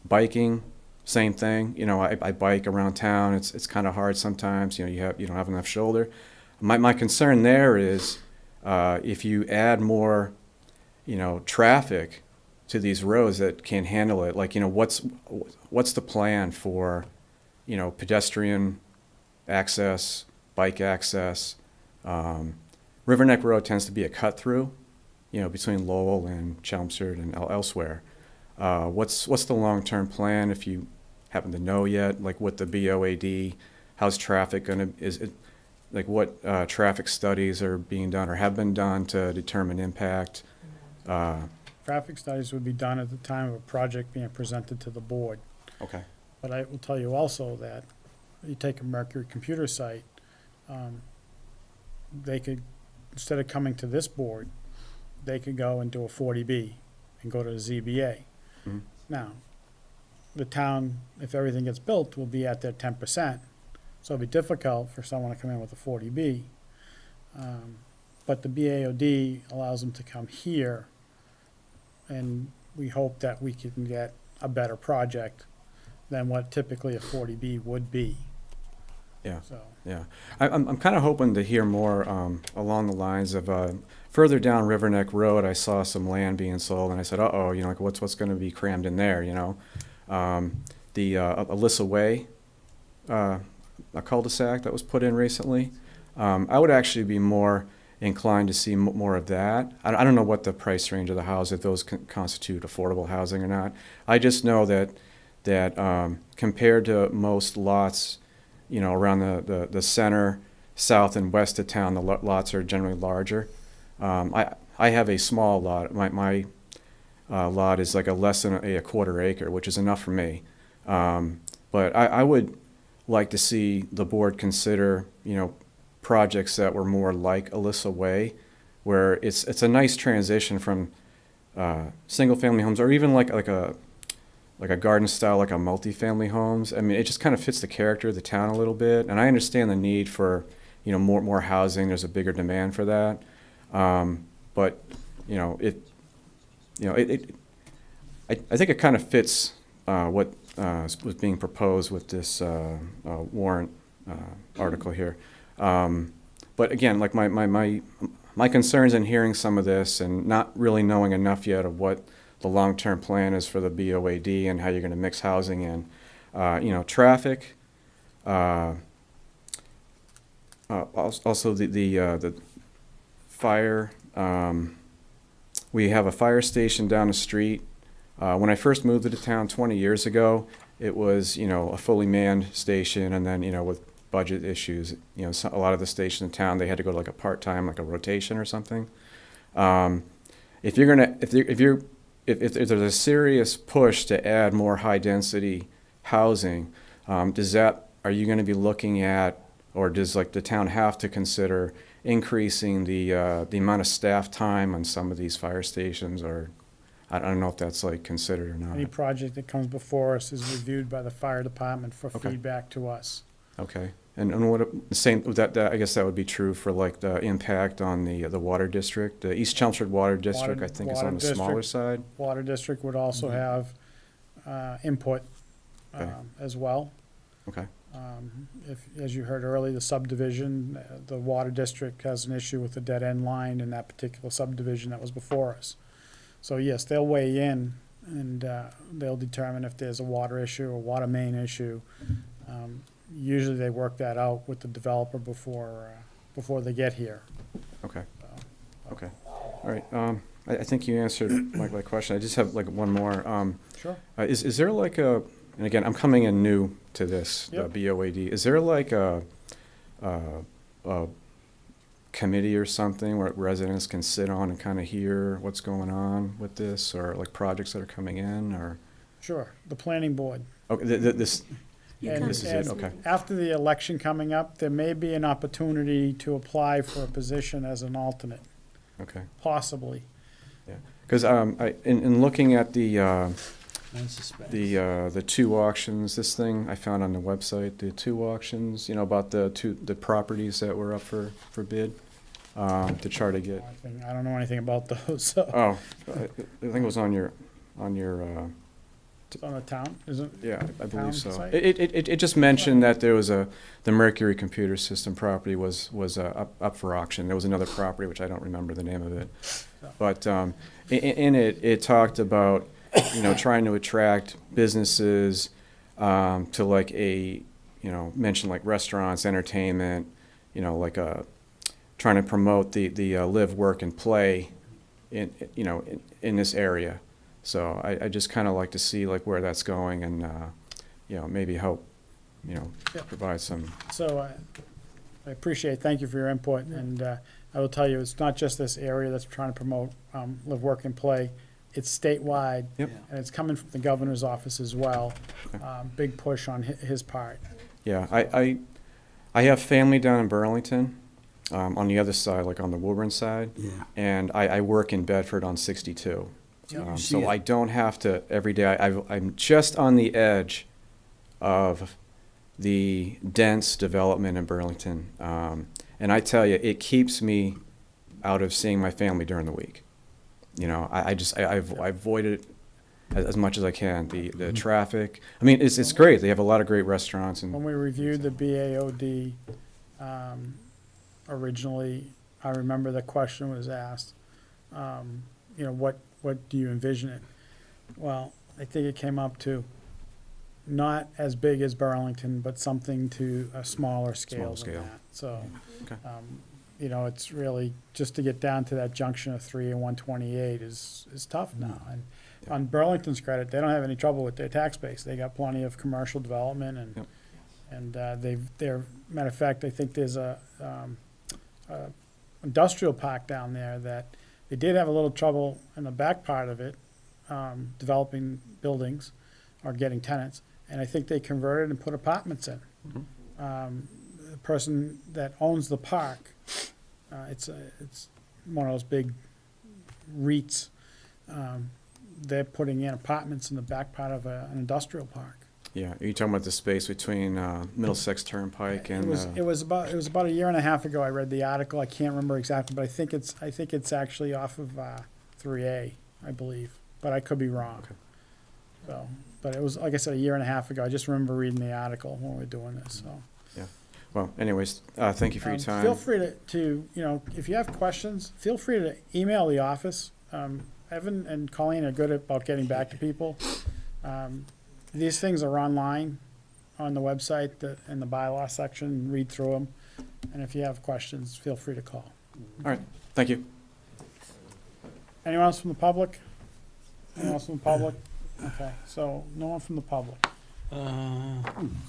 Biking, same thing. You know, I bike around town. It's kind of hard sometimes. You know, you don't have enough shoulder. My concern there is if you add more, you know, traffic to these roads that can handle it. Like, you know, what's the plan for, you know, pedestrian access, bike access? Riverneck Road tends to be a cut through, you know, between Lowell and Chelmsford and elsewhere. What's the long-term plan, if you happen to know yet, like what the BOAD, how's traffic like what traffic studies are being done or have been done to determine impact? Traffic studies would be done at the time of a project being presented to the board. Okay. But I will tell you also that you take a Mercury computer site, they could, instead of coming to this board, they could go and do a 40B and go to the ZBA. Mhm. Now, the town, if everything gets built, will be at their 10%. So it'll be difficult for someone to come in with a 40B. But the BAOD allows them to come here, and we hope that we can get a better project than what typically a 40B would be. Yeah. So. Yeah, I'm kind of hoping to hear more along the lines of further down Riverneck Road. I saw some land being sold, and I said, "Uh-oh, you know, like what's going to be crammed in there?" You know, the Alyssa Way, a cul-de-sac that was put in recently. I would actually be more inclined to see more of that. I don't know what the price range of the house, if those constitute affordable housing or not. I just know that compared to most lots, you know, around the center, south, and west of town, the lots are generally larger. I have a small lot. My lot is like less than a quarter acre, which is enough for me. But I would like to see the board consider, you know, projects that were more like Alyssa Way, where it's a nice transition from single-family homes, or even like a garden style, like a multi-family homes. I mean, it just kind of fits the character of the town a little bit. And I understand the need for, you know, more housing. There's a bigger demand for that. But you know, I think it kind of fits what was being proposed with this warrant article here. But again, like my concerns in hearing some of this and not really knowing enough yet of what the long-term plan is for the BOAD and how you're going to mix housing in. You know, traffic. Also the fire. We have a fire station down the street. When I first moved to the town 20 years ago, it was, you know, a fully manned station, and then, you know, with budget issues, you know, a lot of the stations in town, they had to go to like a part-time, like a rotation or something. If there's a serious push to add more high-density housing, are you going to be looking at, or does like the town have to consider increasing the amount of staff time on some of these fire stations, or I don't know if that's like considered or Any not. project that comes before us is reviewed by the fire department for Okay. feedback to us. Okay. And what, the same, that, I guess that would be true for like the impact on the water district. The East Chelmsford Water District, I think, is Water on the smaller district. side. Water district would also have input Okay. as well. Okay. If, as you heard earlier, the subdivision, the water district has an issue with the dead end line in that particular subdivision that was before us. So yes, they'll weigh in and they'll determine if there's a water issue or water main issue. Usually they work that out with the developer before they get here. Okay. Okay. All right. I think you answered my question. I just have like one more. Sure. Is there like a, and again, I'm coming in new to this, Yep. the BOAD. Is there like a committee or something where residents can sit on and kind of hear what's going on with this, or like projects that are coming in, or? Sure, the planning board. Okay, this is it, okay. After the election coming up, there may be an opportunity to apply for a position as an alternate, Okay. possibly. Yeah. Because in looking at the suspense. the two auctions, this thing I found on the website, the two auctions, you know, about the properties that were up for bid, to try to get. I don't know anything about those, so. Oh, I think it was on your. It's on the town, isn't it? Yeah, I Town believe so. site? It just mentioned that there was the Mercury Computer System property was up for auction. There was another property, which I don't remember the name of it. But in it, it talked about, you know, trying to attract businesses to like mention like restaurants, entertainment, you know, like trying to promote the live, work, and play in this area. So I just kind of like to see like where that's going and, maybe help, provide some. So I appreciate, thank you for your input, and I will tell you, it's not just this area that's trying to promote live, work, and play. It's statewide, Yep. and it's coming from the governor's office as well. Big push on his part. Yeah, I have family down in Burlington, on the other side, like on the Woburn side. Yeah. And I work in Bedford on 62. Yeah, you see So it. I don't have to every day. I'm just on the edge of the dense development in Burlington. And I tell you, it keeps me out of seeing my family during the week. You know, I avoid it as much as I can. The traffic. I mean, it's great. They have a lot of great restaurants. And When we reviewed the BAOD originally, I remember the question was asked, what do you envision it? Well, I think it came up to not as big as Burlington, but something to a smaller scale Small than scale. that. So, Okay. it's really, just to get down to that junction of 3 and 128 is tough now. And on Burlington's credit, they don't have any trouble with their tax base. They got plenty of commercial development and, Yep. they're, matter of fact, I think there's a industrial park down there that they did have a little trouble in the back part of it, developing buildings or getting tenants, and I think they converted and put apartments in. The person that owns the park, it's one of those big REITs, they're putting in apartments in the back part of an industrial park. yeah, are you talking about the space between Middlesex Turnpike and? It was about a year and a half ago I read the article. I can't remember exactly, but I think it's actually off of 3A, I believe, but I could be wrong. Okay. So, but it was, like I said, a year and a half ago. I just remember reading the article when we were doing this. So, Well, anyways, thank you for your time. feel free to if you have questions, feel free to email the office. Evan and Colleen are good about getting back to people. These things are online on the website, in the bylaw section, read through them. And if you have questions, feel free to call. All right, thank you. Anyone else from the public? Anyone else from the public? Okay, so no one from the public.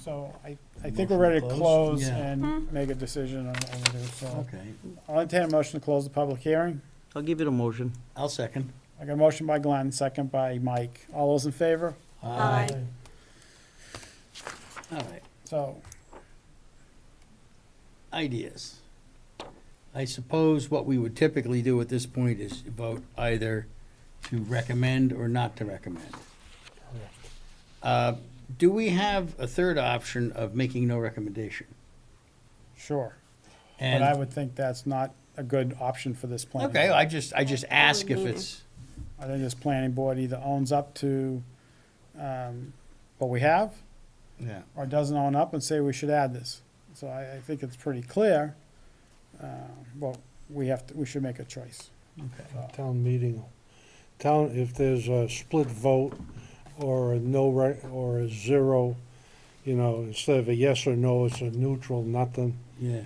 So I think we're ready to close Yeah. and make a decision on what we do. So Okay. I'll entertain a motion to close the public hearing. I'll give it a motion. I'll second. I got a motion by Glenn, second by Mike. All those in favor? Aye. All right. So, Ideas. I suppose what we would typically do at this point is vote either to recommend or not to recommend. Do we have a third option of making no recommendation? Sure. But And I would think that's not a good option for this plan. okay, I just ask if it's I think this planning board either owns up to what we have, yeah. or doesn't own up and say we should add this. So I think it's pretty clear, but we should make a choice. Town meeting, if there's a split vote or a or a zero, instead of a yes or no, it's a neutral, nothing. Yeah.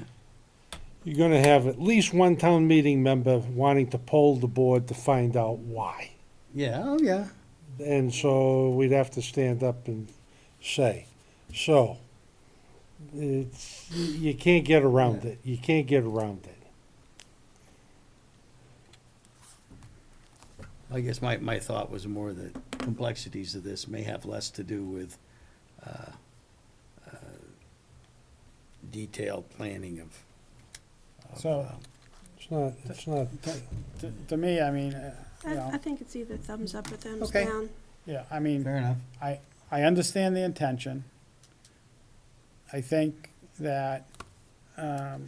You're gonna have at least one town meeting member wanting to poll the board to find out why. Yeah. Oh yeah. And so we'd have to stand up and say, so, you can't get around it. You can't get around it. I guess my thought was more the complexities of this may have less to do with detailed planning of. So, It's not, to me, I mean, I think it's either thumbs up or thumbs Okay. down. yeah, I mean, Fair enough. I understand the intention. I think that the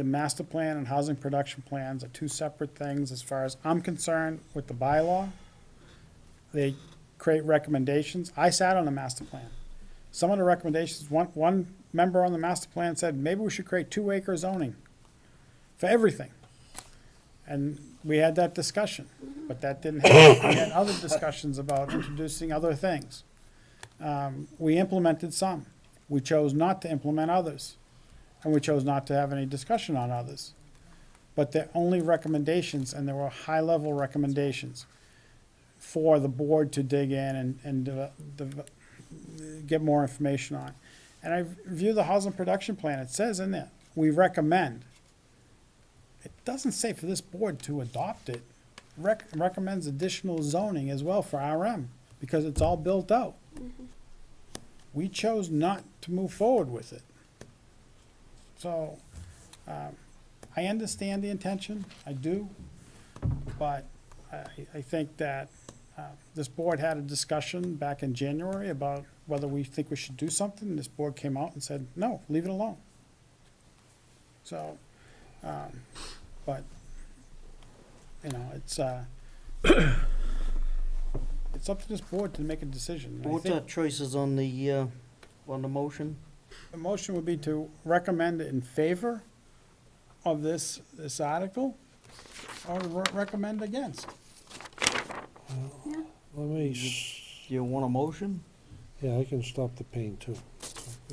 master plan and housing production plans are two separate things as far as I'm concerned with the bylaw. They create recommendations. I sat on the master plan. Some of the recommendations, one member on the master plan said, maybe we should create 2-acre zoning for everything. And we had that discussion, but that didn't happen. We had other discussions about introducing other things. We implemented some. We chose not to implement others. And we chose not to have any discussion on others. But they're only recommendations, and there were high-level recommendations for the board to dig in and get more information on. And I review the housing production plan. It says in there, we recommend. It doesn't say for this board to adopt it. Recommends additional zoning as well for RM, because it's all built out. We chose not to move forward with it. So, I understand the intention, I do, but I think that this board had a discussion back in January about whether we think we should do something, and this board came out and said, no, leave it alone. So, but, it's it's up to this board to make a decision. I What's think our choices on the motion? the motion would be to recommend in favor of this article, or recommend against. let me, You want a motion? yeah, I can stop the pain too.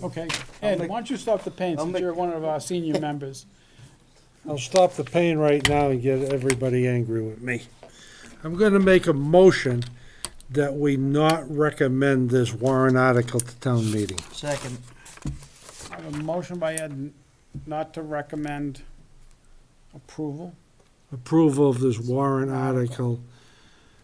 Okay, Ed, why don't you stop the pain, since you're one of our senior members? I'll stop the pain right now and get everybody angry with me. I'm gonna make a motion that we not recommend this warrant article to town meeting. Second. I have a motion by Ed not to recommend approval. Approval of this warrant article.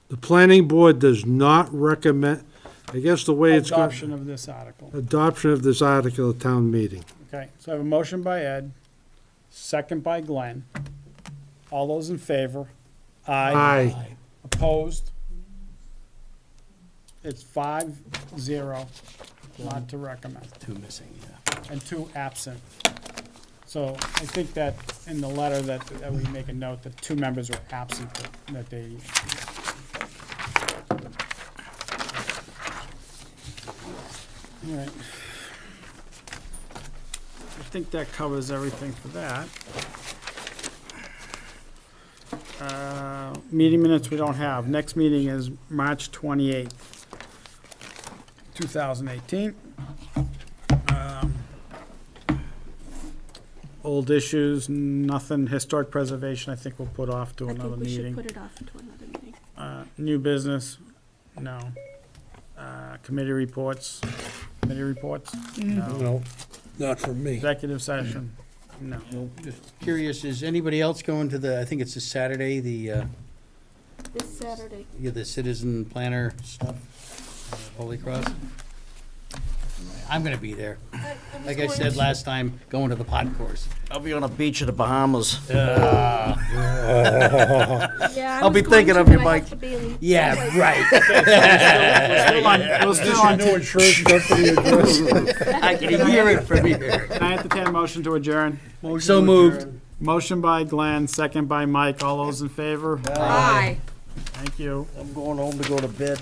The planning board does not recommend, I guess the way it's going. Adoption of this article. Adoption of this article at town meeting. Okay, so I have a motion by Ed, second by Glenn. All those in favor? Aye. Opposed? It's 5-0 not to recommend, Two missing, yeah. and 2 absent. So I think that in the letter that we make a note that 2 members were absent, that they. All right. I think that covers everything for that. Meeting minutes we don't have. Next meeting is March 28th, 2018. Old issues, nothing. Historic preservation, I think we'll put off to another I think we should meeting. put it off to another meeting. New business, no. Committee reports, No, not from me. executive session, no. Just curious, is anybody else going to the, I think it's this Saturday, the This Saturday. the citizen planner stuff, Holy Cross? I'm gonna be there. Like I said last time, going to the pot course. I'll be on a beach in the Bahamas. Yeah, I'll be thinking of you, Mike. Yeah, right. We'll still on. No insurance company address. I can hear it from here. Can I entertain a motion to adjourn? So moved. Motion by Glenn, second by Mike. All those in favor? Aye. Thank you. I'm going home to go to bed.